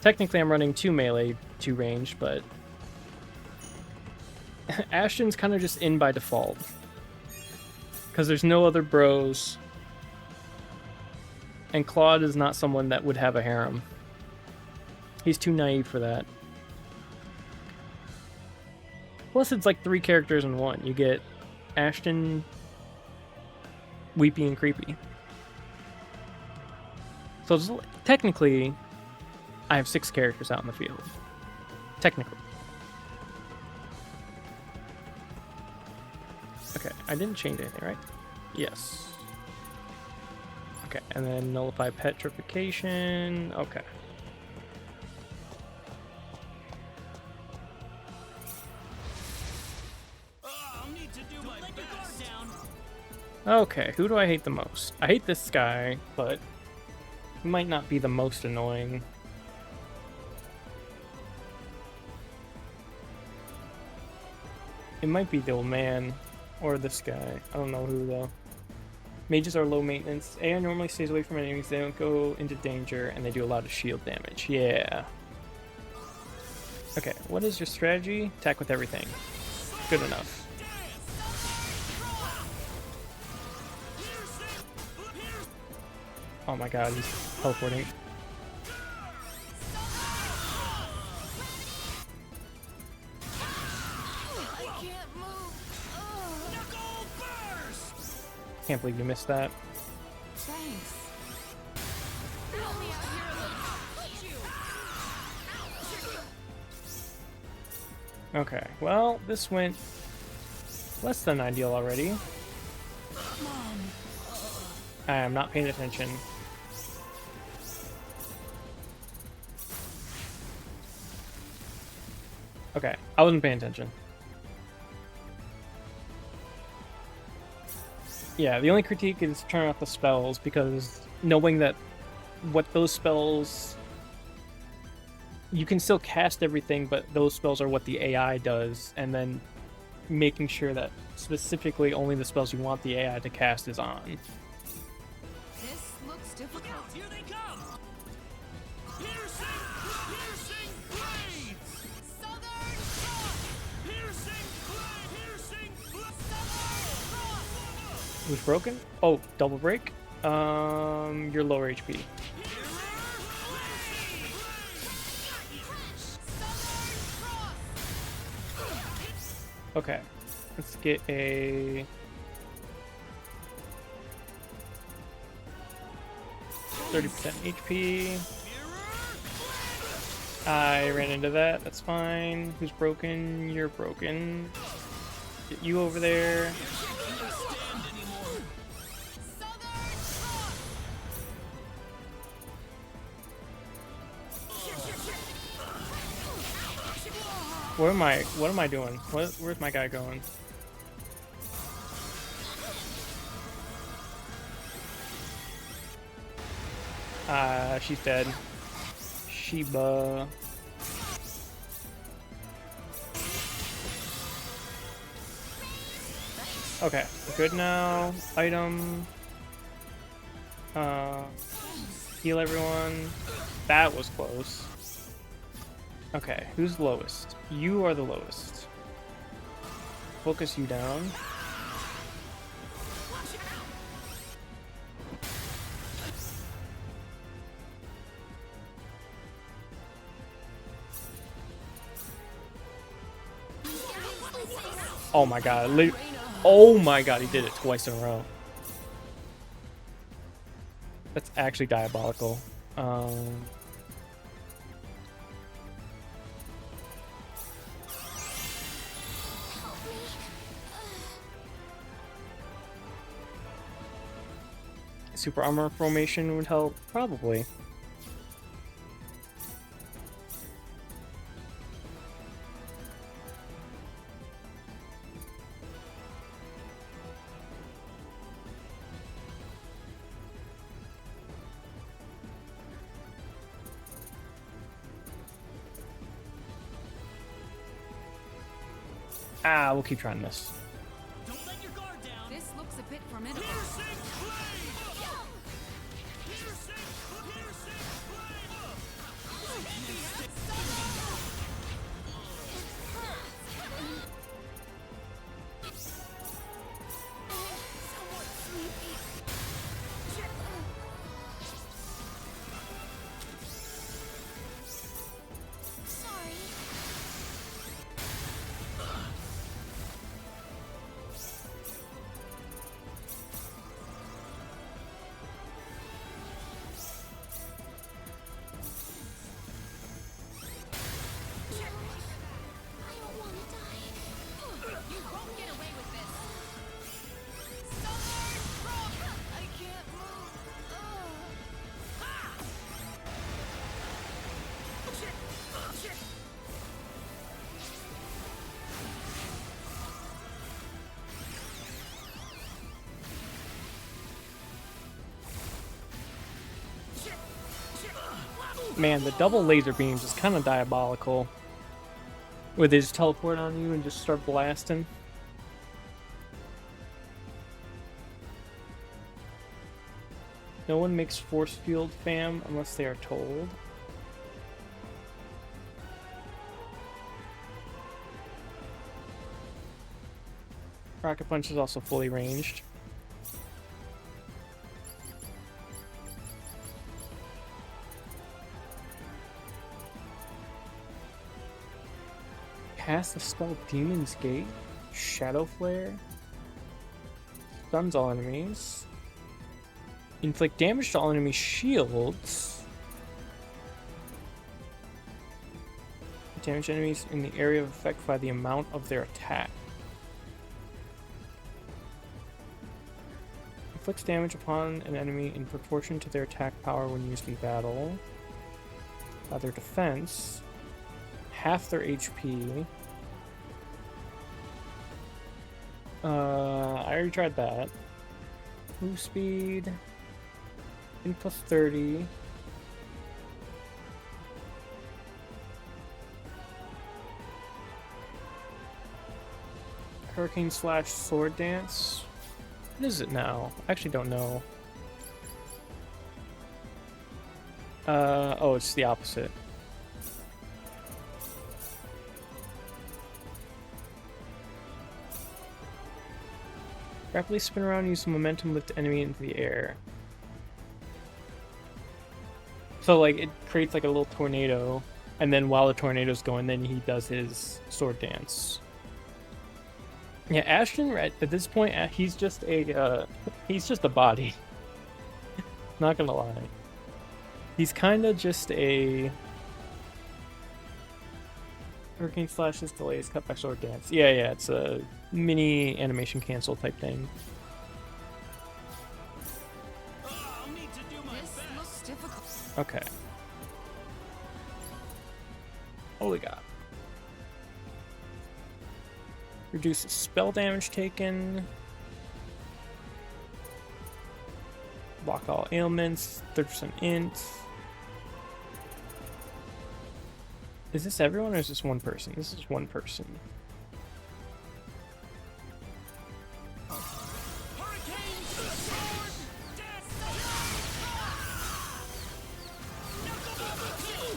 Technically, I'm running 2 melee, 2 range, but Ashton's kind of just in by default. Because there's no other bros. And Claude is not someone that would have a harem. He's too naive for that. Plus, it's like 3 characters in one. You get Ashton, Weepy, and Creepy. So it's, technically, I have 6 characters out in the field. Technically. Okay, I didn't change anything, right? Yes. Okay, and then nullify petrification. Okay. I'll need to do my best. Okay, who do I hate the most? I hate this guy, but he might not be the most annoying. It might be the old man. Or this guy. I don't know who, though. Mages are low maintenance. AI normally stays away from enemies. They don't go into danger, and they do a lot of shield damage. Yeah. Okay, what is your strategy? Attack with everything. Good enough. Oh my god, he's teleporting. Can't believe you missed that. Thanks. Okay, well, this went less than ideal already. I am not paying attention. Okay, I wasn't paying attention. Yeah, the only critique is turning off the spells, because knowing that what those spells... You can still cast everything, but those spells are what the AI does, and then making sure that specifically only the spells you want the AI to cast is on. This looks difficult. Look out! Here they come! Piercing blades! Southern Cross! Piercing blade! Southern Cross! Who's broken? Oh, double break? You're lower HP. Okay, let's get a... %30 HP. I ran into that, that's fine. Who's broken? You're broken. Get you over there. What am I doing? Where's my guy going? She's dead. Sheba. Okay, good now. Item. Heal everyone. That was close. Okay, who's lowest? You are the lowest. Focus you down. Oh my god. Oh my god, he did it twice in a row. That's actually diabolical. Super armor formation would help, probably. Ah, we'll keep trying this. Don't let your guard down! This looks a bit formidable. Piercing blade! Piercing Sorry. I don't want to die. You won't get away with this. Southern Cross! I can't move. Man, the double laser beams is kind of diabolical. Where they just teleport on you and just start blasting. No one makes force field fam unless they are told. Rocket Punch is also fully ranged. Cast the spell Demon's Gate, Shadow Flare, stuns all enemies, inflict damage to all enemy shields, damage enemies in the area of effect by the amount of their attack. Inflicts damage upon an enemy in proportion to their attack power when used in battle. Their defense. half their HP. I already tried that. Move speed. In plus 30. Hurricane slash sword dance. What is it now? I actually don't know. Oh, it's the opposite. Rapidly spin around, use momentum, lift enemy into the air. So like it creates like a little tornado, and then while the tornado's going, then he does his sword dance. Yeah, Ashton at this point he's just a body. Not gonna lie, he's kind of just a hurricane slashes delays cut by sword dance. Yeah, it's a mini animation cancel type thing. I'll need to do my This best. looks difficult. Okay. What we got? Reduces spell damage taken. Block all ailments. 30% int. Is this everyone or is this one person? This is one person. Hurricane sword dance. Knuckle double kill.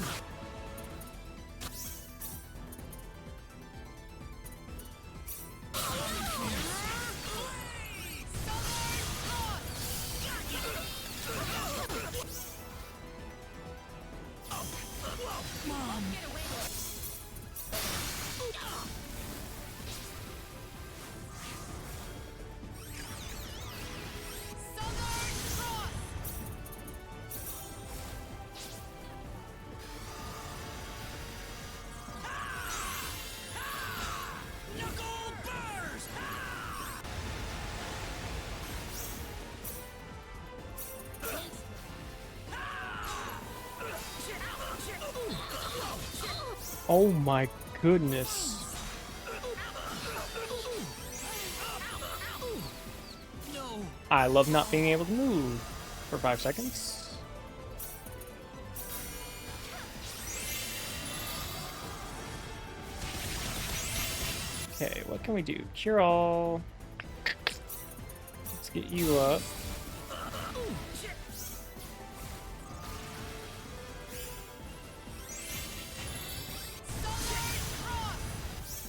Knuckle burst. Oh my goodness. No. I love not being able to move for 5 seconds. Okay, what can we do? Cure all. Let's get you up.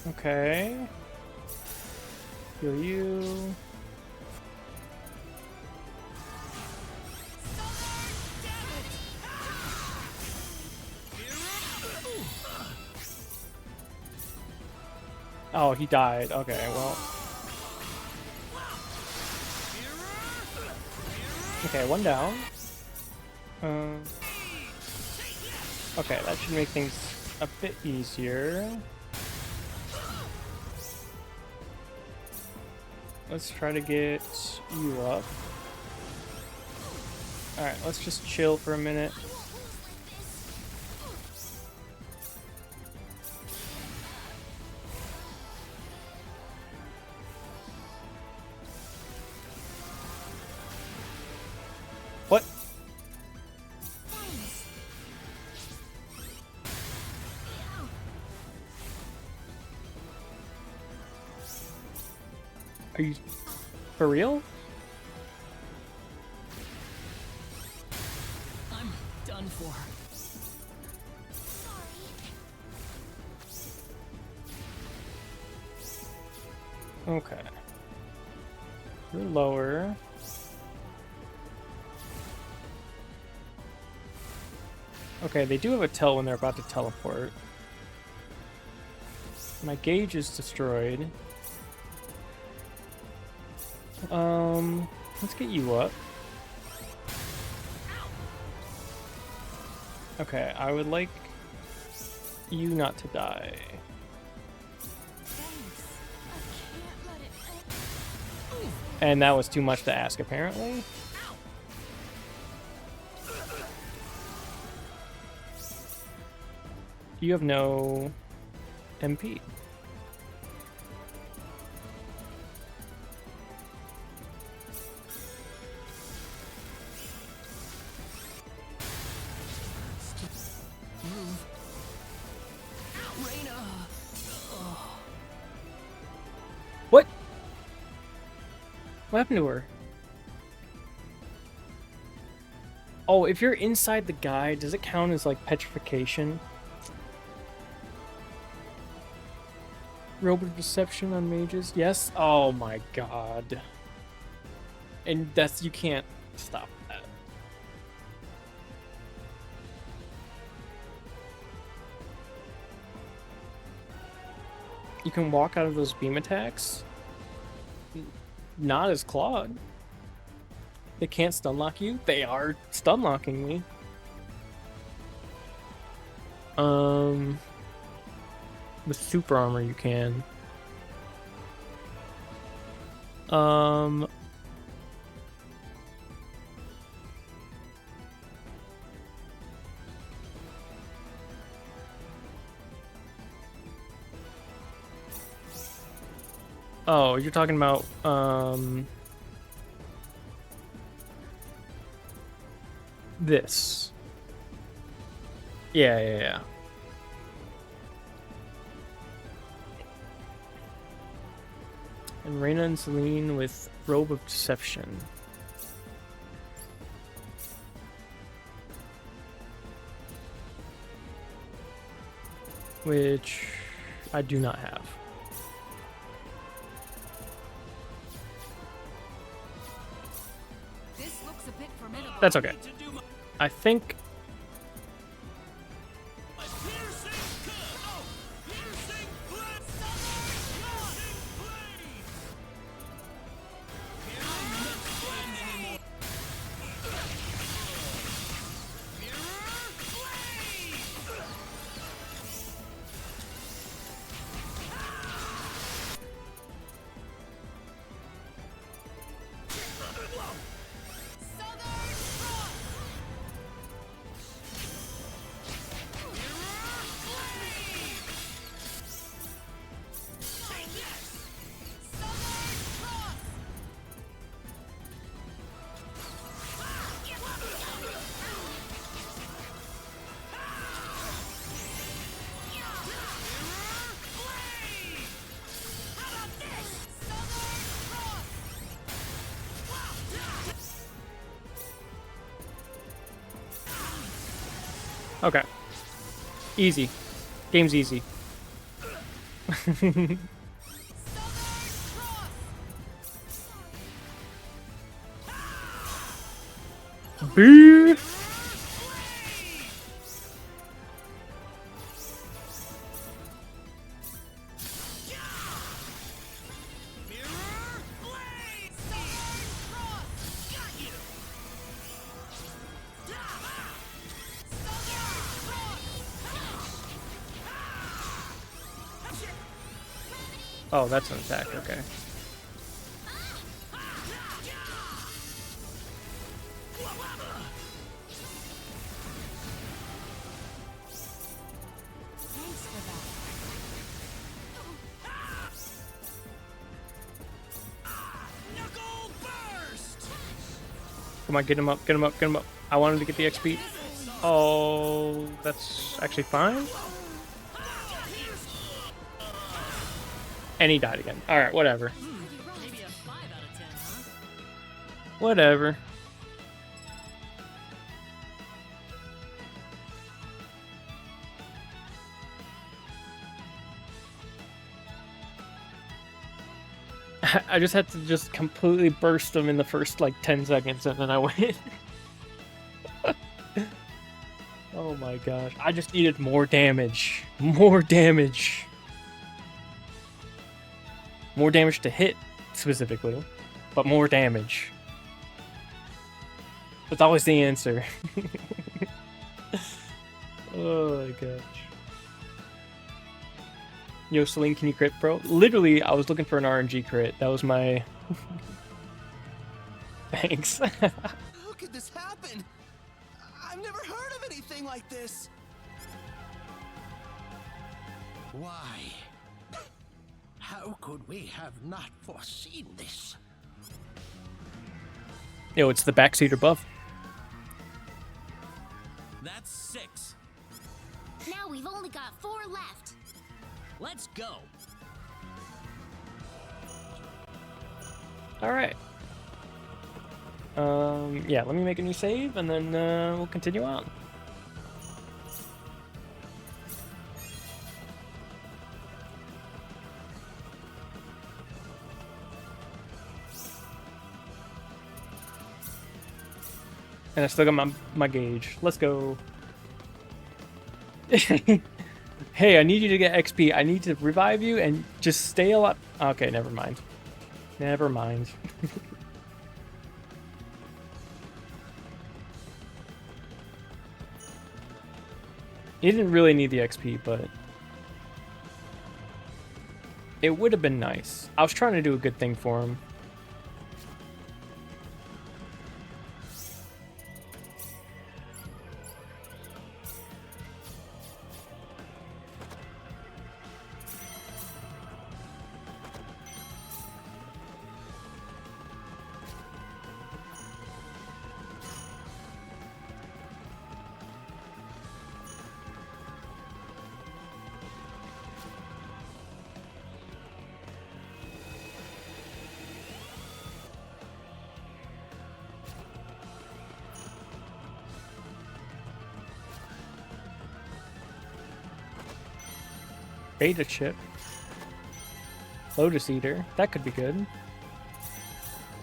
Okay. Heal you. Oh, he died. Okay, well. Okay, one down. Okay, that should make things a bit easier. Let's try to get you up. Alright, let's just chill for a minute. What? Are you for real? I'm done for. Okay. You're lower. Okay, they do have a tell when they're about to teleport. My gauge is destroyed. Let's get you up. Okay, I would like you not to die. And that was too much to ask, apparently. You have no MP. Move. Reina! What? What happened to her? Oh, if you're inside the guy, does it count as like petrification? Robe of deception on mages? Yes? Oh my god. And that's, you can't stop that. You can walk out of those beam attacks? Not as Claude. They can't stun lock you? They are stun locking me. With super armor you can. Oh, you're talking about this. Yeah. And Reina and Celine with Robe of Deception. Which I do not have. This looks a bit formidable. That's okay. I think okay. Easy. Game's easy. Boo! Oh, that's an attack, okay. Thanks for that. Knuckle burst! Come on, get him up, get him up, get him up. I wanted to get the XP. Oh, that's actually fine. And he died again. Alright, whatever. Maybe a 5 out of 10, huh? Whatever. I just had to just completely burst him in the first like 10 seconds and then I win. Oh my gosh. I just needed more damage. More damage. More damage to hit, specifically. But more damage. That's always the answer. Oh my gosh. Yo, Celine, can you crit, bro? Literally, I was looking for an RNG crit. That was my... Thanks. How could this happen? I've never heard of anything like this. Why? How could we have not foreseen this? Yo, it's the backseater buff. That's 6. Now we've only got 4 left. Let's go. All right. Yeah, let me make a new save, and then we'll continue on. And I still got my gauge. Let's go. Hey, I need you to get XP. I need to revive you and just stay alive. Okay, never mind. Never mind. He didn't really need the XP, but it would have been nice. I was trying to do a good thing for him. Beta chip. Lotus Eater. That could be good.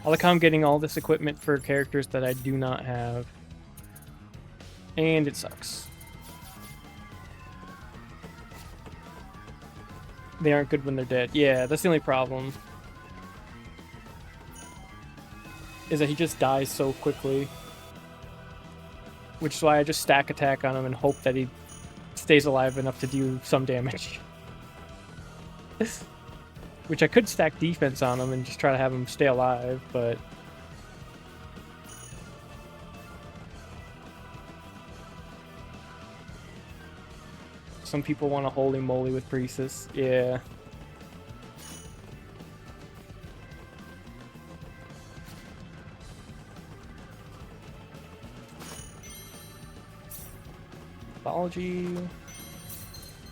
I like how I'm getting all this equipment for characters that I do not have. And it sucks. They aren't good when they're dead. Yeah, that's the only problem. Is that he just dies so quickly. Which is why I just stack attack on him and hope that he stays alive enough to do some damage. Which I could stack defense on him and just try to have him stay alive, but some people want to holy moly with Priestess. Yeah. Mythology.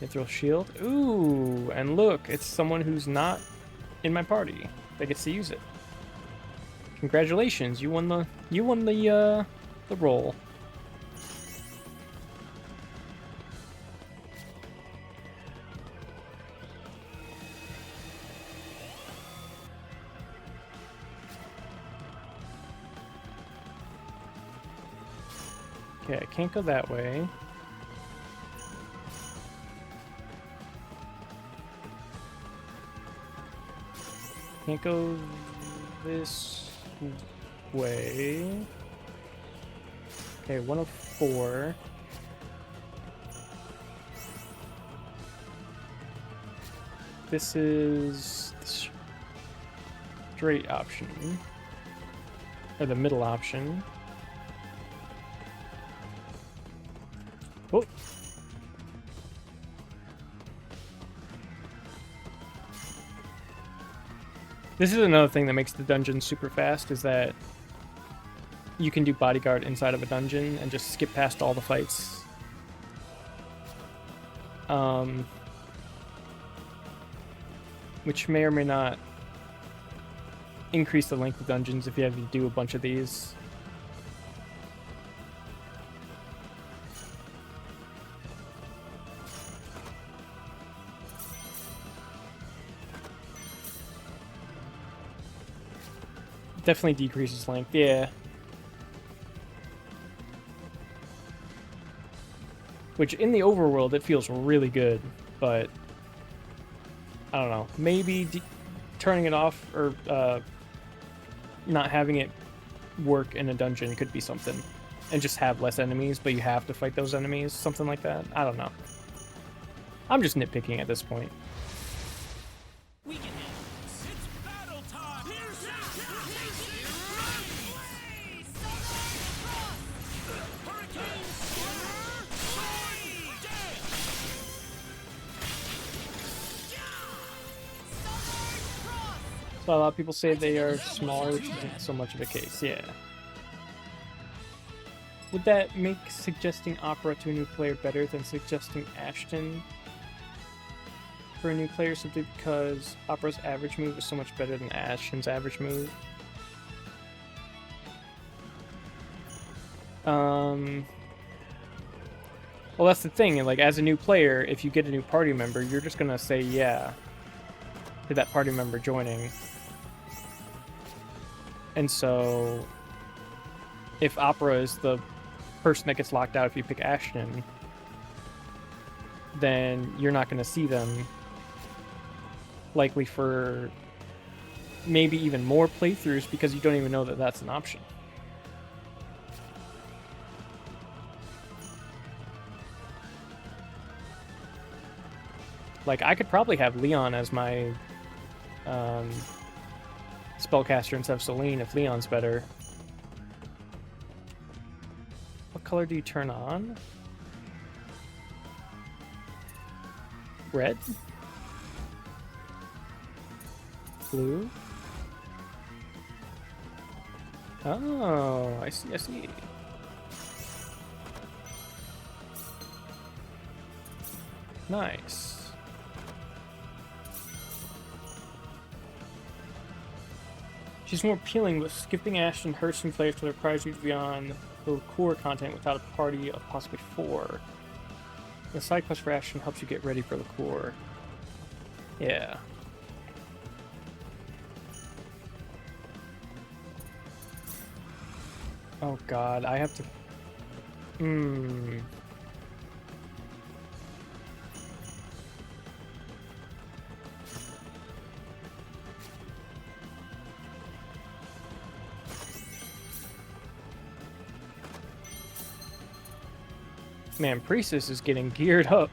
Mithril Shield. Ooh, and look, it's someone who's not in my party that gets to use it. Congratulations, you won the role. Okay, I can't go that way. Can't go this way. Okay, 104. This is the straight option. Or the middle option. Oh! This is another thing that makes the dungeon super fast, is that you can do bodyguard inside of a dungeon and just skip past all the fights. Which may or may not increase the length of dungeons if you have to do a bunch of these. Definitely decreases length, yeah. Which in the overworld it feels really good, but I don't know. Maybe turning it off or not having it work in a dungeon could be something, and just have less enemies, but you have to fight those enemies, something like that. I don't know. I'm just nitpicking at this point. We can handle this. It's battle time. Here's Hurricane But a lot of people say they are smaller, which isn't so much of a case. Yeah. Would that make suggesting Opera to a new player better than suggesting Ashton for a new player simply because Opera's average move is so much better than Ashton's average move? Well, that's the thing. Like, as a new player, if you get a new party member, you're just gonna say yeah to that party member joining. And so, if Opera is the person that gets locked out if you pick Ashton, then you're not going to see them likely for maybe even more playthroughs because you don't even know that that's an option. Like, I could probably have Leon as my spellcaster instead of Celine if Leon's better. What color do you turn on? Red? Blue? Oh, I see, I see. Nice. She's more appealing, but skipping Ashton hurts some players because it requires you to be on the core content without a party of possibly 4. The side quest for Ashton helps you get ready for the core. Yeah. Oh god, I have to... Man, Priestess is getting geared up.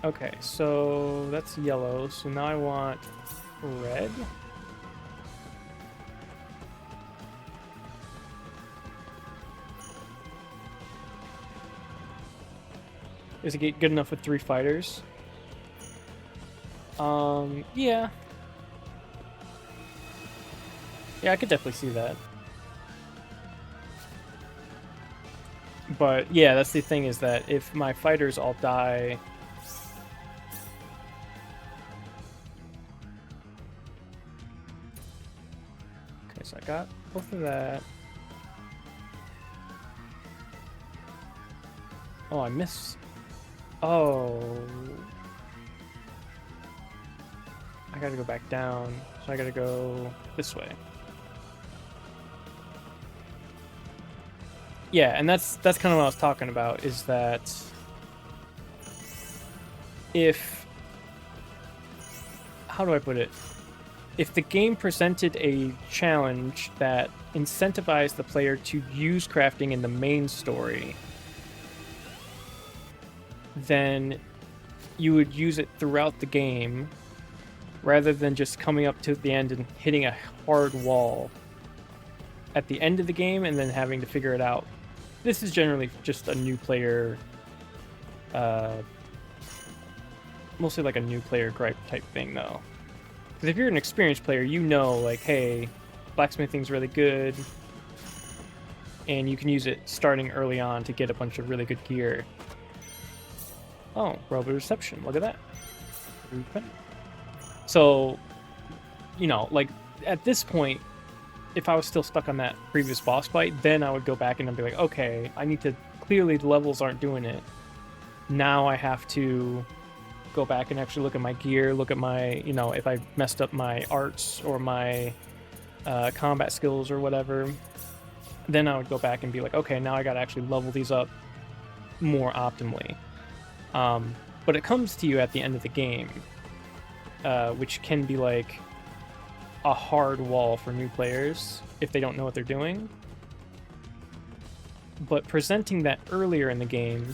Okay, so that's yellow, so now I want red. Is it good enough with 3 fighters? Yeah. Yeah, I could definitely see that. But, yeah, that's the thing, is that if my fighters all die... Okay, so I got both of that. Oh, I missed... Oh... I gotta go back down, so I gotta go this way. Yeah, and that's kind of what I was talking about, is that if... How do I put it? If the game presented a challenge that incentivized the player to use crafting in the main story, then you would use it throughout the game, rather than just coming up to the end and hitting a hard wall at the end of the game and then having to figure it out. This is generally just a new player, mostly like a new player gripe type thing though. Because if you're an experienced player, you know, like, hey, blacksmithing's really good, and you can use it starting early on to get a bunch of really good gear. Oh, robot reception, look at that. So, you know, like, at this point, if I was still stuck on that previous boss fight, then I would go back and I'd be like, okay, I need to... Clearly, the levels aren't doing it. Now I have to go back and actually look at my gear, look at my, you know, if I messed up my arts or my combat skills or whatever. Then I would go back and be like, okay, now I gotta actually level these up more optimally. But it comes to you at the end of the game. Which can be like a hard wall for new players if they don't know what they're doing. But presenting that earlier in the game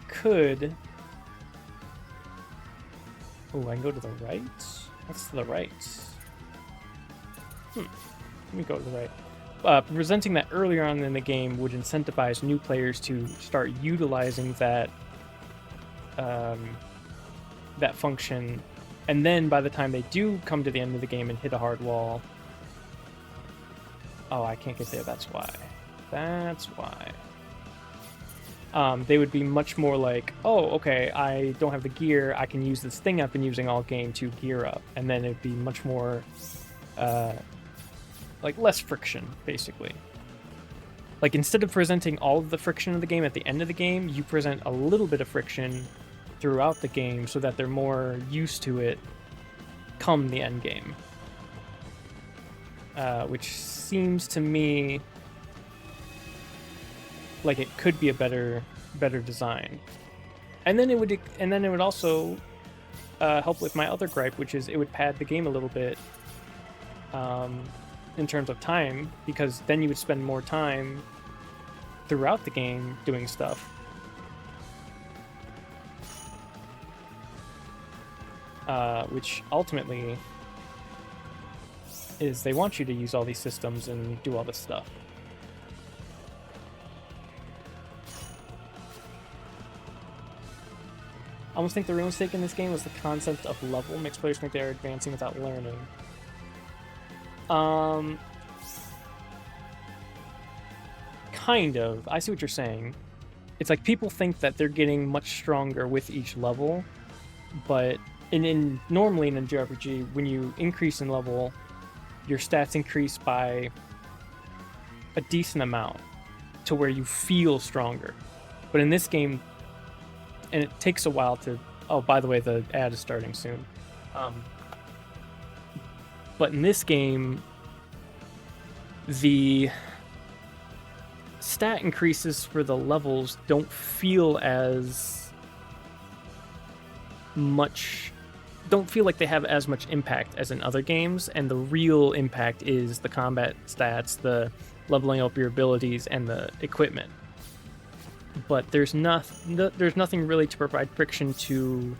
could... Oh, I can go to the right? What's to the right? Let me go to the right. presenting that earlier on in the game would incentivize new players to start utilizing that that function, and then by the time they do come to the end of the game and hit a hard wall, oh, I can't get there. That's why. That's why. They would be much more like, oh, okay, I don't have the gear. I can use this thing I've been using all game to gear up, and then it'd be much more. Like less friction, basically. Like instead of presenting all of the friction of the game at the end of the game, you present a little bit of friction throughout the game so that they're more used to it come the end game. Which seems to me like it could be a better design. And then it would also help with my other gripe, which is it would pad the game a little bit. In terms of time, because then you would spend more time throughout the game doing stuff. Which ultimately is they want you to use all these systems and do all this stuff. I almost think the real mistake in this game was the concept of level. Makes players think they are advancing without learning. Kind of. I see what you're saying. It's like people think that they're getting much stronger with each level, but normally in a JRPG, when you increase in level, your stats increase by a decent amount to where you feel stronger. But in this game, and it takes a while to... Oh, by the way, the ad is starting soon. But in this game, the stat increases for the levels don't feel as much, don't feel like they have as much impact as in other games, and the real impact is the combat stats, the leveling up your abilities, and the equipment. But there's nothing really to provide friction to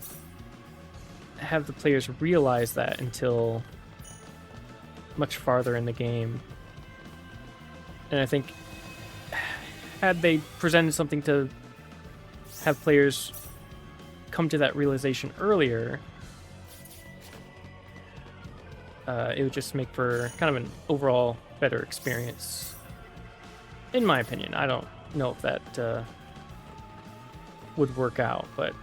have the players realize that until much farther in the game. And I think had they presented something to have players come to that realization earlier, it would just make for kind of an overall better experience, in my opinion. I don't know if that would work out, but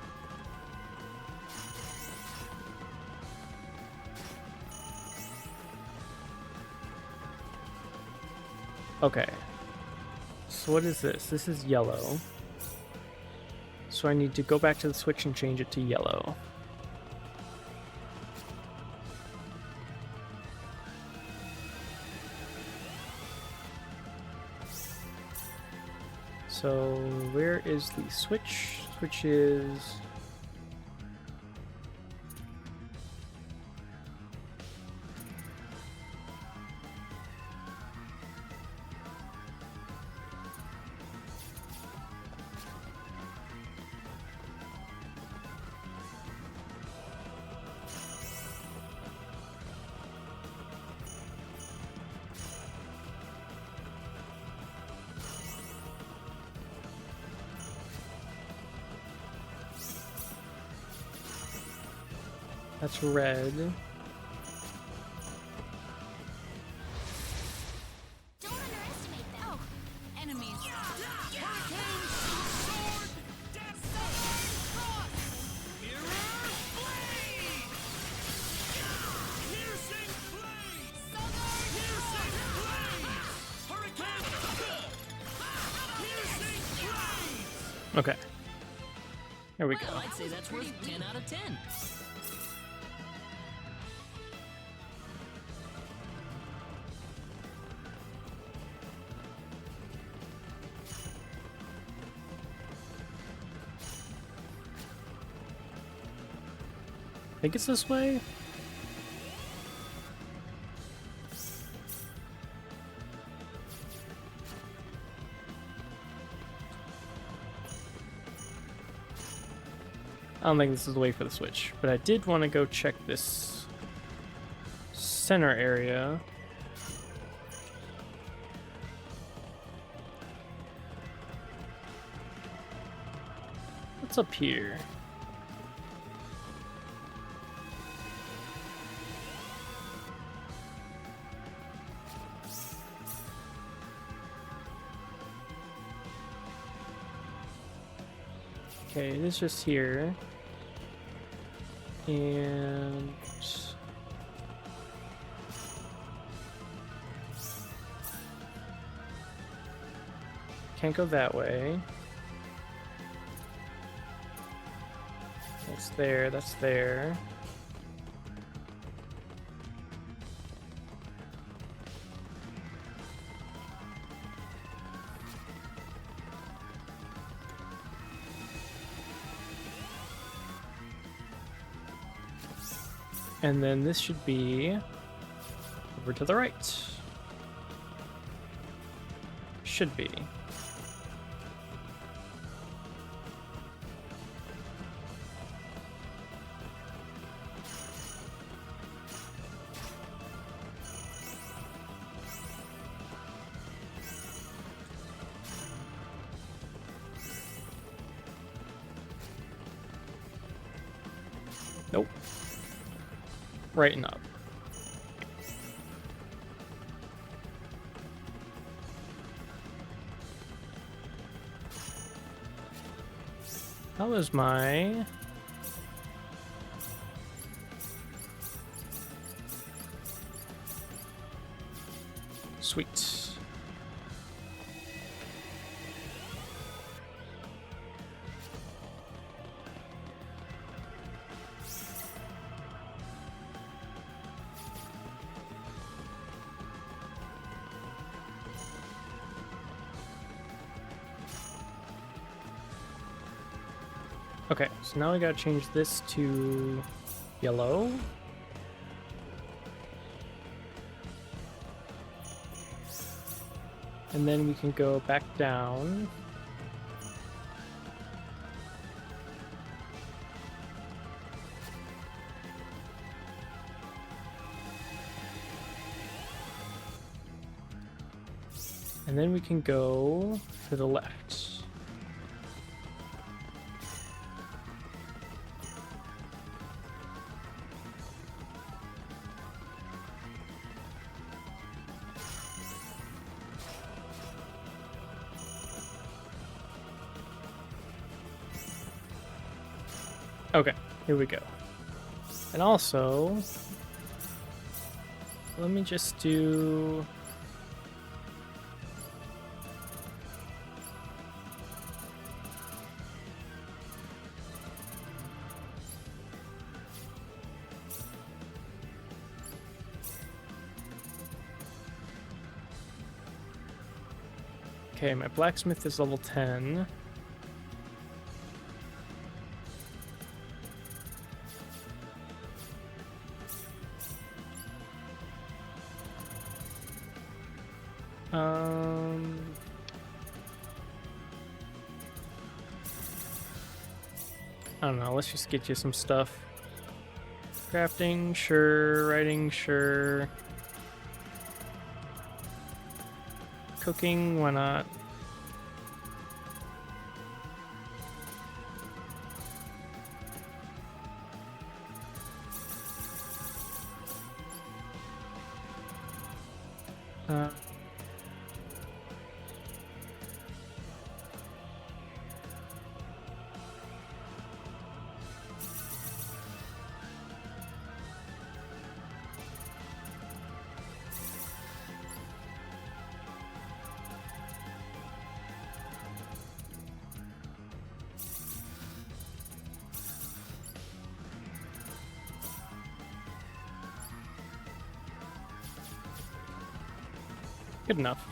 okay. So what is this? This is yellow. So I need to go back to the Switch and change it to yellow. So where is the Switch? Switch is... That's red. Don't underestimate them. Oh, enemies. Hurricane, sword, death, cross, mirror, blade, piercing blade, piercing blade, hurricane, piercing blade. Okay. There we go. Well, I'd say that's worth 10 out of 10. I think it's this way. I don't think this is the way for the Switch, but I did want to go check this center area. What's up here? Okay, it is just here. And can't go that way. That's there, that's there. And then this should be over to the right. Should be. Nope. Right and up. How is my... Sweet. Okay, so now I gotta change this to yellow. And then we can go back down. And then we can go to the left. Okay, here we go. And also, let me just do... Okay, my blacksmith is level 10. I don't know, let's just get you some stuff. Crafting, sure. Writing, sure. Cooking, why not? Good enough.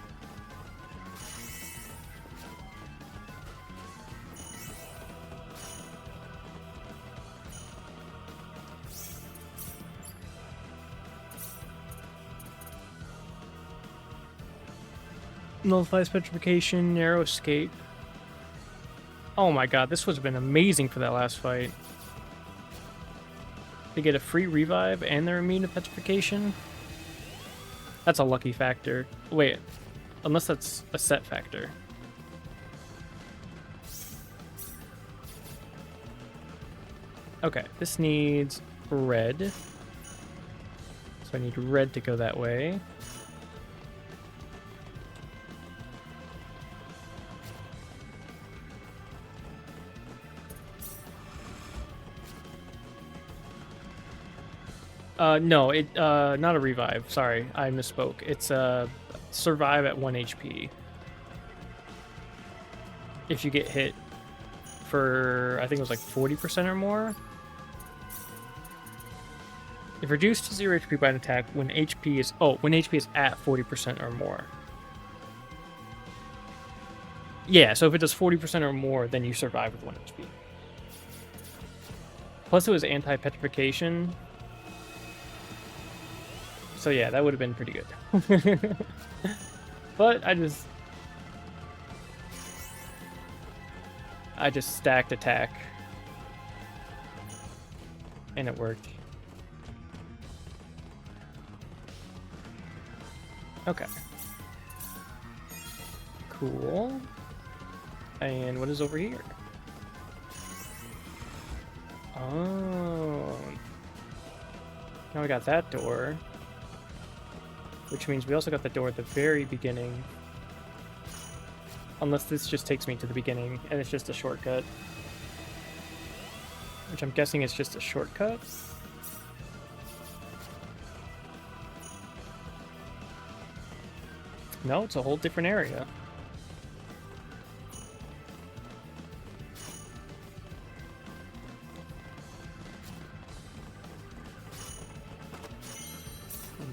Nullifies petrification, narrow escape. Oh my god, this would have been amazing for that last fight. They get a free revive and they're immune to petrification. That's a lucky factor. Wait, unless that's a set factor. Okay, this needs red. So I need red to go that way. No, not a revive. Sorry, I misspoke. It's survive at 1 HP. If you get hit for, I think it was like 40% or more. If reduced to 0 HP by an attack when HP is at 40% or more. Yeah, so if it does 40% or more, then you survive with 1 HP. Plus it was anti-petrification. So yeah, that would have been pretty good. But I just stacked attack. And it worked. Okay. Cool. And what is over here? Oh. Now we got that door. Which means we also got the door at the very beginning. Unless this just takes me to the beginning and it's just a shortcut. Which I'm guessing is just a shortcut. No, it's a whole different area.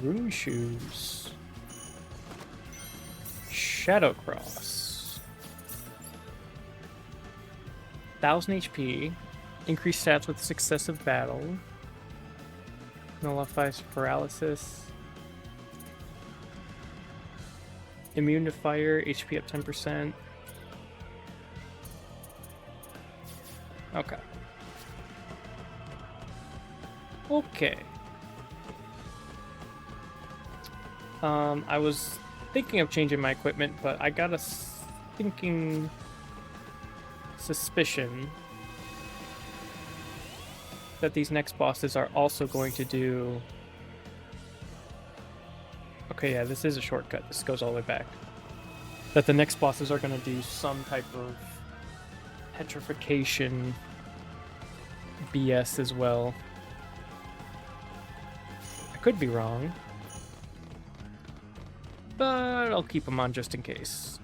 Rune shoes. Shadow Cross. 1000 HP. Increased stats with successive battle. Nullifies paralysis. Immune to fire. HP up 10%. Okay. Okay. I was thinking of changing my equipment, but I got a stinking suspicion that these next bosses are also going to do... Okay, yeah, this is a shortcut. This goes all the way back. That the next bosses are going to do some type of petrification BS as well. I could be wrong. But I'll keep them on just in case.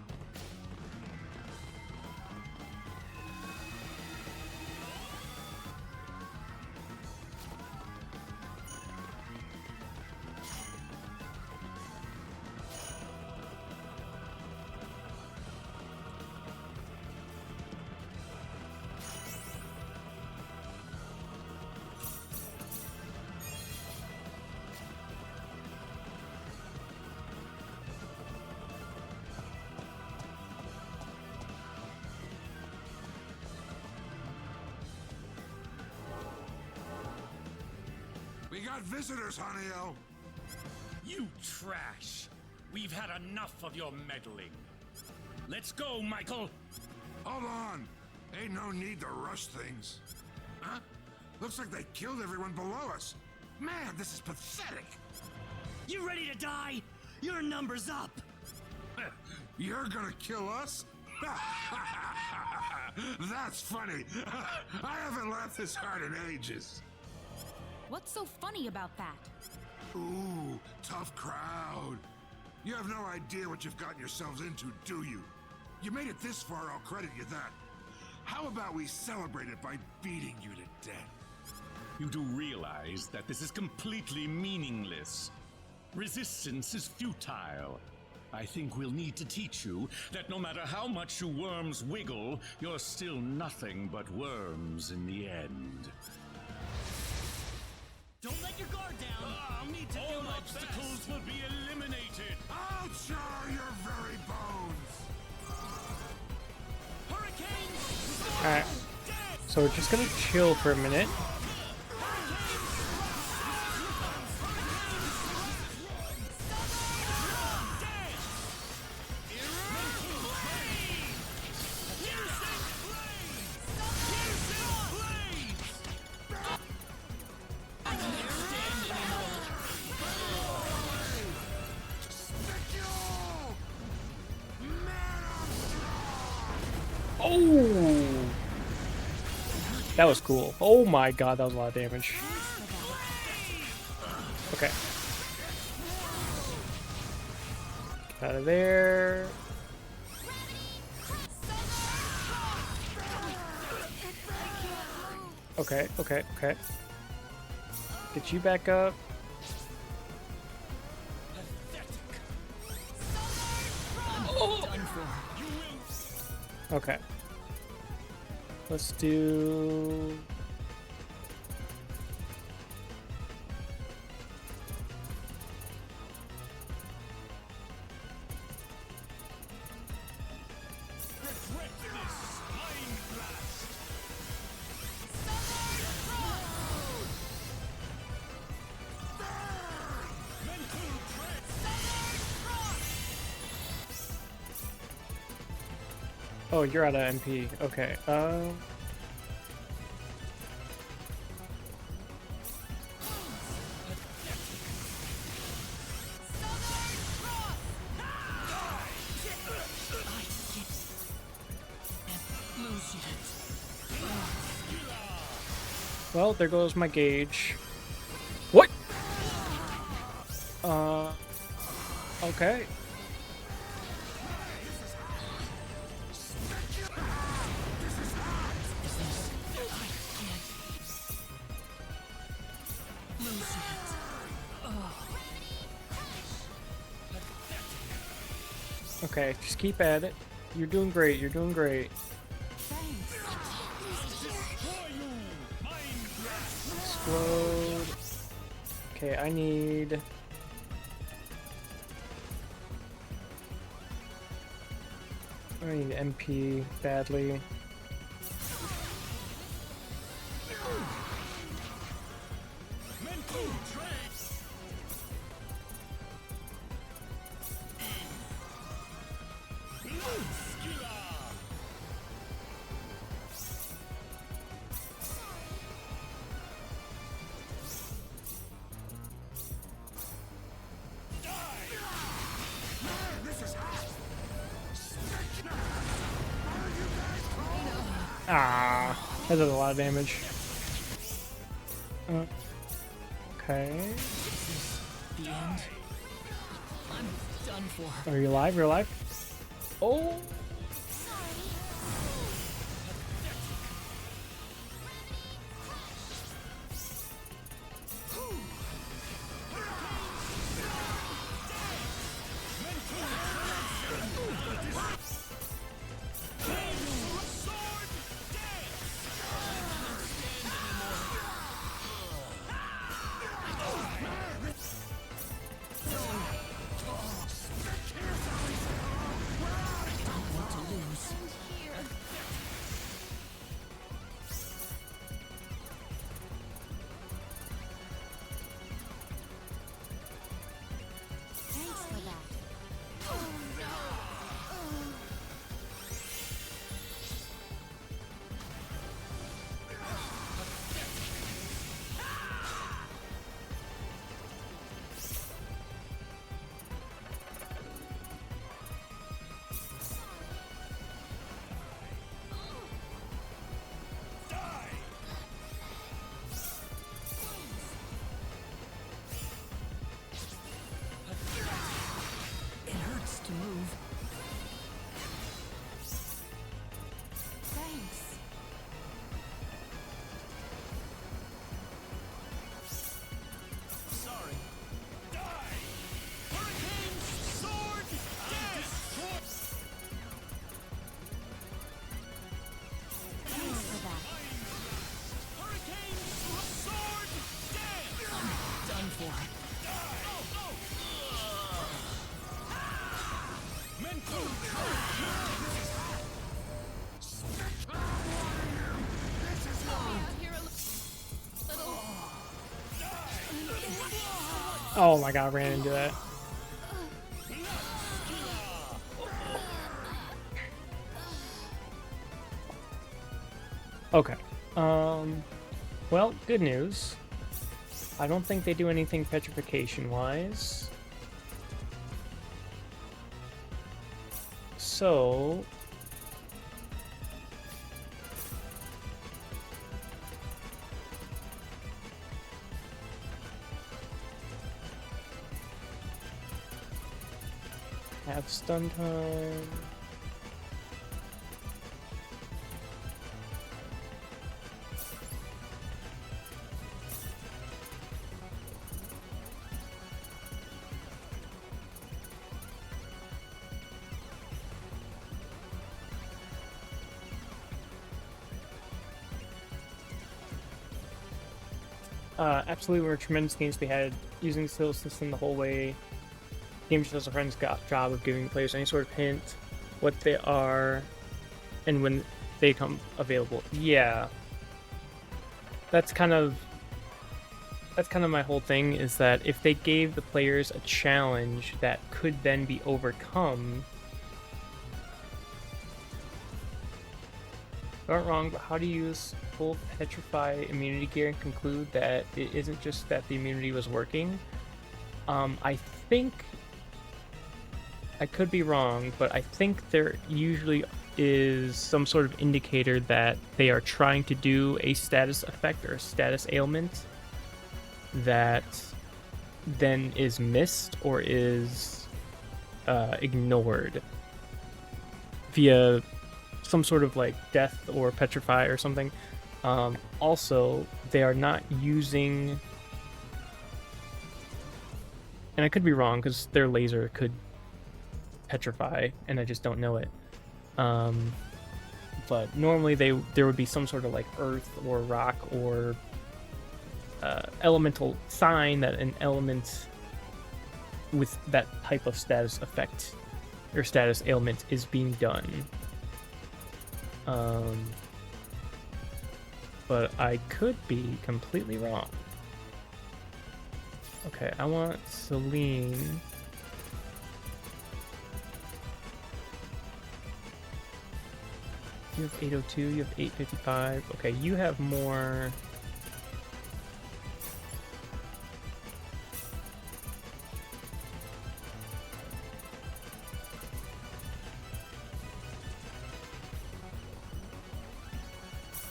We got visitors, Haniel. You trash! We've had enough of your meddling. Let's go, Michael! Hold on. Ain't no need to rush things. Huh? Looks like they killed everyone below us. Man, this is pathetic. You ready to die? Your number's up. You're gonna kill us? That's funny. I haven't laughed this hard in ages. What's so funny about that? Ooh, tough crowd. You have no idea what you've gotten yourselves into, do you? You made it this far, I'll credit you that. How about we celebrate it by beating you to death? You do realize that this is completely meaningless. Resistance is futile. I think we'll need to teach you that no matter how much you worms wiggle, you're still nothing but worms in the end. Don't let your guard down. I'll need to All obstacles will be eliminated. I'll char your very bones. Alright. So we're just gonna chill for a minute. Oh! That was cool. Oh my god, that was a lot of damage. Okay. Get out of there. Okay, okay, okay. Get you back up. Okay. Let's do... Oh, you're out of MP. Okay. Well, there goes my gauge. What? Okay. Okay, just keep at it. You're doing great, you're doing great. Explode. Okay, I need... MP badly. Ah, that does a lot of damage. Okay. The end. I'm done for. Are you alive? You're alive? Oh! To move. Thanks. Sorry. Die! Hurricane Sword Dance! Thanks for that. Hurricane Sword Dance! I'm done for. Oh my god, I ran into that. Okay. Well, good news. I don't think they do anything petrification-wise. So... have stun time. Absolutely were tremendous games to be had using the skill system the whole way. Game just does a friend's job of giving players any sort of hint what they are and when they come available. Yeah, that's kind of my whole thing, is that if they gave the players a challenge that could then be overcome. Aren't wrong, but how do you use full petrify immunity gear and conclude that it isn't just that the immunity was working? I think I could be wrong, but I think there usually is some sort of indicator that they are trying to do a status effect or a status ailment that then is missed or is ignored via some sort of like death or petrify or something. Also, they are not using, and I could be wrong because their laser could petrify and I just don't know it. But normally there would be some sort of like earth or rock or elemental sign that an element with that type of status effect or status ailment is being done. But I could be completely wrong. Okay, I want Celine. You have 802, you have 855. Okay, you have more.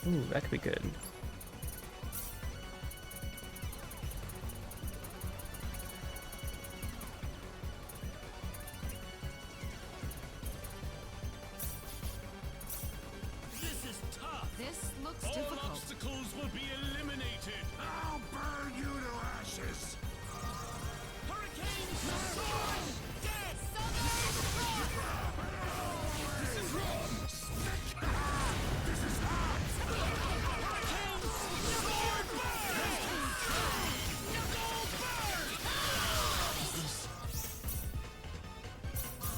Ooh, that could be good. This is tough. This looks All difficult. obstacles will be eliminated. I'll burn you to ashes. Hurricane Storm! Dead! Summer! This is wrong. This is hot.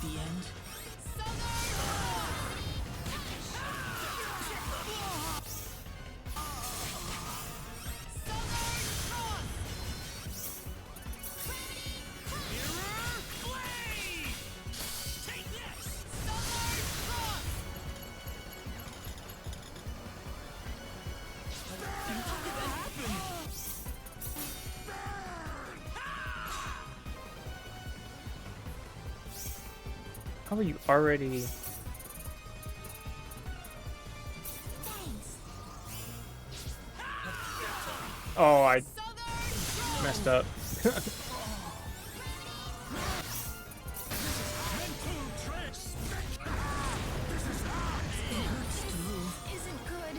The end? How are you already? Oh, I messed up. Isn't good.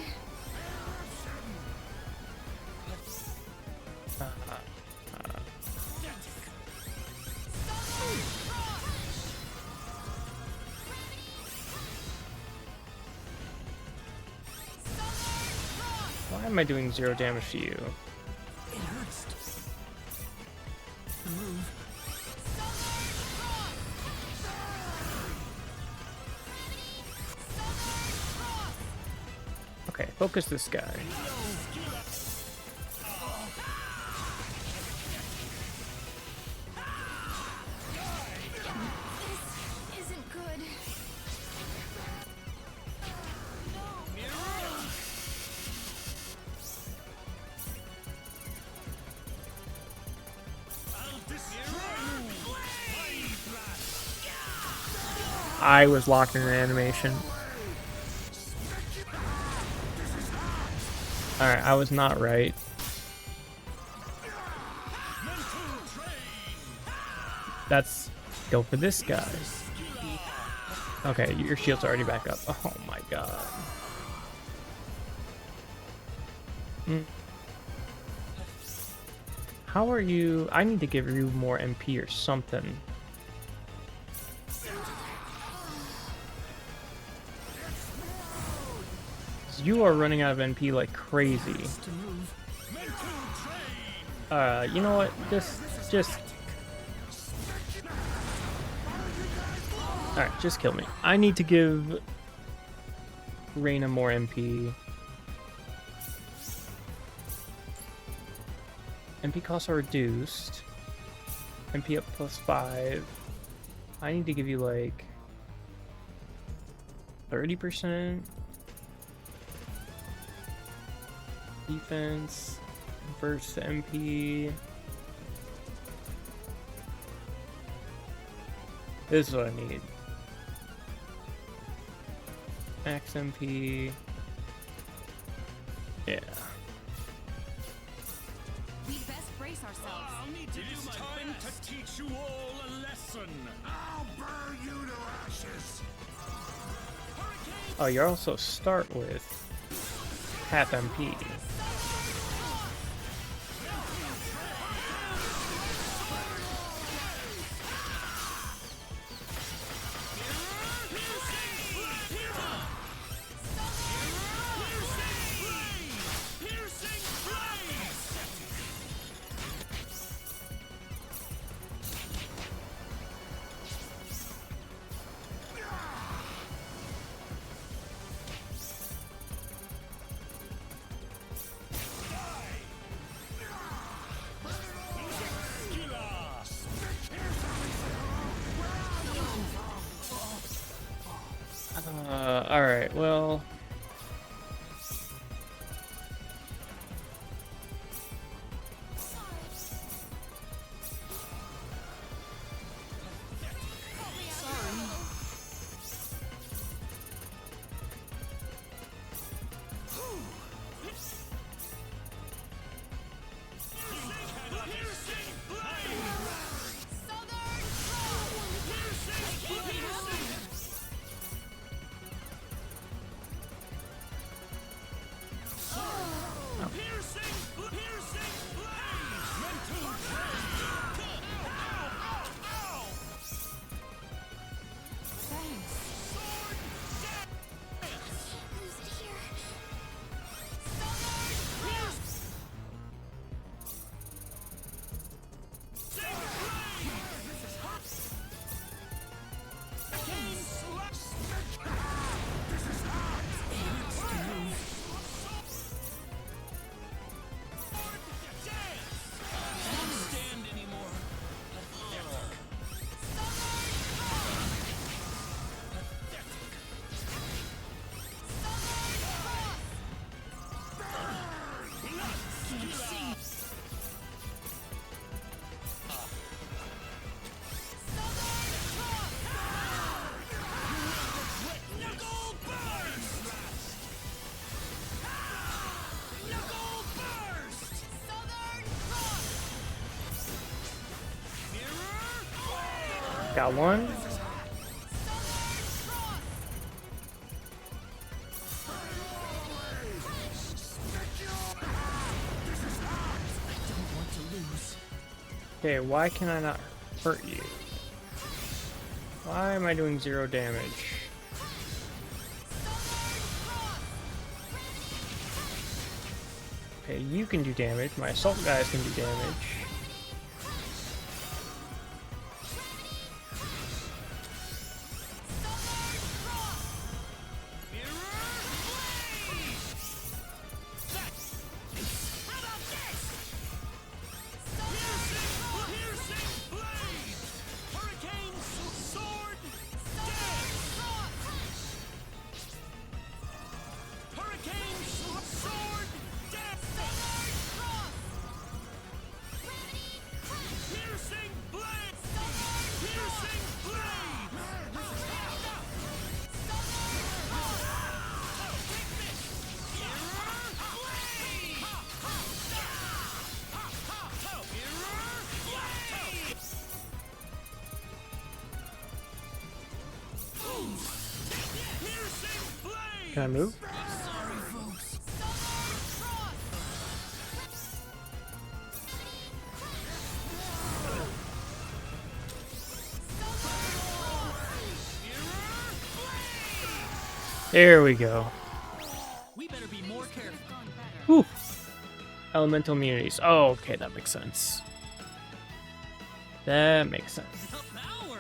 Why am I doing 0 damage to you? It hurts. The move. Okay, focus this guy. This isn't good. I was locked in an animation. Alright, I was not right. That's... go for this guy. Okay, your shield's already back up. Oh my god. How are you? I need to give you more MP or something. You are running out of NP like crazy. You know what? Just. Alright, just kill me. I need to give Reina more MP. MP costs are reduced. MP up +5. I need to give you like 30%. Defense versus MP. This is what I need. Max MP. Yeah. We best brace ourselves. It is time to teach you all a lesson. I'll burn you to ashes. Oh, you also start with half MP. Alright, well... Got one. Okay, why can I not hurt you? Why am I doing 0 damage? Okay, you can do damage. My assault guys can do damage. Can I move? Sorry, folks. There we go. We better be more careful. Whew. Elemental immunities. Oh, okay, that makes sense. That makes sense. The power.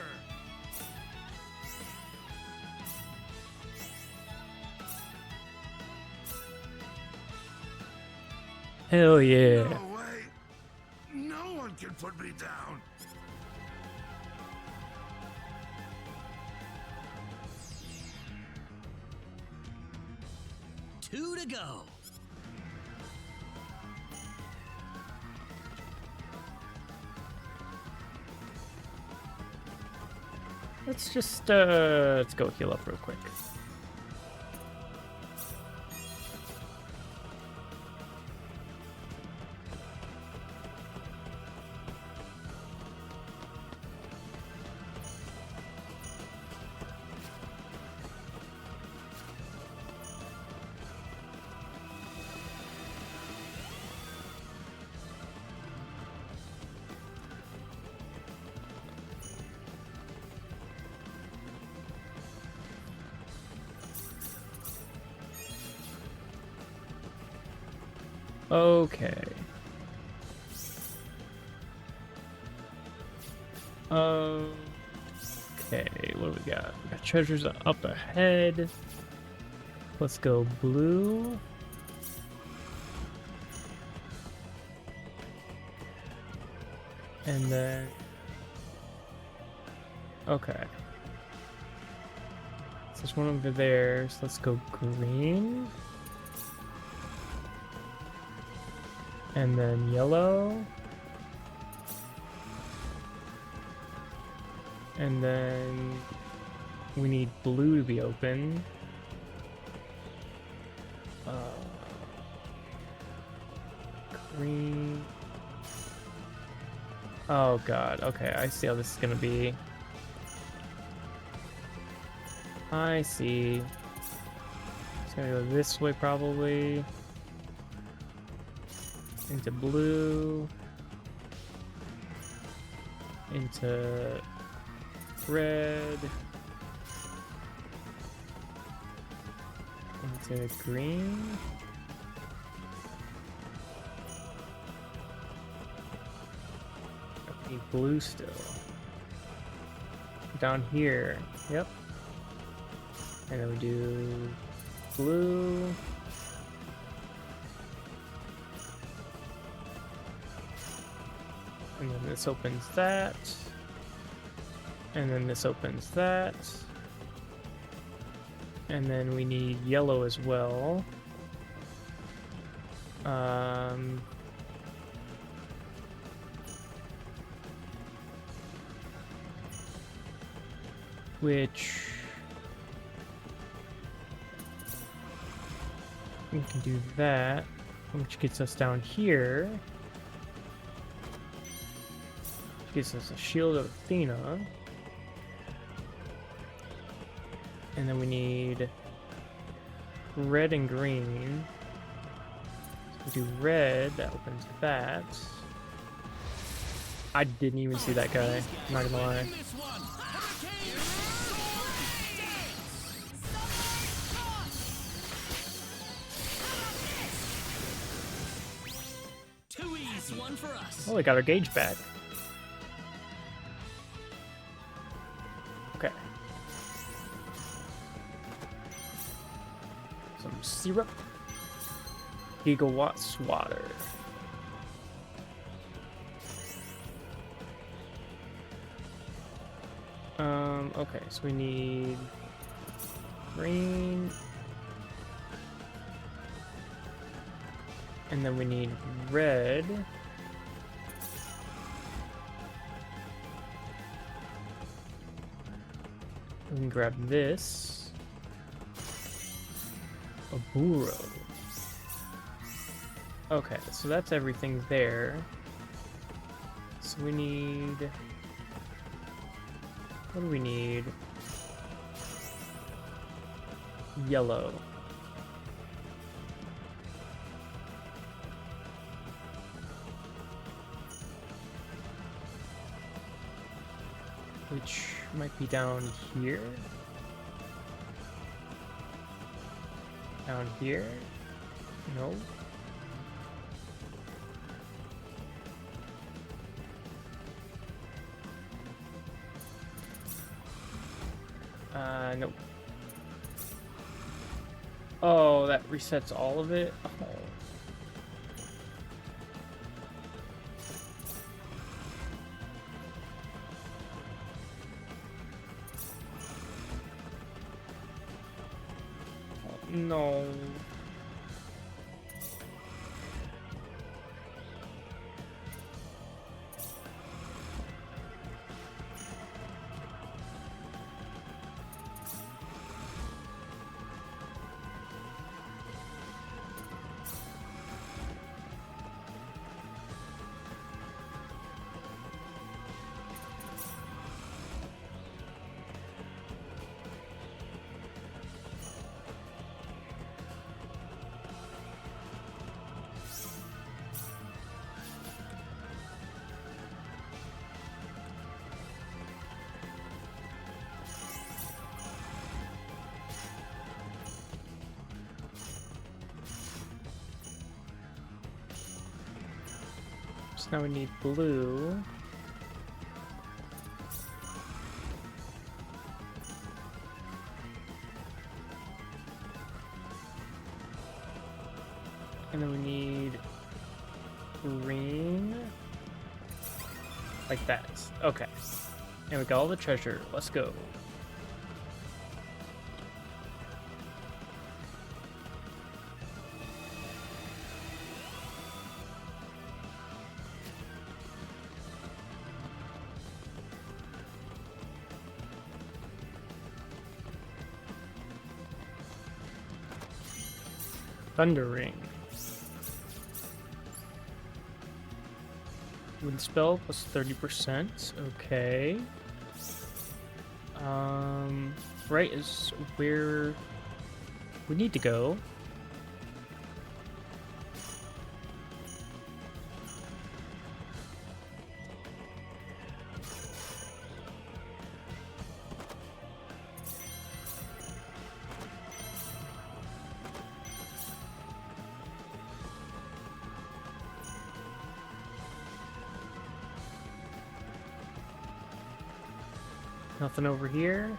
Hell yeah. No way. No one can put me down. Two to go. Let's just let's go heal up real quick. Okay. Okay, what do we got? We got treasures up ahead. Let's go blue. And then... Okay. So there's one over there, so let's go green. And then yellow. And then we need blue to be open. Green. Oh god, okay, I see how this is gonna be. I see. It's gonna go this way probably. Into blue. Into red. Into green. I need blue still. Down here. Yep. And then we do blue. And then this opens that. And then this opens that. And then we need yellow as well. Which we can do that, which gets us down here. Which gives us a shield of Athena. And then we need red and green. So we do red, that opens that. I didn't even see that guy, I'm not gonna lie. Too easy. One for us. Oh, we got our gauge back. Okay. Some syrup. Gigawatts water. Okay, so we need green. And then we need red. We can grab this. A burro. Okay, so that's everything there. So we need... What do we need? Yellow. which might be down here. Down here? No. Nope. Oh, that resets all of it? Oh. No. So now we need blue. And then we need green. Like that. Okay. And we got all the treasure. Let's go. Thunder Ring. Wind spell plus 30%. Okay. Right is where we need to go. Nothing over here.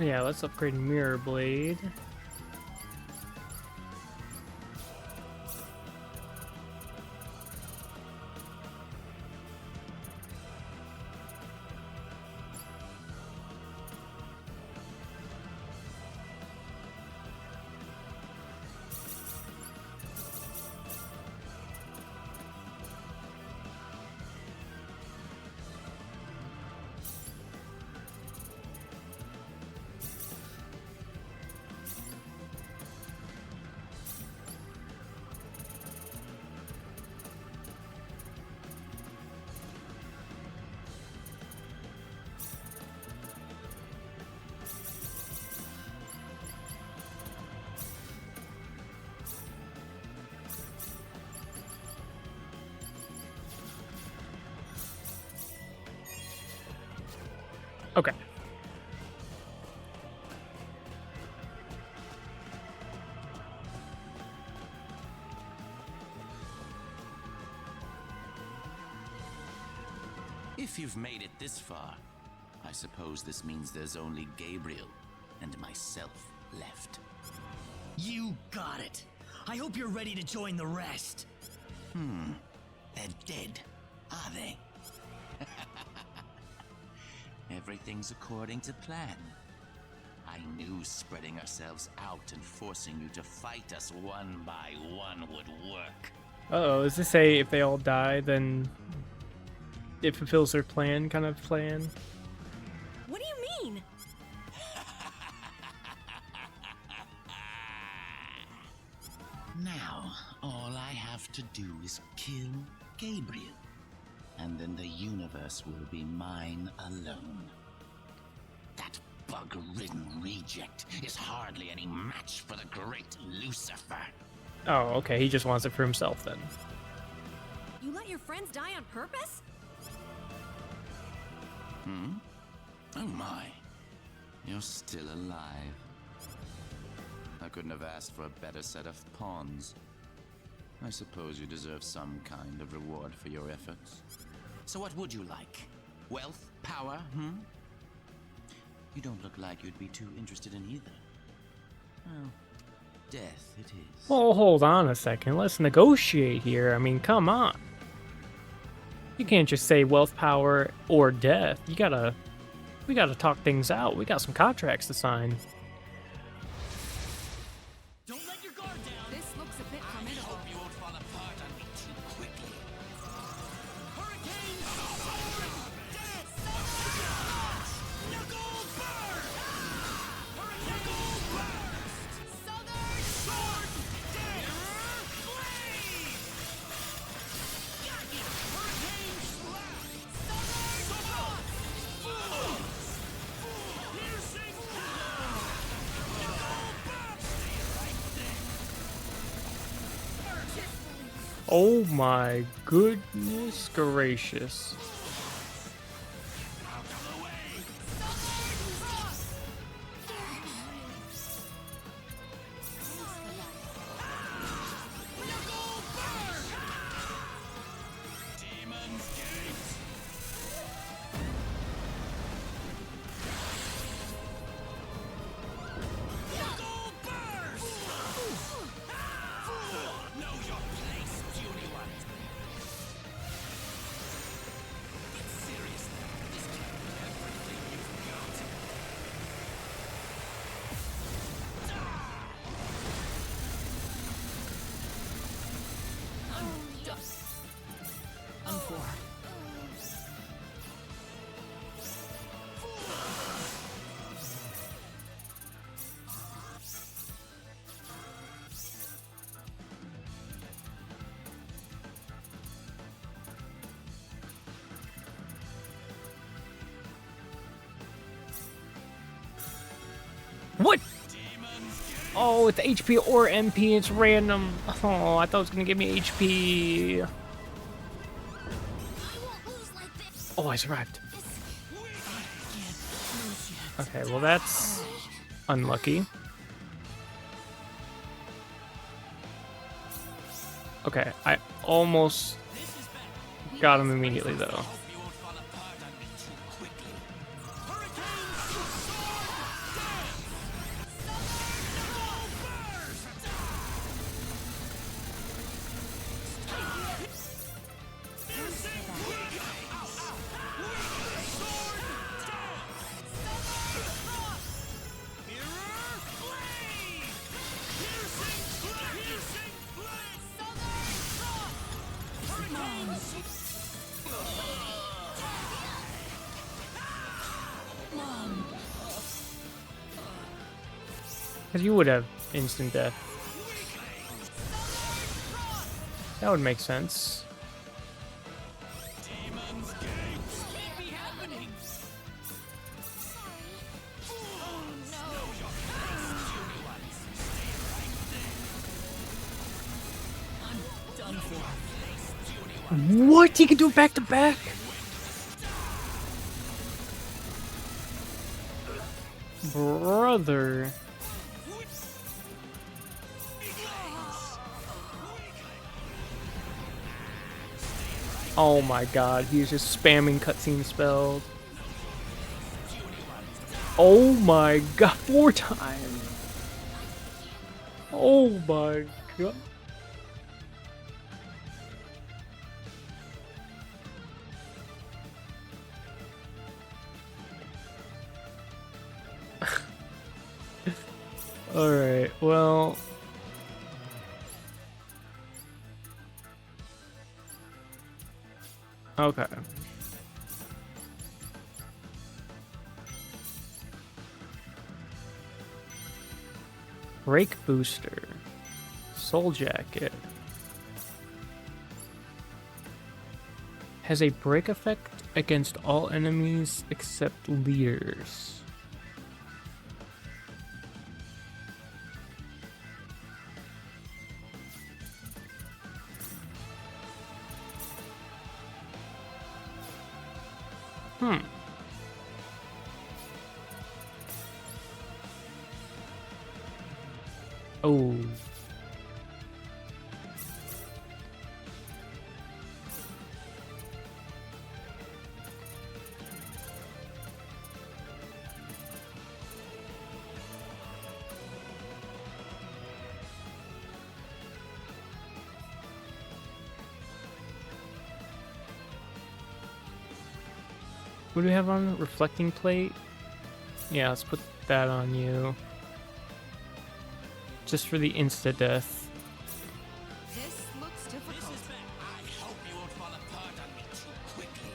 Yeah, let's upgrade Mirror Blade. Okay. If you've made it this far, I suppose this means there's only Gabriel and myself left. You got it. I hope you're ready to join the rest. They're dead, are they? Everything's according to plan. I knew spreading ourselves out and forcing you to fight us one by one would work. Uh-oh, does this say if they all die, then it fulfills their plan, kind of plan. What do you mean? Now, all I have to do is kill Gabriel, and then the universe will be mine alone. That bug-ridden reject is hardly any match for the great Lucifer. Oh, okay. He just wants it for himself then. You let your friends die on purpose? Hmm? Oh my. You're still alive. I couldn't have asked for a better set of pawns. I suppose you deserve some kind of reward for your efforts. So what would you like? Wealth? Power? You don't look like you'd be too interested in either. Well, death it is. Well, hold on a second. Let's negotiate here. I mean, come on. You can't just say wealth, power, or death. We gotta talk things out. We got some contracts to sign. Don't let your guard down. This looks a bit formidable. You won't fall apart on me too quickly. Hurricane sword dance. Knuckle burst. Hurricane burst. Southern sword dance. Blade. Got you. Hurricane slap. Southern thrust. Piercing. Knuckle burst. Oh my goodness gracious. What? Oh, it's HP or MP. It's random. Oh, I thought it was gonna give me HP. Oh, I survived. Okay, well that's unlucky. Okay, I almost got him immediately though. Because you would have instant death. That would make sense. What? He can do it back to back? Brother. Oh my god, he's just spamming cutscene spells. Oh my god, 4 times. Oh my god. Alright, well... Okay. Break booster. Soul jacket. Has a break effect against all enemies except leaders. Oh. What do we have on? Reflecting plate? Yeah, let's put that on you. Just for the insta-death. This looks difficult. I hope you won't fall apart on me too quickly.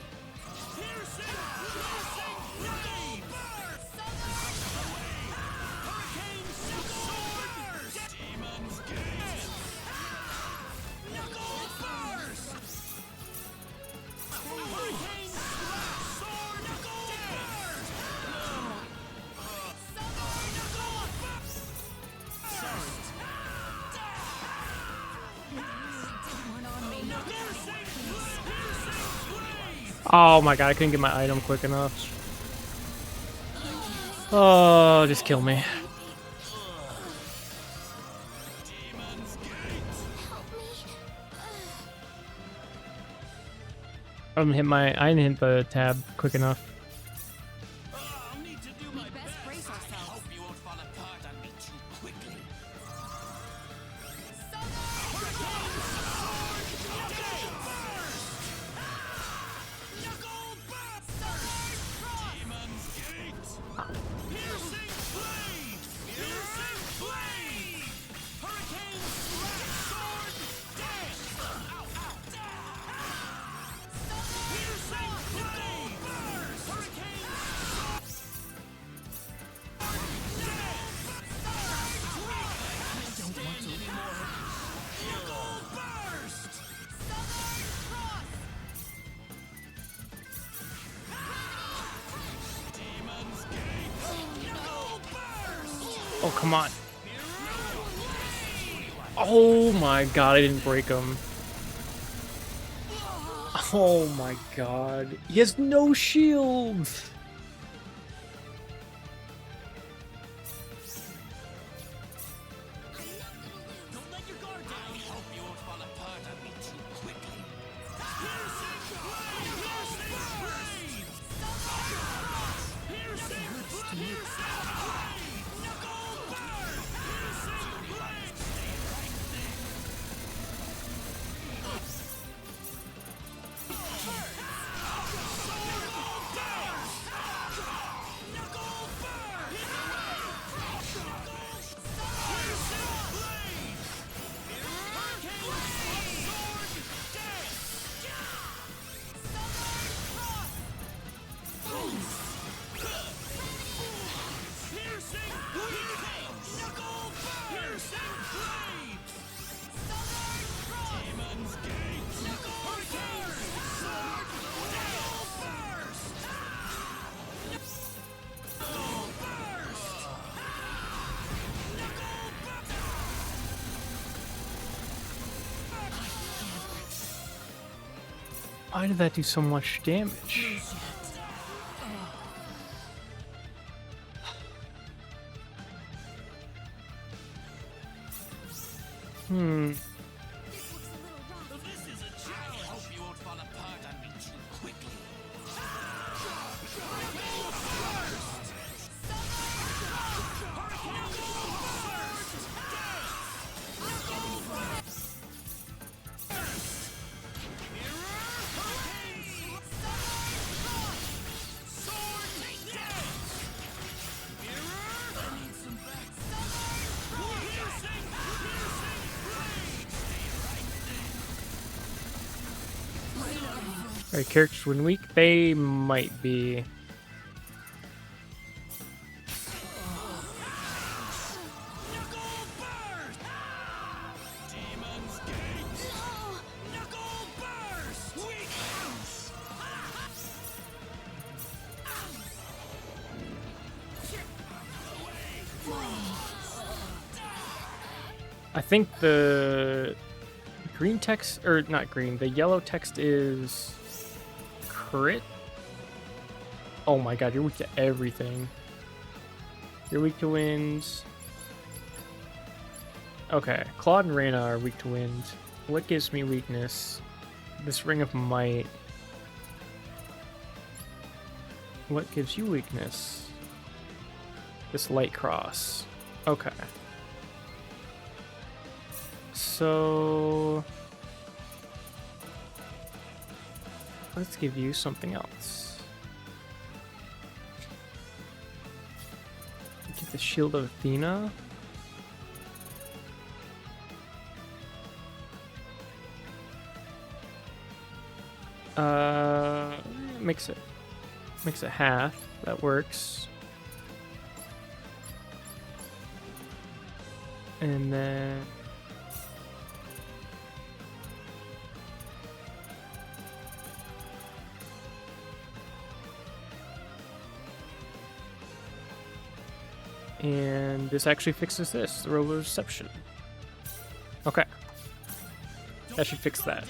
Oh my god, I couldn't get my item quick enough. Oh, just kill me. I didn't hit the tab quick enough. We best brace ourselves. You won't fall apart on me too quickly. Oh, come on. Oh my god, I didn't break him. Oh my god. He has no shield! Why did that do so much damage? Hmm. Are characters when weak? They might be. I think the green text, or not green, the yellow text is crit. Oh my god, you're weak to everything. You're weak to winds. Okay, Claude and Reyna are weak to wind. What gives me weakness? This Ring of Might. What gives you weakness? This Light Cross. Okay. So let's give you something else. Get the Shield of Athena. Makes it half. That works. And then this actually fixes this, the Robo Reception. Okay. That should fix that.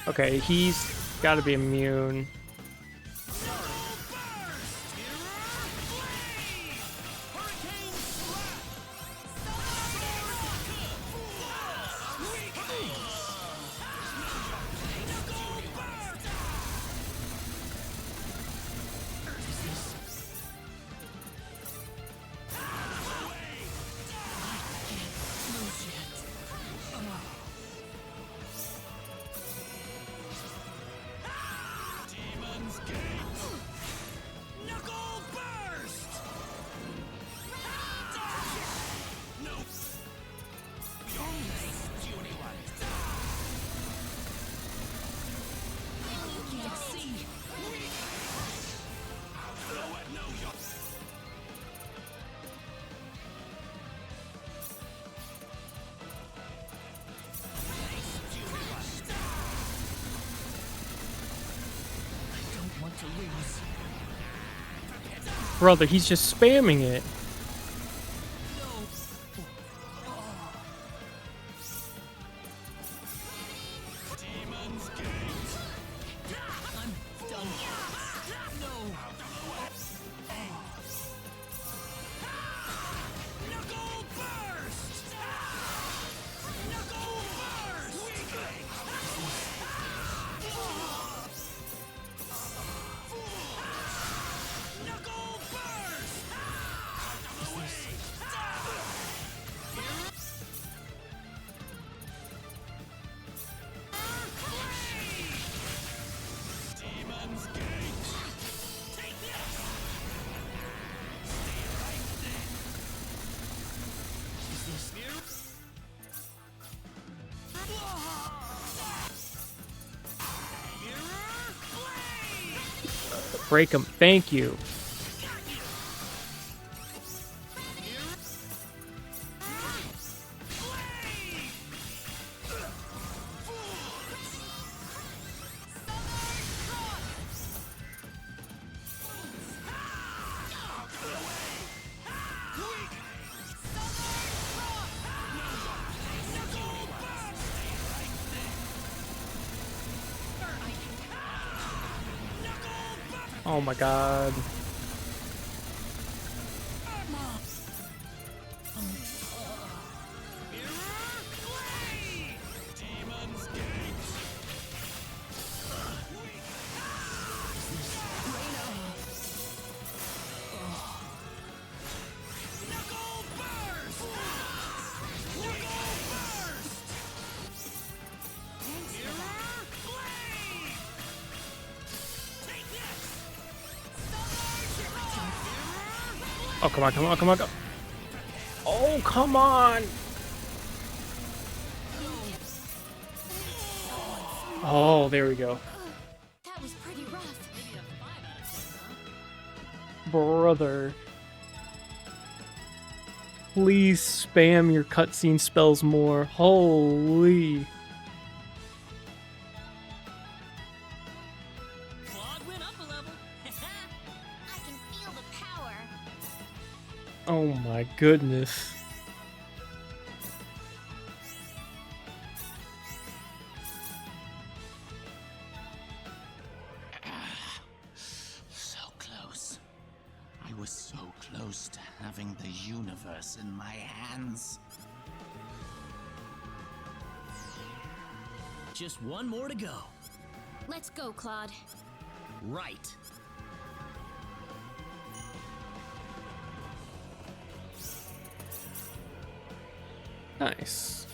Okay, he's got to be immune. Brother, he's just spamming it. Break him. Thank you. Oh my god. Oh, come on, come on, come on. Oh, come on. Oh, there we go. That was pretty rough. Brother. Please spam your cutscene spells more. Holy. Claude went up a level. I can feel the power. Oh my goodness. So close. I was so close to having the universe in my hands. Just one more to go. Let's go, Claude. Right. Nice.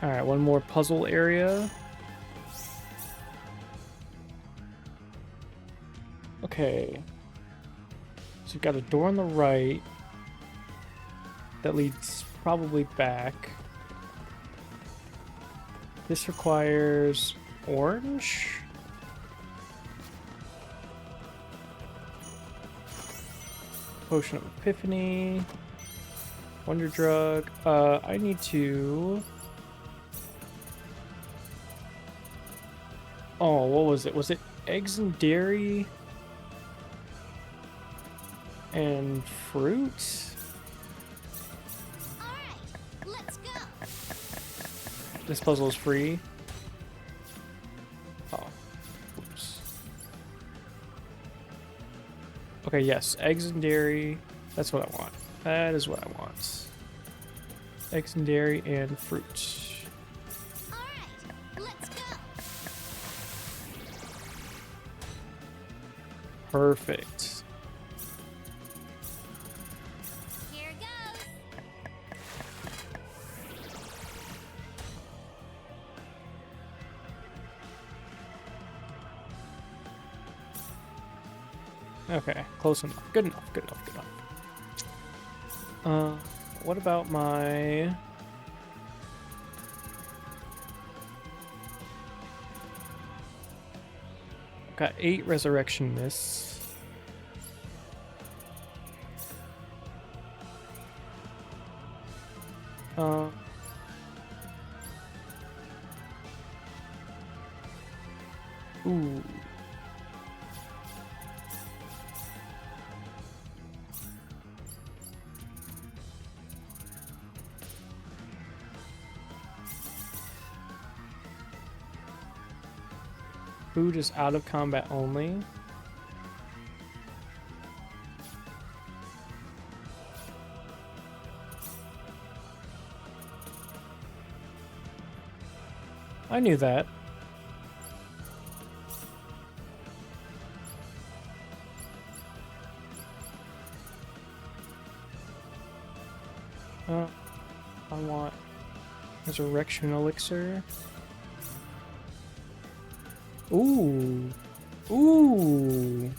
Alright, one more puzzle area. Okay. So you've got a door on the right that leads probably back. This requires orange. Potion of Epiphany. Wonder Drug. I need to... Oh, what was it? Was it eggs and dairy? And fruit? Alright, let's go. This puzzle is free. Oh. Oops. Okay, yes. Eggs and dairy. That's what I want. That is what I want. Eggs and dairy and fruit. Alright, let's go. Perfect. Here goes. Okay, close enough. Good enough, good enough, good enough. What about my... Got 8 resurrection mists. Ooh. Food is out of combat only. I knew that. I want resurrection elixir. Ooh. Ooh.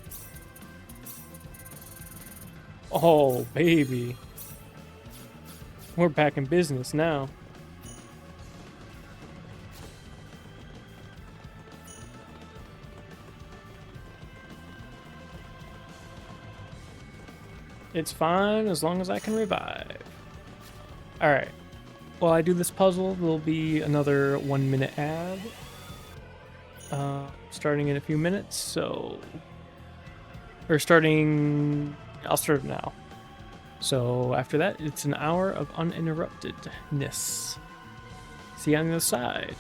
Oh, baby. We're back in business now. It's fine as long as I can revive. Alright. While I do this puzzle, there'll be another 1-minute ad. Starting in a few minutes, so... Or starting... I'll start now. So after that, it's an hour of uninterruptedness. See you on the other side.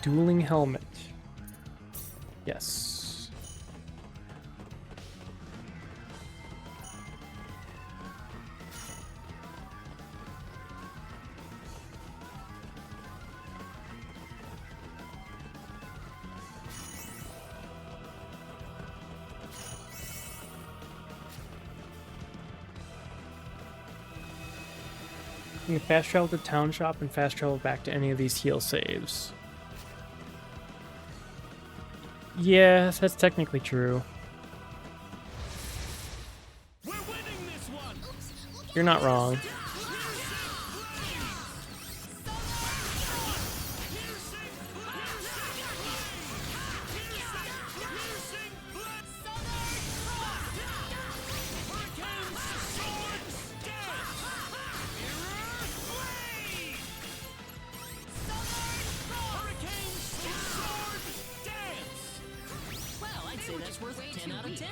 Dueling helmet. Yes. You can fast travel to Town Shop and fast travel back to any of these heal saves. Yes, that's technically true. You're not wrong. Well, I'd say that's worth 10 out of 10.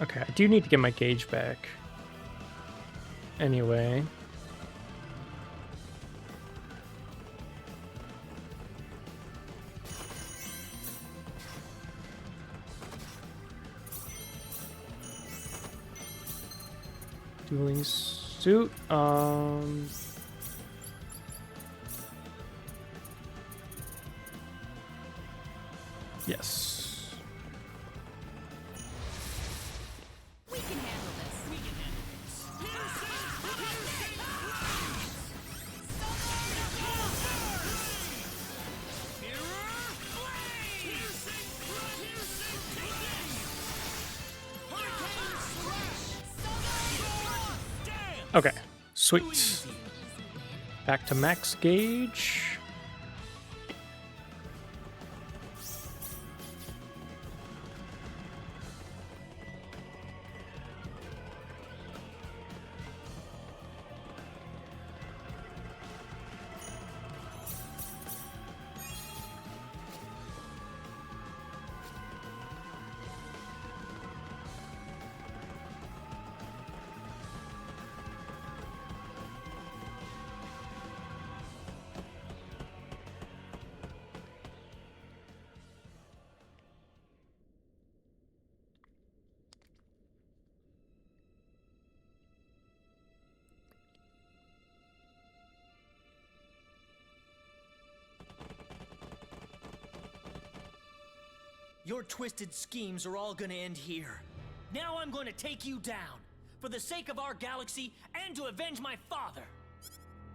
Okay, I do need to get my gauge back. Anyway. Dueling suit. Yes. We can handle this. We can handle Okay, sweet. Back to max gauge. Your twisted schemes are all gonna end here. Now I'm going to take you down, for the sake of our galaxy and to avenge my father.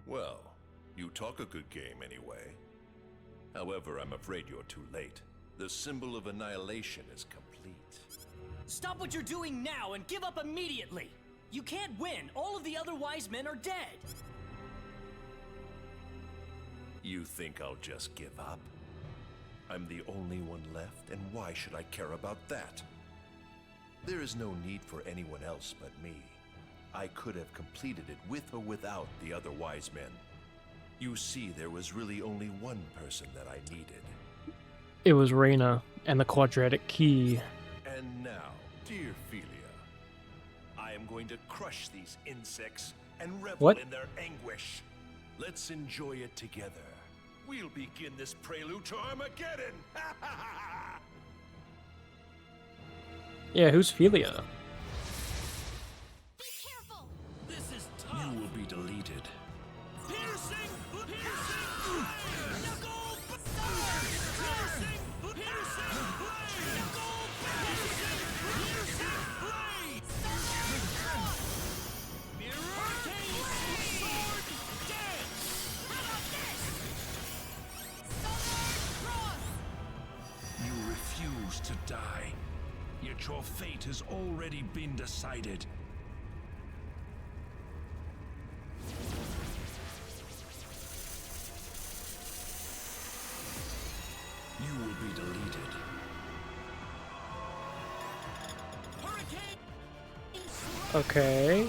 Well, you talk a good game anyway. However, I'm afraid you're too late. The symbol of annihilation is complete. Stop what you're doing now and give up immediately. You can't win. All of the other wise men are dead. You think I'll just give up? I'm the only one left, and why should I care about that? There is no need for anyone else but me. I could have completed it with or without the other wise men. You see, there was really only one person that I needed. It was Reyna and the quadratic key. And now, dear Philia, I am going to crush these insects and revel What? in their anguish. Let's enjoy it together. We'll begin this prelude to Armageddon! Yeah, who's Philia? Be careful! This is tough. You will be deleted. Piercing! Knuckle! Piercing! Knuckle! You refuse to die, yet your fate has already been decided. You will be deleted. Okay.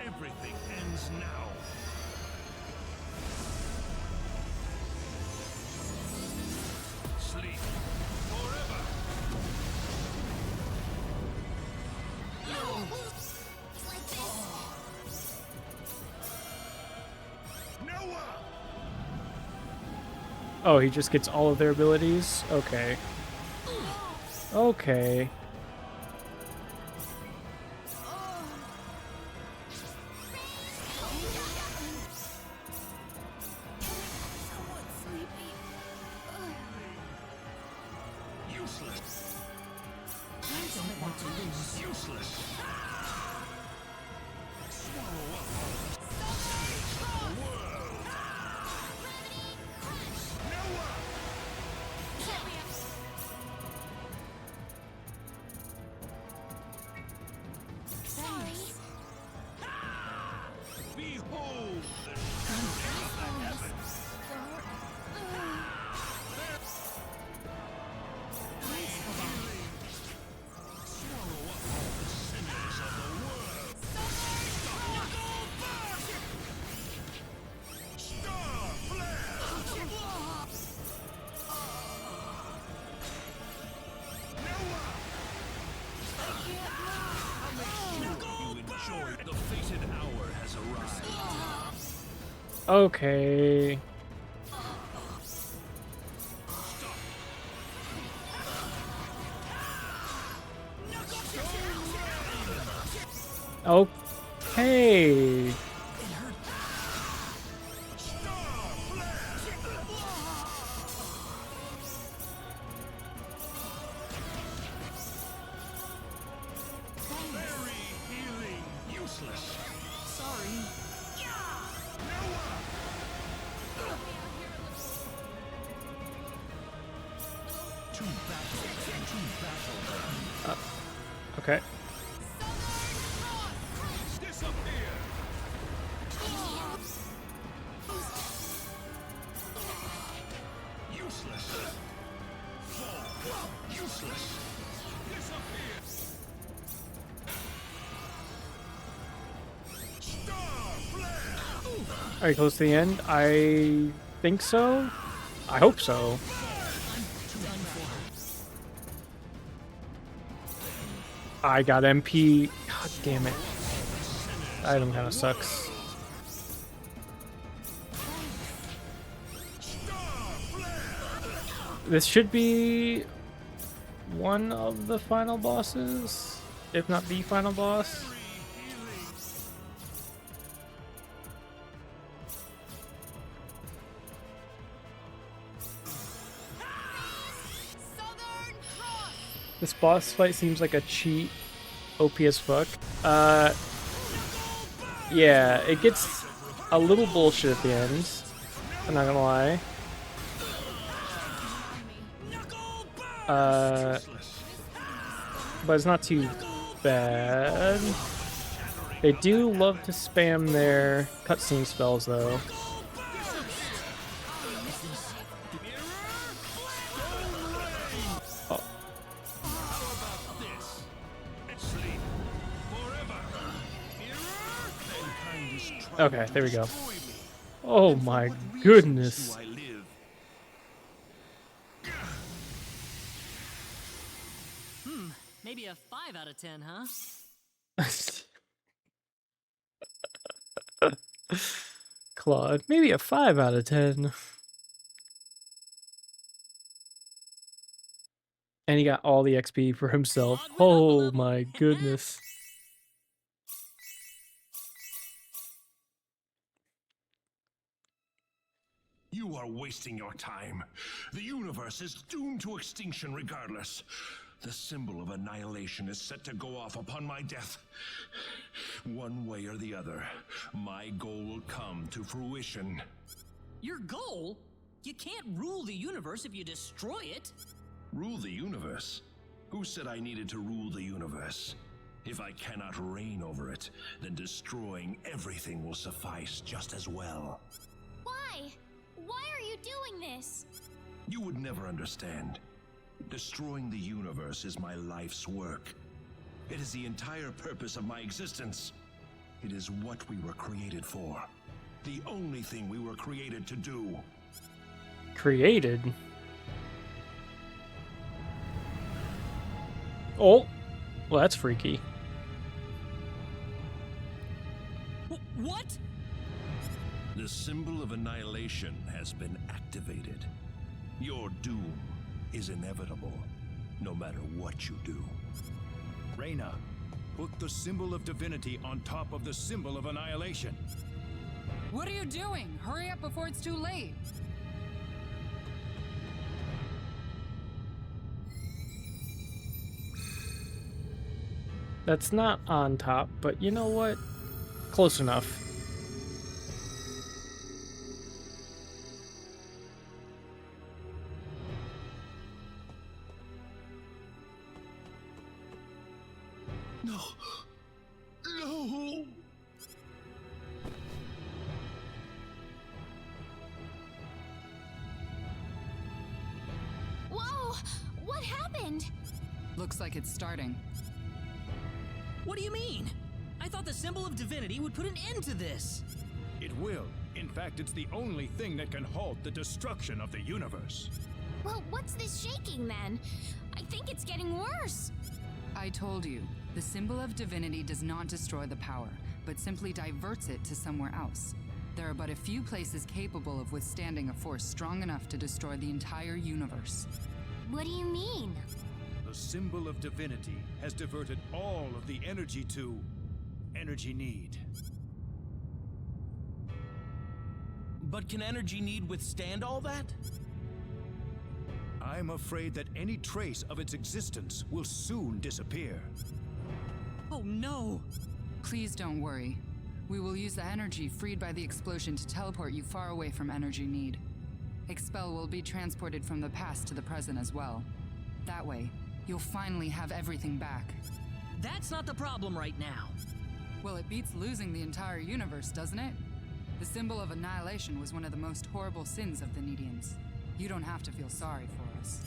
Everything ends now. Sleep forever. Like this. Noah! Oh, he just gets all of their abilities? Okay. Okay. Useless. I don't want to lose. Useless. Swallow up all the world. Noah! Sorry. Behold the truth of the heavens. Swallow up all the sinners of the world. Star flare! Noah! You enjoy the fated hour has arrived. Okay. Okay. Very healing. Useless. Sorry. To battle. To battle. Okay. Disappear. Useless. Fall. Useless. Disappear. Star flare. Are you close to the end? I think so. I hope so. I got MP. God damn it. That item kind of sucks. This should be one of the final bosses, if not the final boss. This boss fight seems like a cheat. OP as fuck. Yeah, it gets a little bullshit at the end. I'm not gonna lie. But it's not too bad. They do love to spam their cutscene spells though. Okay, there we go. Oh my goodness. Maybe a 5 out of 10, huh? Claude, maybe a 5 out of 10. And he got all the XP for himself. Oh my goodness. You are wasting your time. The universe is doomed to extinction regardless. The symbol of annihilation is set to go off upon my death. One way or the other, my goal will come to fruition. Your goal? You can't rule the universe if you destroy it. Rule the universe? Who said I needed to rule the universe? If I cannot reign over it, then destroying everything will suffice just as well. Why? Why are you doing this? You would never understand. Destroying the universe is my life's work. It is the entire purpose of my existence. It is what we were created for. The only thing we were created to do. Created? Oh, well, that's freaky. What? The symbol of annihilation has been activated. Your doom is inevitable, no matter what you do. Reyna, put the symbol of divinity on top of the symbol of annihilation. What are you doing? Hurry up before it's too late. That's not on top, but you know what? Close enough. No. No. Whoa! What happened? Looks like it's starting. What do you mean? I thought the symbol of divinity would put an end to this. It will. In fact, it's the only thing that can halt the destruction of the universe. Well, what's this shaking then? I think it's getting worse. I told you, the symbol of divinity does not destroy the power, but simply diverts it to somewhere else. There are but a few places capable of withstanding a force strong enough to destroy the entire universe. What do you mean? The symbol of divinity has diverted all of the energy to energy need. But can energy need withstand all that? I'm afraid that any trace of its existence will soon disappear. Oh no! Please don't worry. We will use the energy freed by the explosion to teleport you far away from energy need. Expel will be transported from the past to the present as well. That way, you'll finally have everything back. That's not the problem right now. Well, it beats losing the entire universe, doesn't it? The symbol of annihilation was one of the most horrible sins of the Needians. You don't have to feel sorry for us.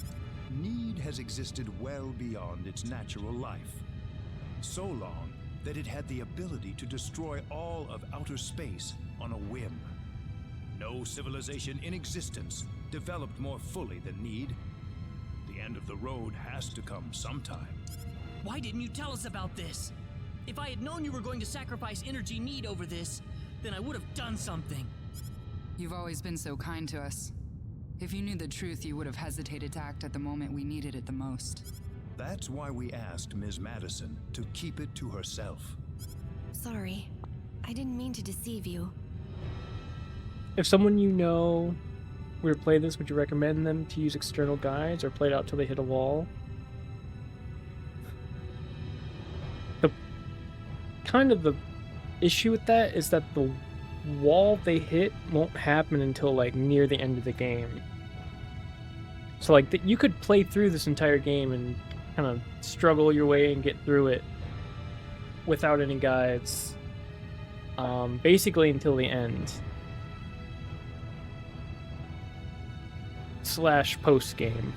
Need has existed well beyond its natural life. So long that it had the ability to destroy all of outer space on a whim. No civilization in existence developed more fully than Need. The end of the road has to come sometime. Why didn't you tell us about this? If I had known you were going to sacrifice energy need over this, then I would have done something. You've always been so kind to us. If you knew the truth, you would have hesitated to act at the moment we needed it the most. That's why we asked Ms. Madison to keep it to herself. Sorry. I didn't mean to deceive you. If someone you know were to play this, would you recommend them to use external guides or play it out till they hit a wall? The issue with that is that the wall they hit won't happen until like near the end of the game. So like you could play through this entire game and kind of struggle your way and get through it without any guides, basically until the end. / post game.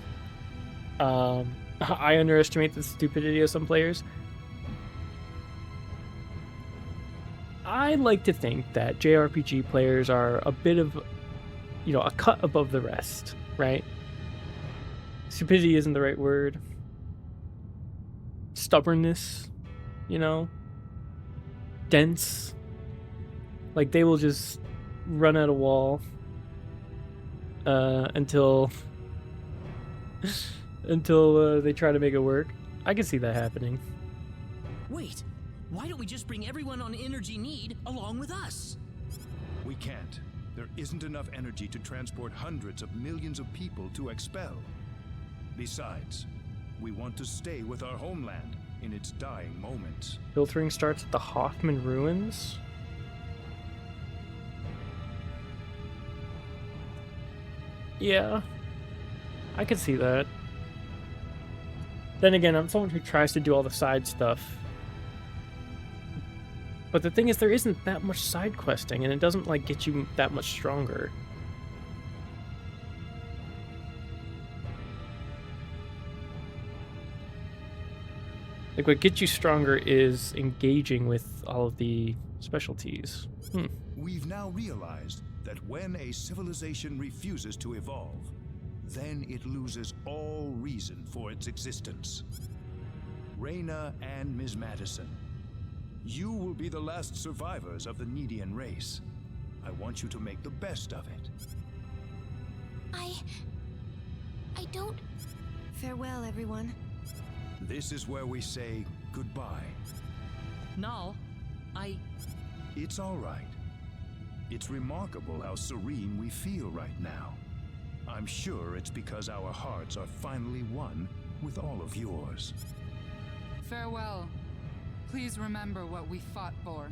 I underestimate the stupidity of some players. I like to think that JRPG players are a bit of, a cut above the rest, right? Stupidity isn't the right word. Stubbornness, dense. Like they will just run at a wall until they try to make it work. I can see that happening. Wait, why don't we just bring everyone on energy need along with us? We can't. There isn't enough energy to transport hundreds of millions of people to Expel. Besides, we want to stay with our homeland in its dying moments. Filtering starts at the Hoffman Ruins? Yeah, I could see that. Then again, I'm someone who tries to do all the side stuff. But the thing is, there isn't that much side questing, and it doesn't, get you that much stronger. What gets you stronger is engaging with all of the Specialties. We've now realized that when a civilization refuses to evolve, then it loses all reason for its existence. Reyna and Ms. Madison, you will be the last survivors of the Nedian race. I want you to make the best of it. I don't... Farewell, everyone. This is where we say goodbye. Null, It's all right. It's remarkable how serene we feel right now. I'm sure it's because our hearts are finally one with all of yours. Farewell. Please remember what we fought for.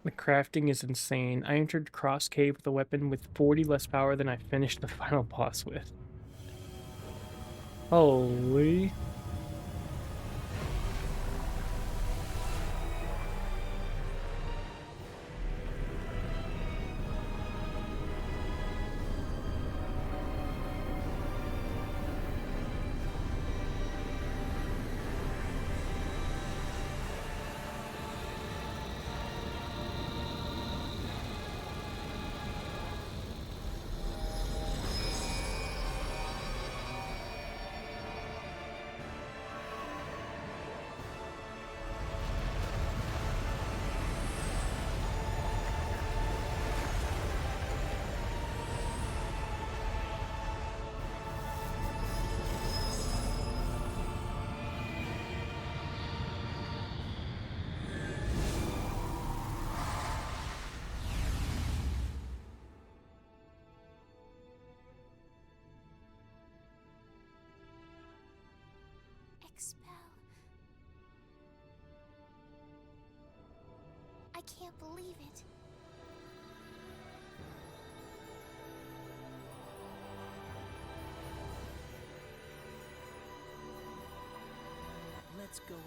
The crafting is insane. I entered Cross Cave with a weapon with 40 less power than I finished the final boss with. Holy. Expel. I can't believe it. Let's go home.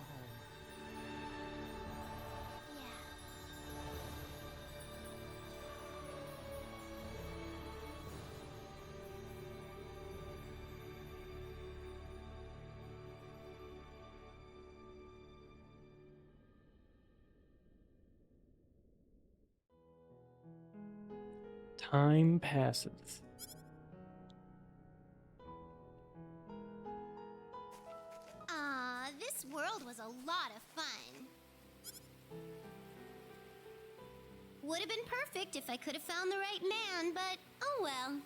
Time passes. This world was a lot of fun. Would have been perfect if I could have found the right man, but oh well.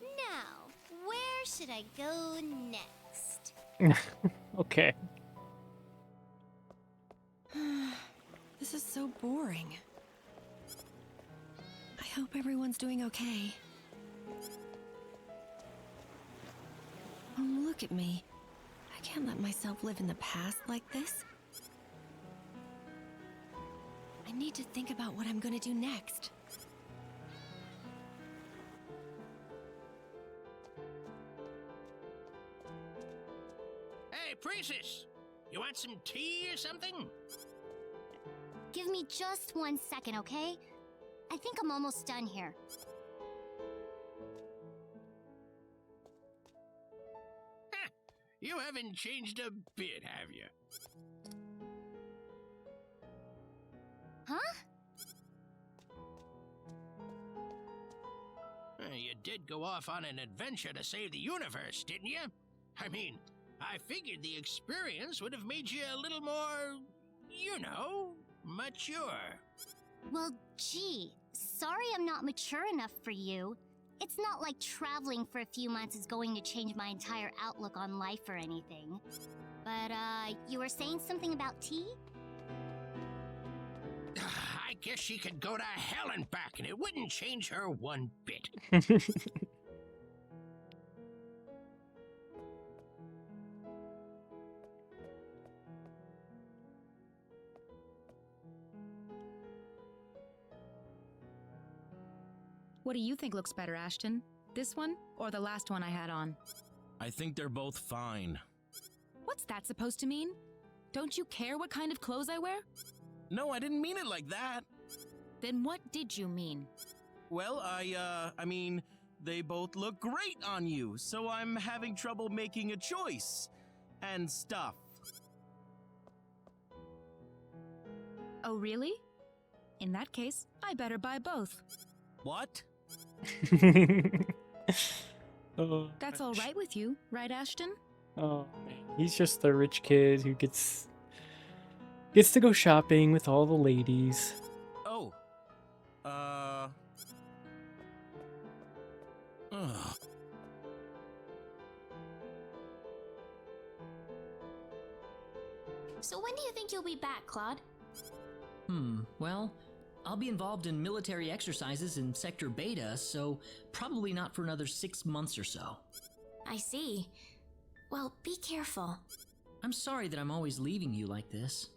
Now, where should I go next? Okay. This is so boring. I hope everyone's doing okay. Oh, look at me. I can't let myself live in the past like this. I need to think about what I'm gonna do next. Hey, priestess! You want some tea or something? Give me just 1 second, okay? I think I'm almost done here. You haven't changed a bit, have you? Huh? You did go off on an adventure to save the universe, didn't you? I mean, I figured the experience would have made you a little more, you know, mature. Well, gee, sorry I'm not mature enough for you. It's not like traveling for a few months is going to change my entire outlook on life or anything. But, you were saying something about tea? I guess she could go to hell and back and it wouldn't change her one bit. What do you think looks better, Ashton? This one or the last one I had on? I think they're both fine. What's that supposed to mean? Don't you care what kind of clothes I wear? No, I didn't mean it like that. Then what did you mean? Well, I mean, They both look great on you, so I'm having trouble making a choice. And stuff. Oh, really? In that case, I better buy both. What? Oh, That's all right with you, right, Ashton? oh man, he's just the rich kid who gets to go shopping with all the ladies. Oh. Ugh. So when do you think you'll be back, Claude? Well, I'll be involved in military exercises in Sector Beta, so probably not for another 6 months or so. I see. Well, be careful. I'm sorry that I'm always leaving you like this.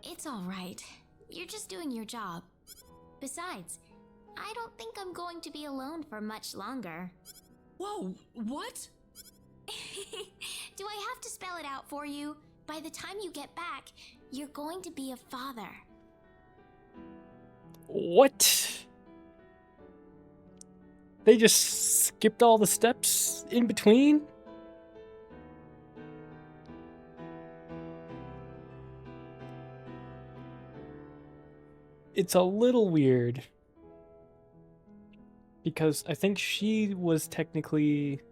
It's all right. You're just doing your job. Besides, I don't think I'm going to be alone for much longer. Whoa, what? Do I have to spell it out for you? By the time you get back, you're going to be a father. What? They just skipped all the steps in between? It's a little weird. Because I think she was technically,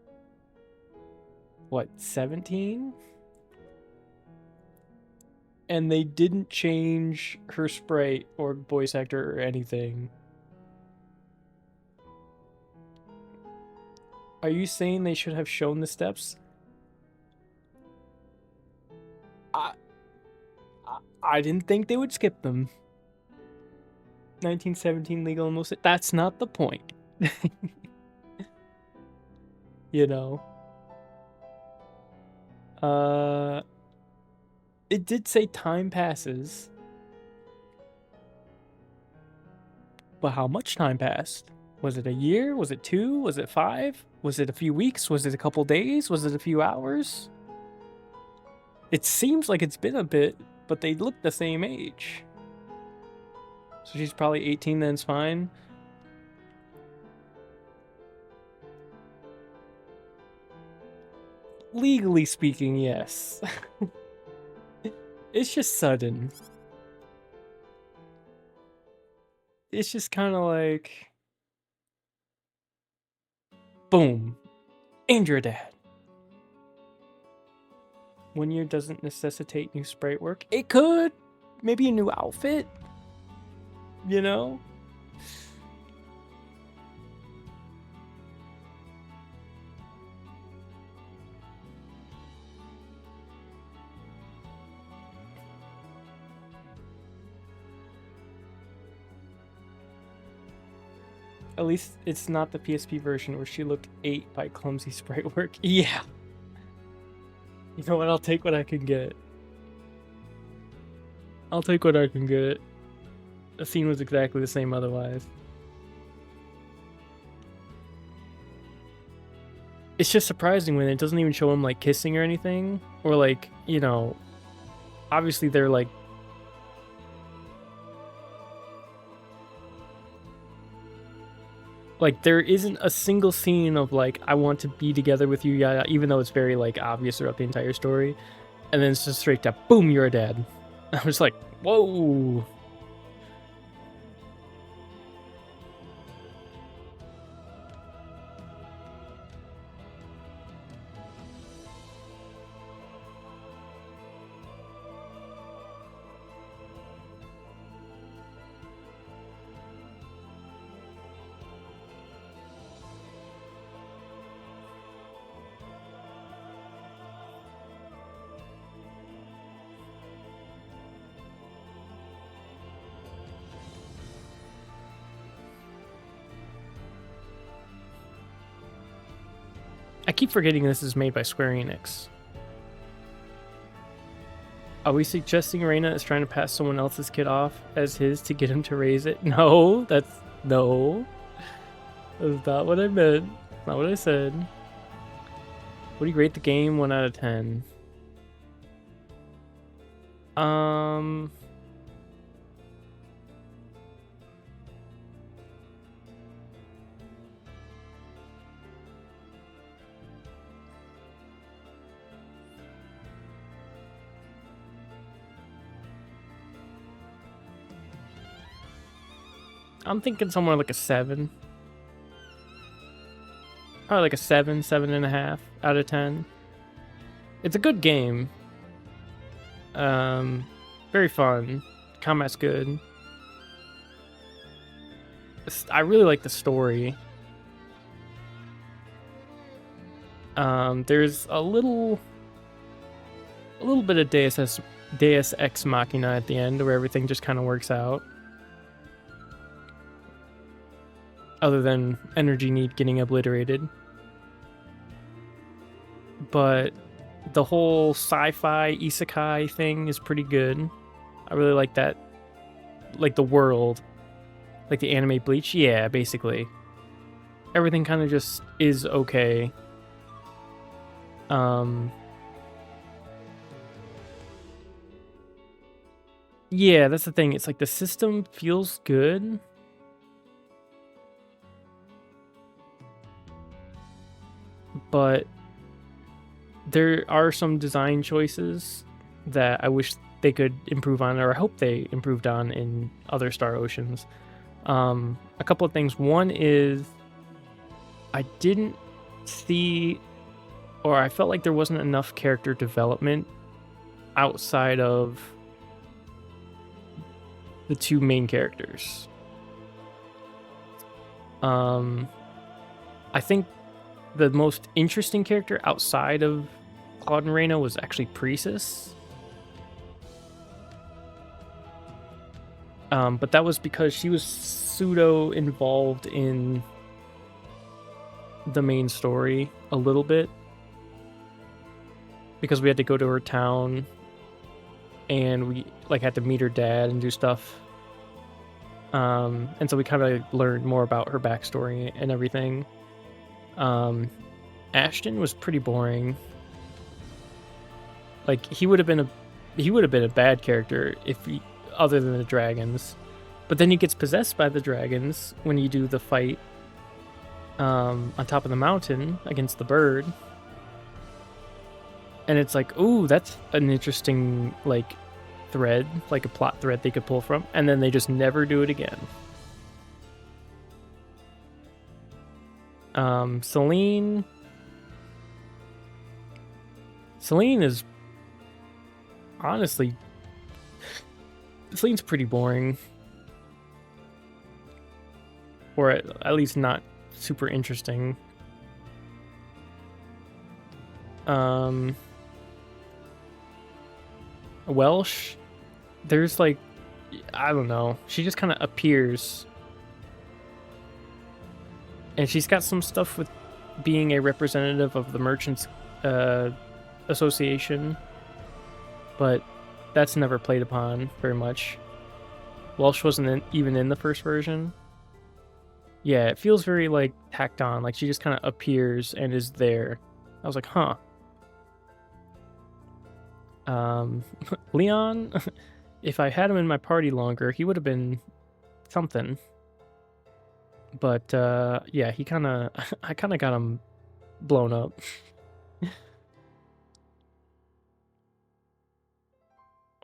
what, 17? And they didn't change her sprite or voice actor or anything. Are you saying they should have shown the steps? I didn't think they would skip them. 1917 legal and most. That's not the point. You know. It did say time passes. But how much time passed? Was it a year? Was it 2? Was it 5? Was it a few weeks? Was it a couple days? Was it a few hours? It seems like it's been a bit, but they look the same age. So she's probably 18, then it's fine. Legally speaking, yes. It's just sudden. It's just kind of like, boom, and you're a dad. 1 year doesn't necessitate new sprite work. It could. Maybe a new outfit. You know? At least it's not the PSP version where she looked 8 by clumsy sprite work. Yeah. You know what? I'll take what I can get. I'll take what I can get. The scene was exactly the same otherwise. It's just surprising when it doesn't even show them like kissing or anything. Or like, you know, obviously they're like, there isn't a single scene of like, I want to be together with you, yeah, even though it's very like obvious throughout the entire story. And then it's just straight up, boom, you're a dad. I was like, whoa. I keep forgetting this is made by Square Enix. Are we suggesting Reina is trying to pass someone else's kid off as his to get him to raise it? No, no. That's not what I meant. Not what I said. What do you rate the game? 1 out of 10. I'm thinking somewhere like a 7. Probably like a 7, 7.5 out of 10. It's a good game. Very fun. Combat's good. I really like the story. There's a little bit of Deus Ex Machina at the end, where everything just kind of works out. Other than energy need getting obliterated. But the whole sci-fi isekai thing is pretty good. I really like that. Like the world. Like the anime Bleach. Yeah, basically. Everything kind of just is okay. Yeah, that's the thing. It's like the system feels good. But there are some design choices that I wish they could improve on, or I hope they improved on in other Star Oceans. A couple of things. One is I didn't see, or I felt like there wasn't enough character development outside of the two main characters. I think the most interesting character outside of Claude and Reyna was actually Priestess. But that was because she was pseudo involved in the main story a little bit. Because we had to go to her town and we like had to meet her dad and do stuff. And so we kind of learned more about her backstory and everything. Ashton was pretty boring. Like he would have been a bad character if he, other than the dragons. But then he gets possessed by the dragons when you do the fight on top of the mountain against the bird. And it's like, ooh, that's an interesting like thread, like a plot thread they could pull from, and then they just never do it again. Celine is honestly, Celine's pretty boring, or at least not super interesting. Welsh, there's like, I don't know, she just kind of appears, and she's got some stuff with being a representative of the Merchants Association, but that's never played upon very much. Welsh wasn't even in the first version. Yeah, it feels very like tacked on, like she just kind of appears and is there. I was like, huh. Leon, if I had him in my party longer, he would have been something. But yeah, I kind of got him blown up.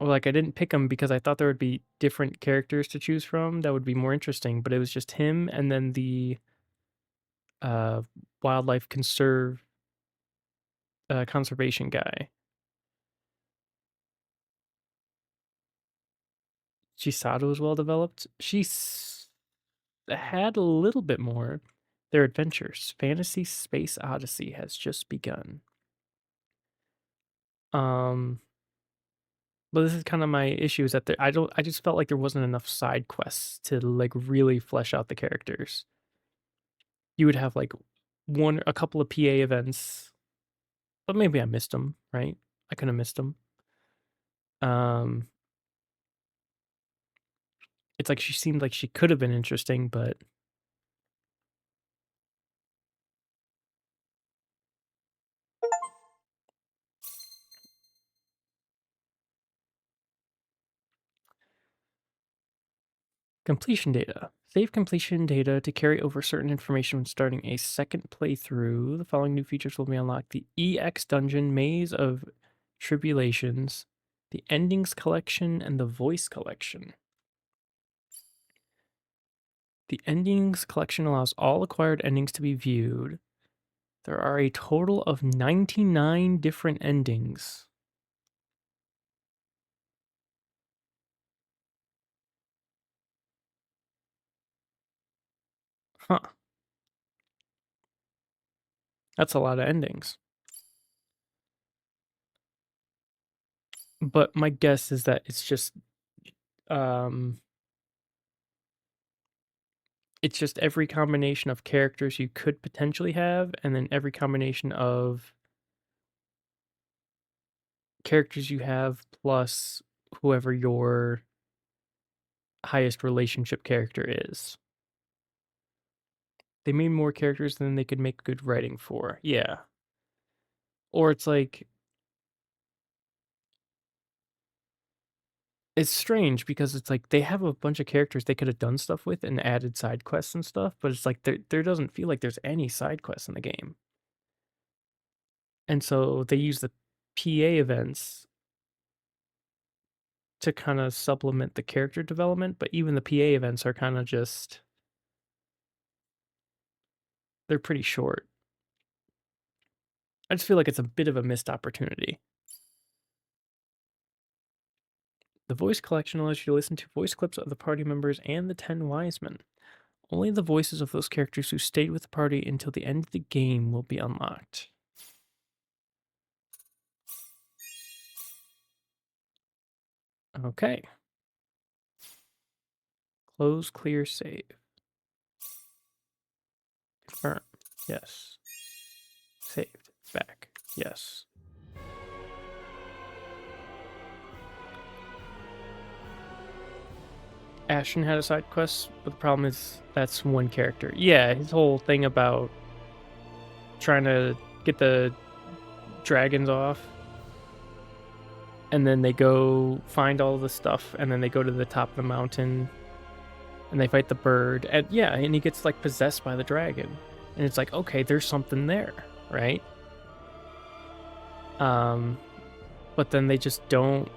Or like I didn't pick him because I thought there would be different characters to choose from that would be more interesting, but it was just him and then the wildlife conservation guy. Chisato is well developed. She's had a little bit more. Their adventures, Fantasy Space Odyssey, has just begun. But this is kind of my issue, is that I just felt like there wasn't enough side quests to like really flesh out the characters. You would have like a couple of PA events, but maybe I missed them, right? I could have missed them. It's like she seemed like she could have been interesting, but completion data. Save completion data to carry over certain information when starting a second playthrough. The following new features will be unlocked: the EX Dungeon, Maze of Tribulations, the Endings Collection, and the Voice Collection. The endings collection allows all acquired endings to be viewed. There are a total of 99 different endings. Huh. That's a lot of endings. But my guess is that it's just every combination of characters you could potentially have, and then every combination of characters you have plus whoever your highest relationship character is. They made more characters than they could make good writing for. Yeah. Or it's like it's strange because it's like they have a bunch of characters they could have done stuff with and added side quests and stuff, but it's like there doesn't feel like there's any side quests in the game. And so they use the PA events to kind of supplement the character development, but even the PA events are kind of just they're pretty short. I just feel like it's a bit of a missed opportunity. The voice collection allows you to listen to voice clips of the party members and the 10 wise men. Only the voices of those characters who stayed with the party until the end of the game will be unlocked. Okay. Close, clear, save. Confirm. Yes. Saved. Back. Yes. Ashton had a side quest, but the problem is that's one character. Yeah, his whole thing about trying to get the dragons off, and then they go find all the stuff, and then they go to the top of the mountain, and they fight the bird, and yeah, and he gets like possessed by the dragon, and it's like, okay, there's something there, right? But then they just don't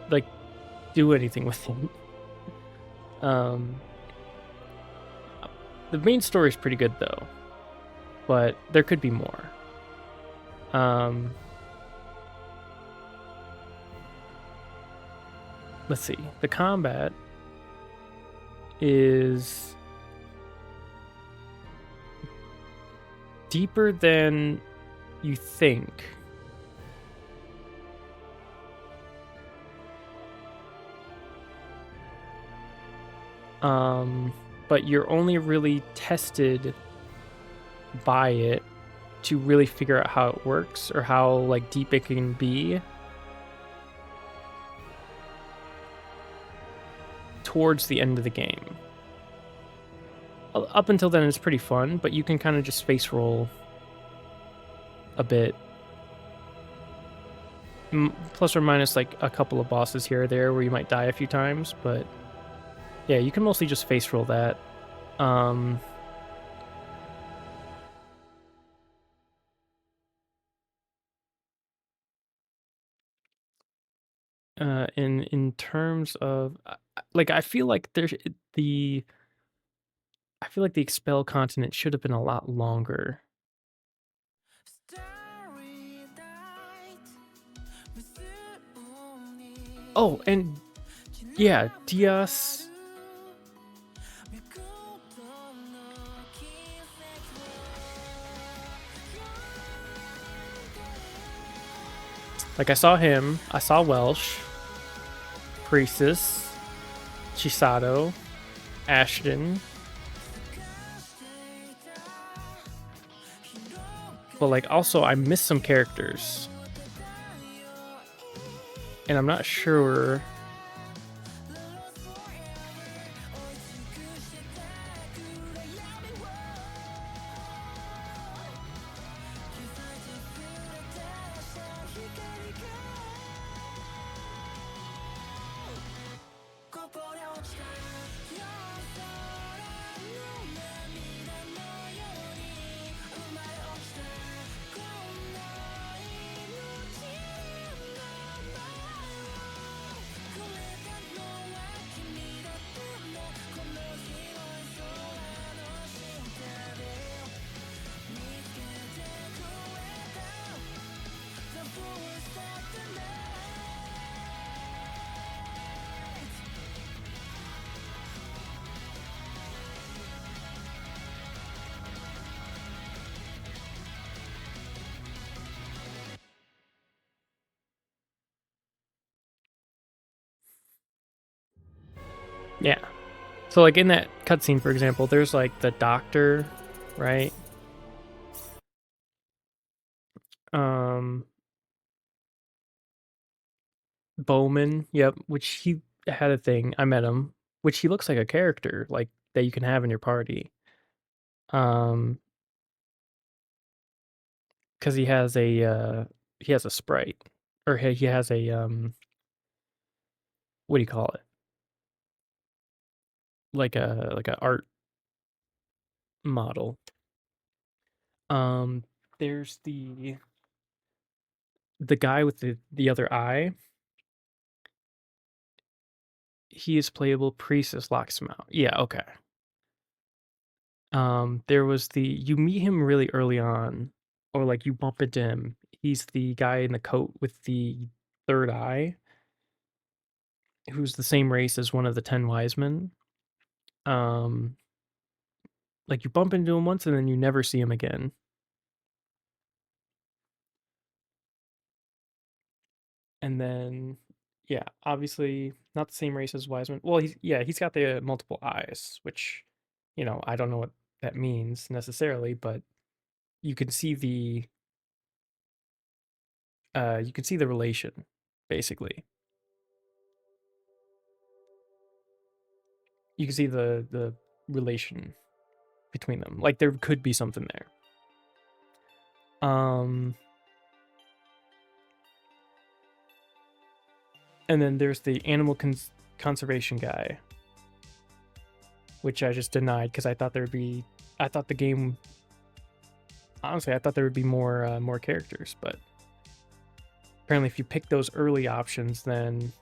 like do anything with him. The main story is pretty good though, but there could be more. Let's see. The combat is deeper than you think. But you're only really tested by it to really figure out how it works or how like deep it can be towards the end of the game. Up until then it's pretty fun, but you can kind of just face roll a bit. Plus or minus like a couple of bosses here or there where you might die a few times, but yeah, you can mostly just face roll that. In terms of like, I feel like the Expel continent should have been a lot longer. Oh, and yeah, Dias. Like, I saw him, I saw Welsh, Priestess, Chisato, Ashton. But, like, also, I missed some characters. And I'm not sure. Yeah. So like in that cutscene, for example, there's like the doctor, right? Bowman, yep, which he had a thing. I met him, which he looks like a character like that you can have in your party. Because he has a sprite, or he has a what do you call it? Like a art model. There's the guy with the other eye. He is playable. Priestess locks him out. Yeah, okay. There was you meet him really early on, or like you bump into him. He's the guy in the coat with the third eye, who's the same race as one of the 10 wise men. Like you bump into him once and then you never see him again. And then, yeah, obviously not the same race as Wiseman. Well, he's got the multiple eyes, which, I don't know what that means necessarily, but you can see the relation, basically. You can see the relation between them. Like there could be something there. And then there's the animal conservation guy, which I just denied because I thought the game. Honestly, I thought there would be more characters, but apparently, if you pick those early options, then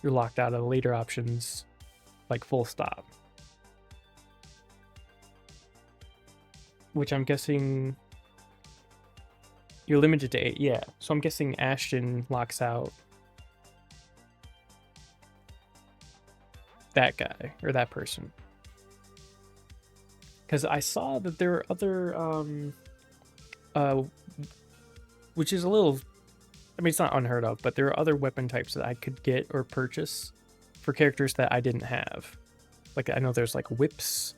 you're locked out of the later options, like full stop. Which I'm guessing you're limited to 8. Yeah, so I'm guessing Ashton locks out that guy or that person. Because I saw that there are other, which is a little, I mean, it's not unheard of, but there are other weapon types that I could get or purchase for characters that I didn't have. Like, I know there's like whips,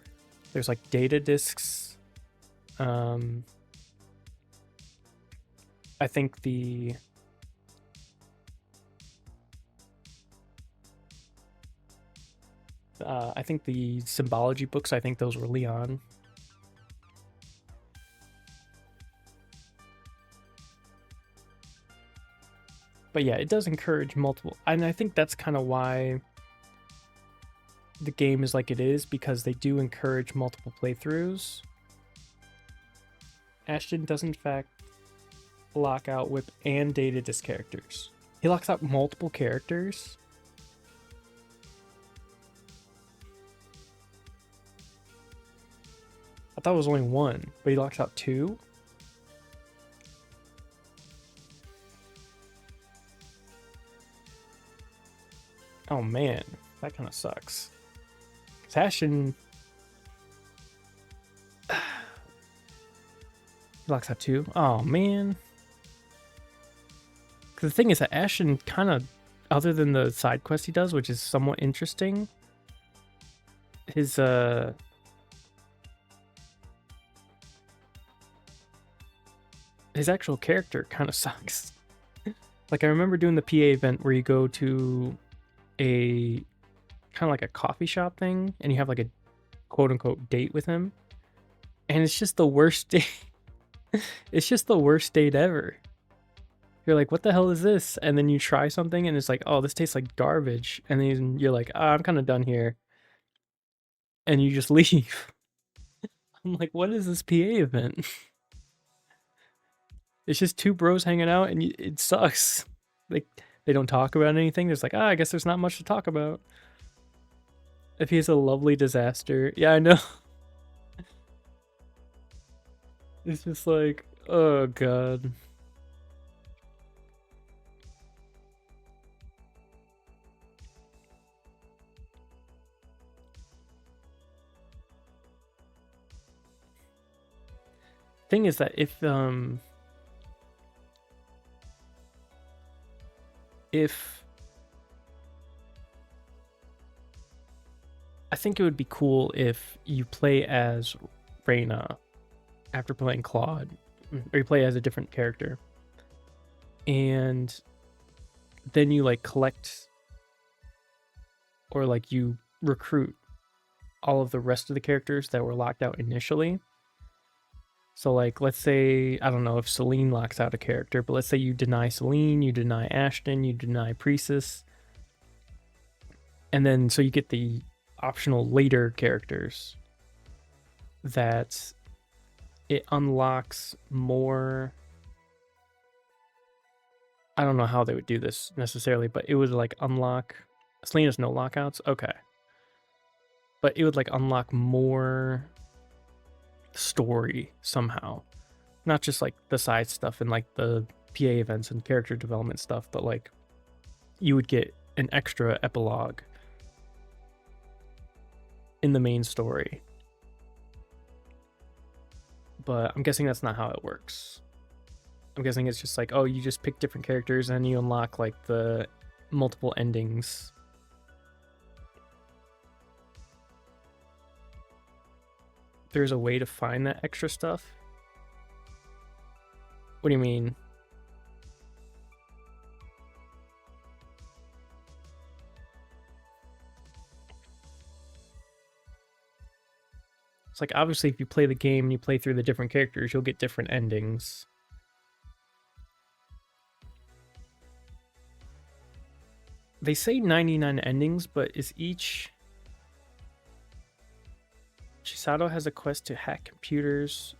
there's like data discs. I think I think the symbology books, I think those were Leon. But yeah, it does encourage multiple, and I think that's kind of why the game is like it is, because they do encourage multiple playthroughs. Ashton does in fact lock out whip and data disc characters. He locks out multiple characters. I thought it was only one, but he locks out 2. Oh man, that kind of sucks. Ashton locks out 2. Oh man. Because the thing is that Ashton kind of, other than the side quest he does, which is somewhat interesting, his actual character kind of sucks. Like I remember doing the PA event where you go to a kind of like a coffee shop thing and you have like a quote unquote date with him, and it's just the worst date. It's just the worst date ever. You're like, what the hell is this? And then you try something and it's like, oh, this tastes like garbage. And then you're like, I'm kind of done here. And you just leave. I'm like, what is this PA event? It's just 2 bros hanging out and it sucks. Like, they don't talk about anything. There's like, I guess there's not much to talk about. If he has a lovely disaster. Yeah, I know. It's just like, oh god. Thing is that if I think it would be cool if you play as Reyna after playing Claude, or you play as a different character, and then you like collect or like you recruit all of the rest of the characters that were locked out initially. So like, let's say, I don't know if Celine locks out a character, but let's say you deny Celine, you deny Ashton, you deny Priestess, and then so you get the optional later characters that it unlocks more. I don't know how they would do this necessarily, but it would like unlock. Celine has no lockouts? Okay. But it would like unlock more story somehow. Not just like the side stuff and like the PA events and character development stuff, but like you would get an extra epilogue in the main story. But I'm guessing that's not how it works. I'm guessing it's just like, oh, you just pick different characters and you unlock like the multiple endings. There's a way to find that extra stuff? What do you mean? It's like, obviously, if you play the game and you play through the different characters, you'll get different endings. They say 99 endings, but is each... Chisato has a quest to hack computers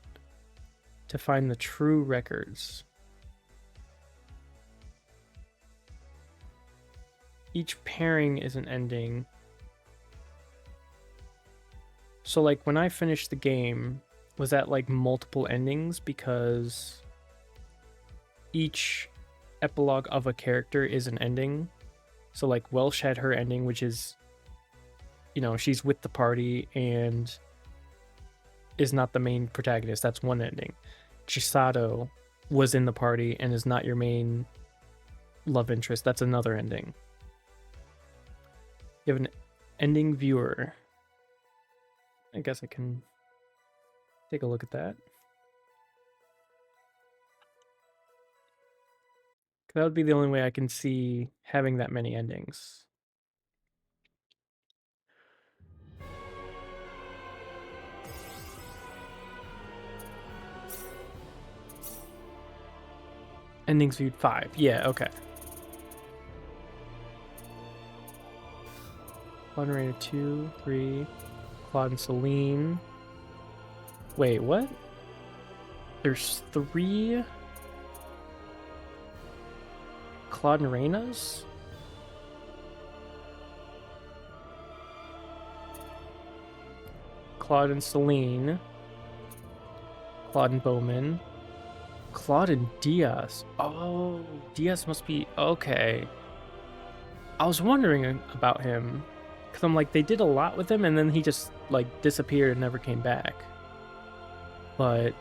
to find the true records. Each pairing is an ending. So like when I finished the game, was that like multiple endings because each epilogue of a character is an ending? So like Welsh had her ending, which is, you know, she's with the party and is not the main protagonist. That's one ending. Chisato was in the party and is not your main love interest. That's another ending. You have an ending viewer. I guess I can take a look at that. That would be the only way I can see having that many endings. Endings viewed 5. Yeah, okay. Claude and Reyna 2, 3, Claude and Celine. Wait, what? There's 3 Claude and Reynas? Claude and Celine. Claude and Bowman. Claude and Diaz. Oh, Diaz must be... Okay. I was wondering about him. Because I'm like, they did a lot with him and then he just, like, disappeared and never came back. But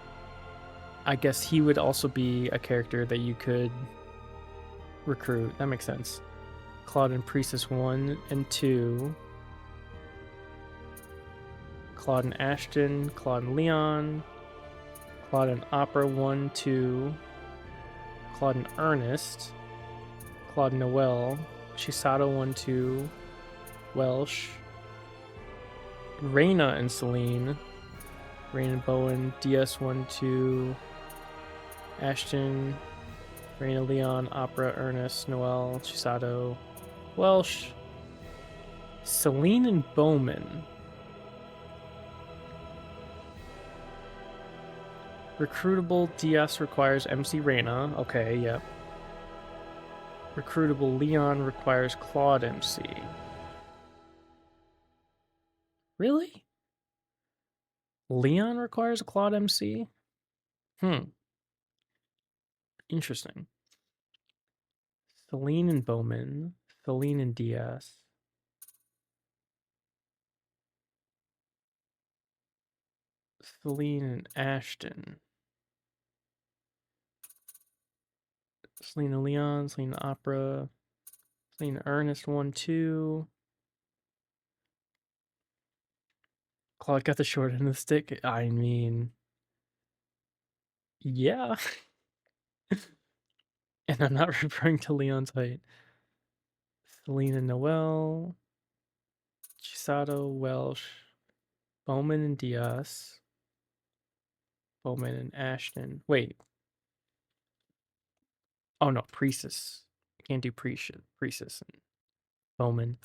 I guess he would also be a character that you could recruit. That makes sense. Claude and Priestess 1 and 2. Claude and Ashton. Claude and Leon. Claude and Opera 1, 2. Claude and Ernest. Claude and Noel. Chisato 1, 2. Welsh. Reyna and Celine. Reyna and Bowen. DS 1, 2. Ashton. Reyna, Leon, Opera, Ernest, Noel, Chisato, Welsh. Celine and Bowman. Recruitable DS requires MC Reyna. Okay, yep. Recruitable Leon requires Claude MC. Really? Leon requires a Claude MC? Interesting. Celine and Bowman. Celine and DS. Celine and Ashton. Celine and Leon. Celine and Opera. Celine and Ernest 1, 2. Claude got the short end of the stick. I mean, yeah. And I'm not referring to Leon's height. Selena Noel, Chisato, Welsh, Bowman and Diaz, Bowman and Ashton. Wait. Oh no, Priestess. I can't do Priestess and Bowman.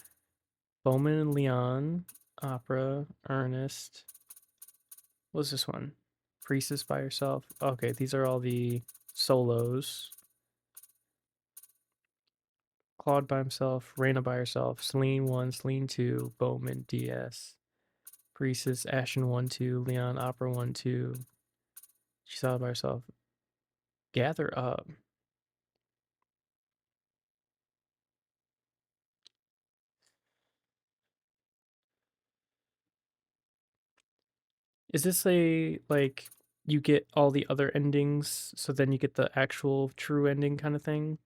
Bowman and Leon, Opera, Ernest. What's this one? Priestess by herself. Okay, these are all the solos. Claude by himself, Reyna by herself, Celine 1, Celine 2, Bowman, DS, Priestess, Ashen 1, 2, Leon, Opera 1, 2. She saw it by herself. Gather up. Is this a, like, you get all the other endings, so then you get the actual true ending kind of thing?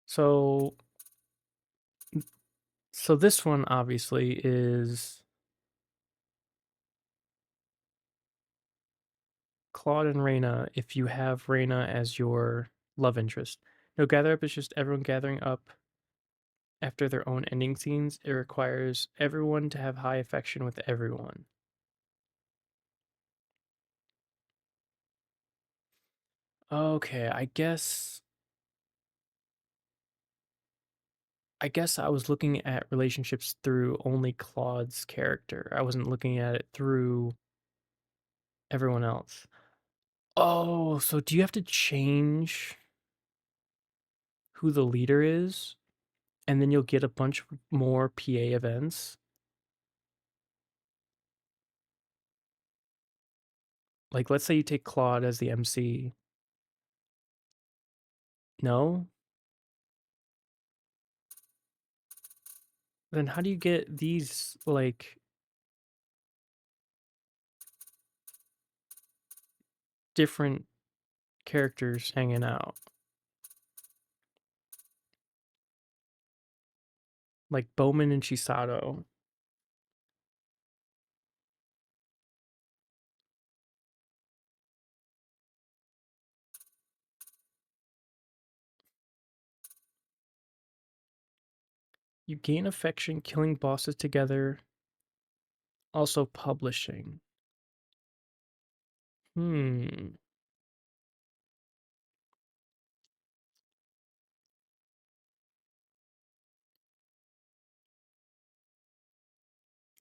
So, so this one obviously is Claude and Reyna if you have Reyna as your love interest. No, Gather Up is just everyone gathering up after their own ending scenes. It requires everyone to have high affection with everyone. Okay, I guess I was looking at relationships through only Claude's character. I wasn't looking at it through everyone else. Oh, so do you have to change who the leader is? And then you'll get a bunch more PA events? Like, let's say you take Claude as the MC. No? Then how do you get these, like, different characters hanging out? Like Bowman and Chisato. You gain affection killing bosses together. Also publishing.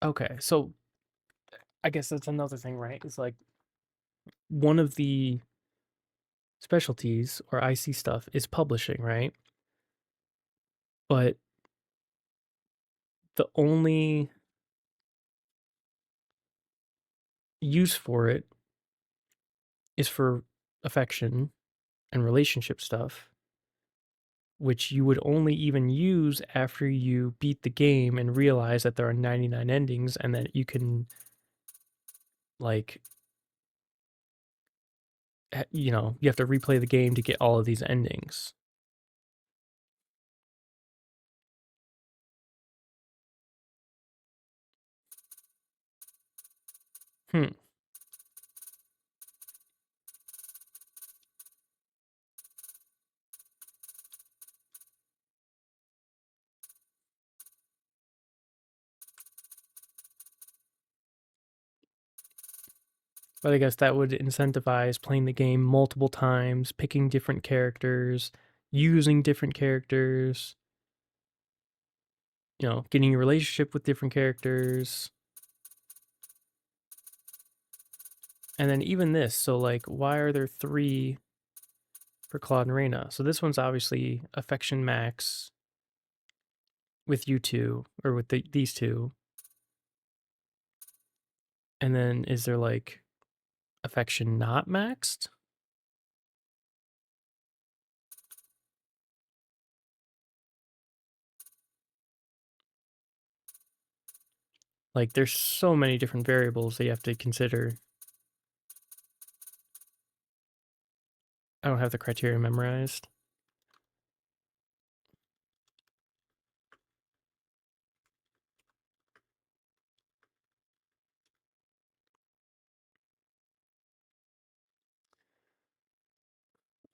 Okay, so I guess that's another thing, right? It's like one of the specialties or IC stuff is publishing, right? But the only use for it is for affection and relationship stuff, which you would only even use after you beat the game and realize that there are 99 endings and that you can, like, you know, you have to replay the game to get all of these endings. But I guess that would incentivize playing the game multiple times, picking different characters, using different characters, you know, getting a relationship with different characters. And then even this, so like, why are there 3 for Claude and Reyna? So this one's obviously affection max with you two, or with these two. And then is there like affection not maxed? Like, there's so many different variables that you have to consider. I don't have the criteria memorized.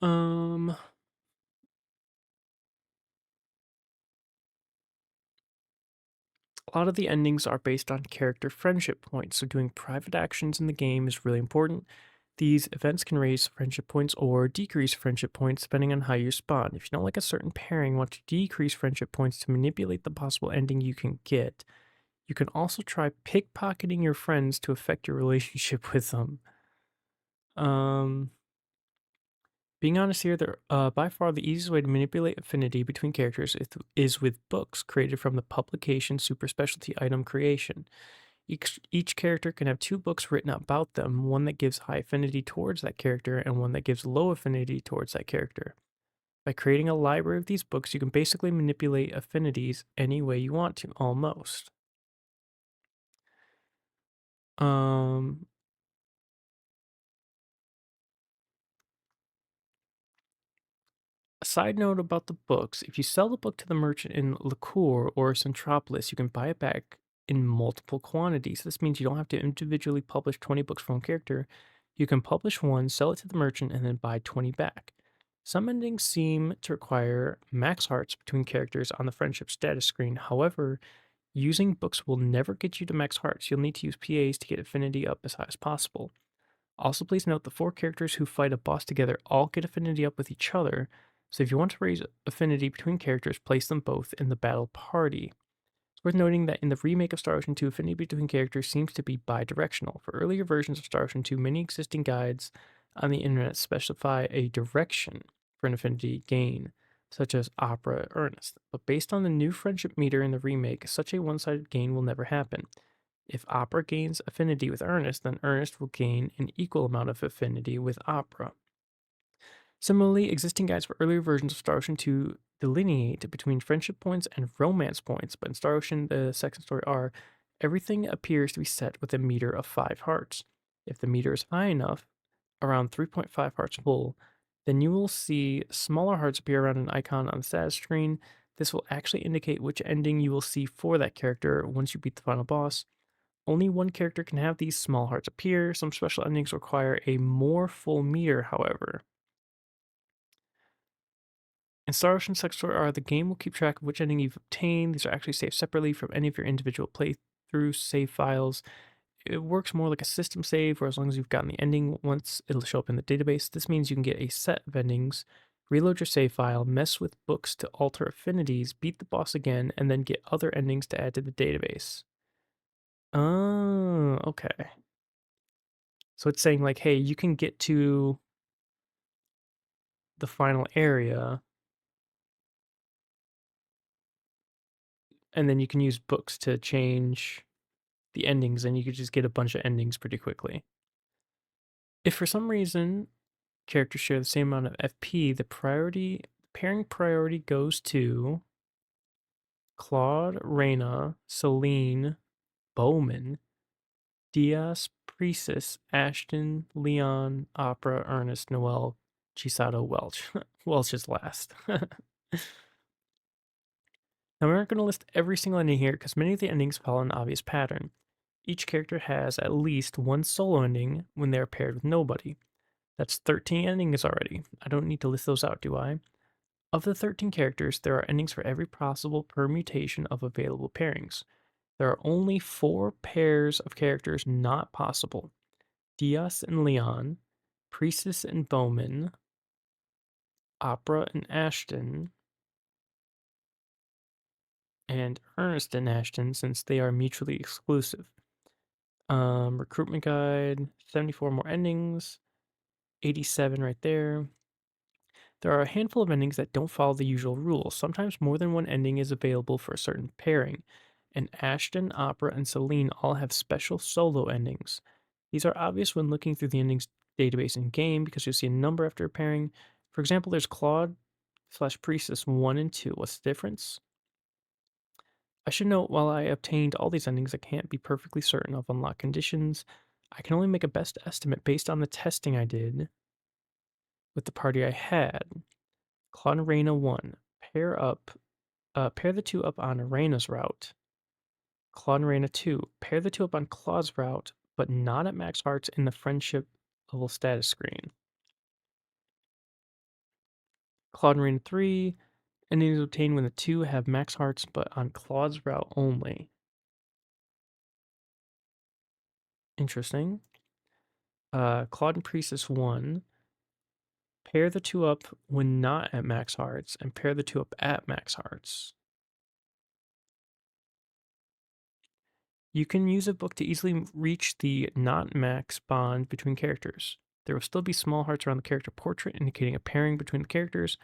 Um, a lot of the endings are based on character friendship points, so doing private actions in the game is really important. These events can raise friendship points or decrease friendship points depending on how you respond. If you don't like a certain pairing, want to decrease friendship points to manipulate the possible ending you can get. You can also try pickpocketing your friends to affect your relationship with them. Um, Being honest here, by far the easiest way to manipulate affinity between characters is with books created from the publication Super Specialty Item Creation. Each character can have 2 books written about them, one that gives high affinity towards that character and one that gives low affinity towards that character. By creating a library of these books, you can basically manipulate affinities any way you want to, almost. Um, A side note about the books, if you sell the book to the merchant in Liqueur or Centropolis, you can buy it back in multiple quantities. This means you don't have to individually publish 20 books for one character. You can publish one, sell it to the merchant, and then buy 20 back. Some endings seem to require max hearts between characters on the friendship status screen. However, using books will never get you to max hearts. You'll need to use PAs to get affinity up as high as possible. Also, please note the 4 characters who fight a boss together all get affinity up with each other, so if you want to raise affinity between characters, place them both in the battle party. It's worth noting that in the remake of Star Ocean 2, affinity between characters seems to be bidirectional. For earlier versions of Star Ocean 2, many existing guides on the internet specify a direction for an affinity gain, such as Opera Ernest. But based on the new friendship meter in the remake, such a one-sided gain will never happen. If Opera gains affinity with Ernest, then Ernest will gain an equal amount of affinity with Opera. Similarly, existing guides for earlier versions of Star Ocean 2 delineate between friendship points and romance points, but in Star Ocean, the Second Story R, everything appears to be set with a meter of 5 hearts. If the meter is high enough, around 3.5 hearts full, then you will see smaller hearts appear around an icon on the status screen. This will actually indicate which ending you will see for that character once you beat the final boss. Only one character can have these small hearts appear. Some special endings require a more full meter, however. In Star Ocean Second Story R, the game will keep track of which ending you've obtained. These are actually saved separately from any of your individual playthrough save files. It works more like a system save, where as long as you've gotten the ending once, it'll show up in the database. This means you can get a set of endings, reload your save file, mess with books to alter affinities, beat the boss again, and then get other endings to add to the database. Oh, okay. So it's saying like, hey, you can get to the final area, and then you can use books to change the endings, and you could just get a bunch of endings pretty quickly. If for some reason characters share the same amount of FP, the pairing priority goes to Claude, Reyna, Celine, Bowman, Diaz, Priestess, Ashton, Leon, Opera, Ernest, Noel, Chisato, Welch. Welch is last. Now, we aren't going to list every single ending here because many of the endings follow an obvious pattern. Each character has at least one solo ending when they are paired with nobody. That's 13 endings already. I don't need to list those out, do I? Of the 13 characters, there are endings for every possible permutation of available pairings. There are only 4 pairs of characters not possible: Diaz and Leon, Priestess and Bowman, Opera and Ashton, and Ernest and Ashton, since they are mutually exclusive. Recruitment guide, 74 more endings, 87 right there. There are a handful of endings that don't follow the usual rules. Sometimes more than one ending is available for a certain pairing, and Ashton, Opera, and Celine all have special solo endings. These are obvious when looking through the endings database in game because you'll see a number after a pairing. For example, there's Claude / Priestess 1 and 2. What's the difference? I should note, while I obtained all these endings, I can't be perfectly certain of unlocked conditions. I can only make a best estimate based on the testing I did with the party I had. Claude and Reyna 1. Pair the two up on Reyna's route. Claude and Reyna 2. Pair the two up on Claude's route, but not at max hearts in the friendship level status screen. Claude and Reyna 3. Endings obtained when the two have max hearts, but on Claude's route only. Interesting. Claude and Priestess 1. Pair the two up when not at max hearts, and pair the two up at max hearts. You can use a book to easily reach the not max bond between characters. There will still be small hearts around the character portrait, indicating a pairing between the characters,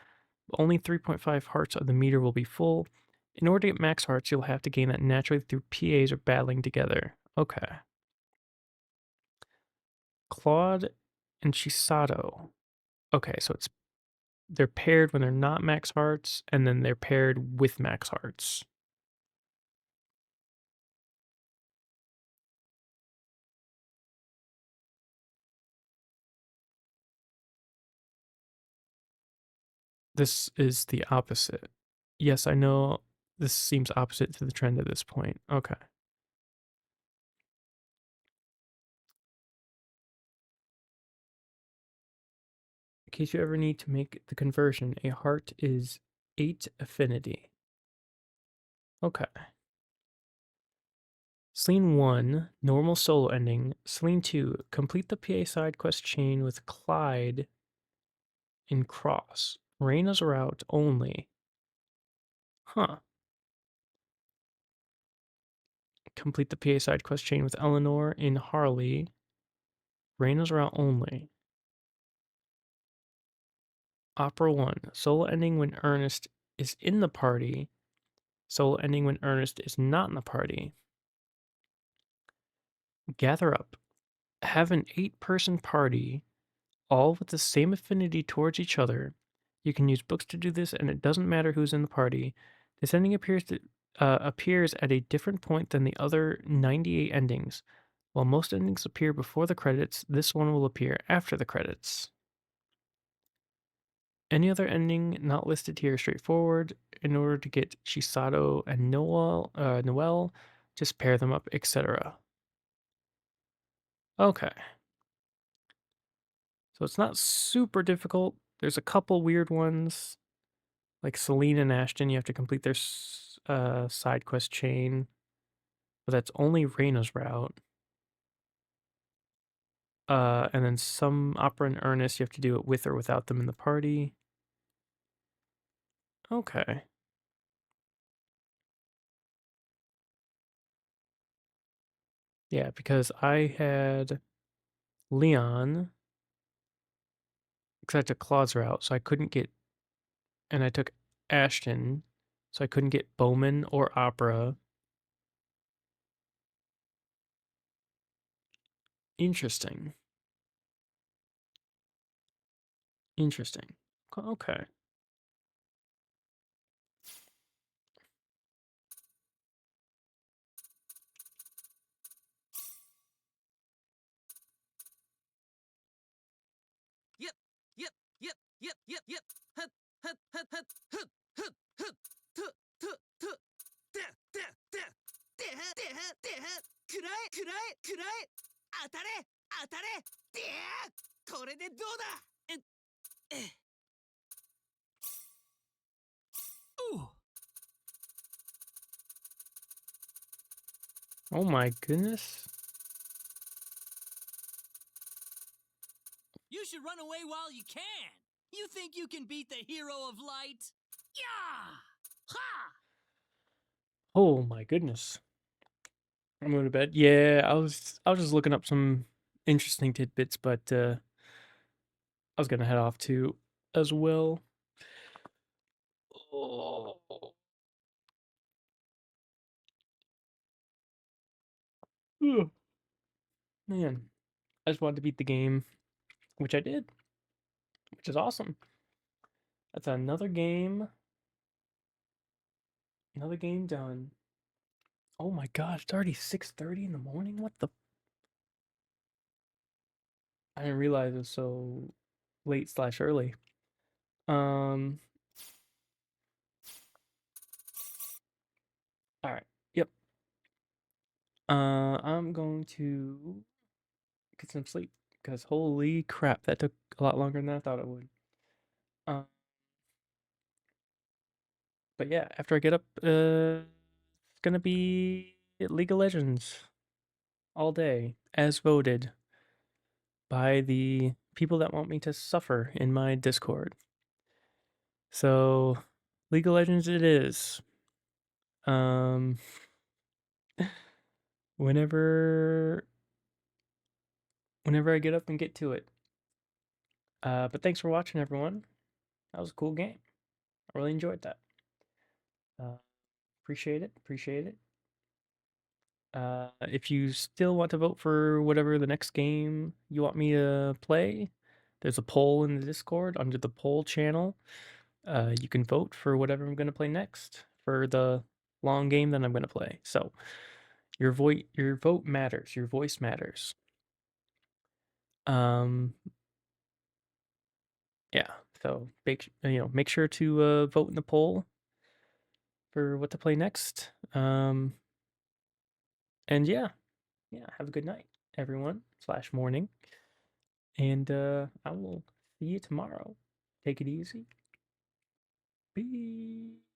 but only 3.5 hearts of the meter will be full. In order to get max hearts, you'll have to gain that naturally through PAs or battling together. Okay. Claude and Chisato. Okay, so they're paired when they're not max hearts, and then they're paired with max hearts. This is the opposite. Yes, I know this seems opposite to the trend at this point. Okay. In case you ever need to make the conversion, a heart is 8 affinity. Okay. Celine 1, normal solo ending. Celine 2, complete the PA side quest chain with Clyde in Cross. Reyna's route only. Huh. Complete the PA side quest chain with Eleanor in Harley. Reyna's route only. Opera 1, solo ending when Ernest is in the party. Solo ending when Ernest is not in the party. Gather up. Have an 8-person party, all with the same affinity towards each other. You can use books to do this, and it doesn't matter who's in the party. This ending appears at a different point than the other 98 endings. While most endings appear before the credits, this one will appear after the credits. Any other ending not listed here is straightforward. In order to get Chisato and Noelle, just pair them up, etc. Okay. So it's not super difficult. There's a couple weird ones, like Celine and Ashton. You have to complete their side quest chain, but that's only Reyna's route. And then some Opera and Ernest, you have to do it with or without them in the party. Okay. Yeah, because I had Leon, because I took Claude's route, so I couldn't get, and I took Ashton, so I couldn't get Bowman or Opera. Interesting. Interesting. Okay. Yep, yep, yep, yep, yep, yep. Hut, hut, hut, hut, hut, hut, hut, tu, tu, tu. Da, da, da. De, de, de, kurai, kurai, kurai. Atare, atare. De, これでどうだ? Ooh. Oh my goodness. You should run away while you can. You think you can beat the hero of light? Yeah! Ha! Oh my goodness. I'm going to bed. Yeah, I was just looking up some interesting tidbits, but I was gonna head off too as well. Oh. Ugh. Man, I just wanted to beat the game, which I did, which is awesome. That's another game done. Oh my gosh, it's already 6:30 in the morning? What the? I didn't realize it was so late slash early. Um. All right. Yep. I'm going to get some sleep because holy crap, that took a lot longer than I thought it would. But yeah, after I get up, it's gonna be League of Legends all day, as voted by the people that want me to suffer in my Discord. So, League of Legends it is. Whenever I get up and get to it. But thanks for watching, everyone. That was a cool game. I really enjoyed that. Appreciate it. Appreciate it. If you still want to vote for whatever the next game you want me to play, there's a poll in the Discord under the poll channel. You can vote for whatever I'm going to play next for the long game that I'm going to play. So your vote matters. Your voice matters. Yeah. So make sure to vote in the poll for what to play next. And yeah, have a good night, everyone / morning. And I will see you tomorrow. Take it easy. Peace.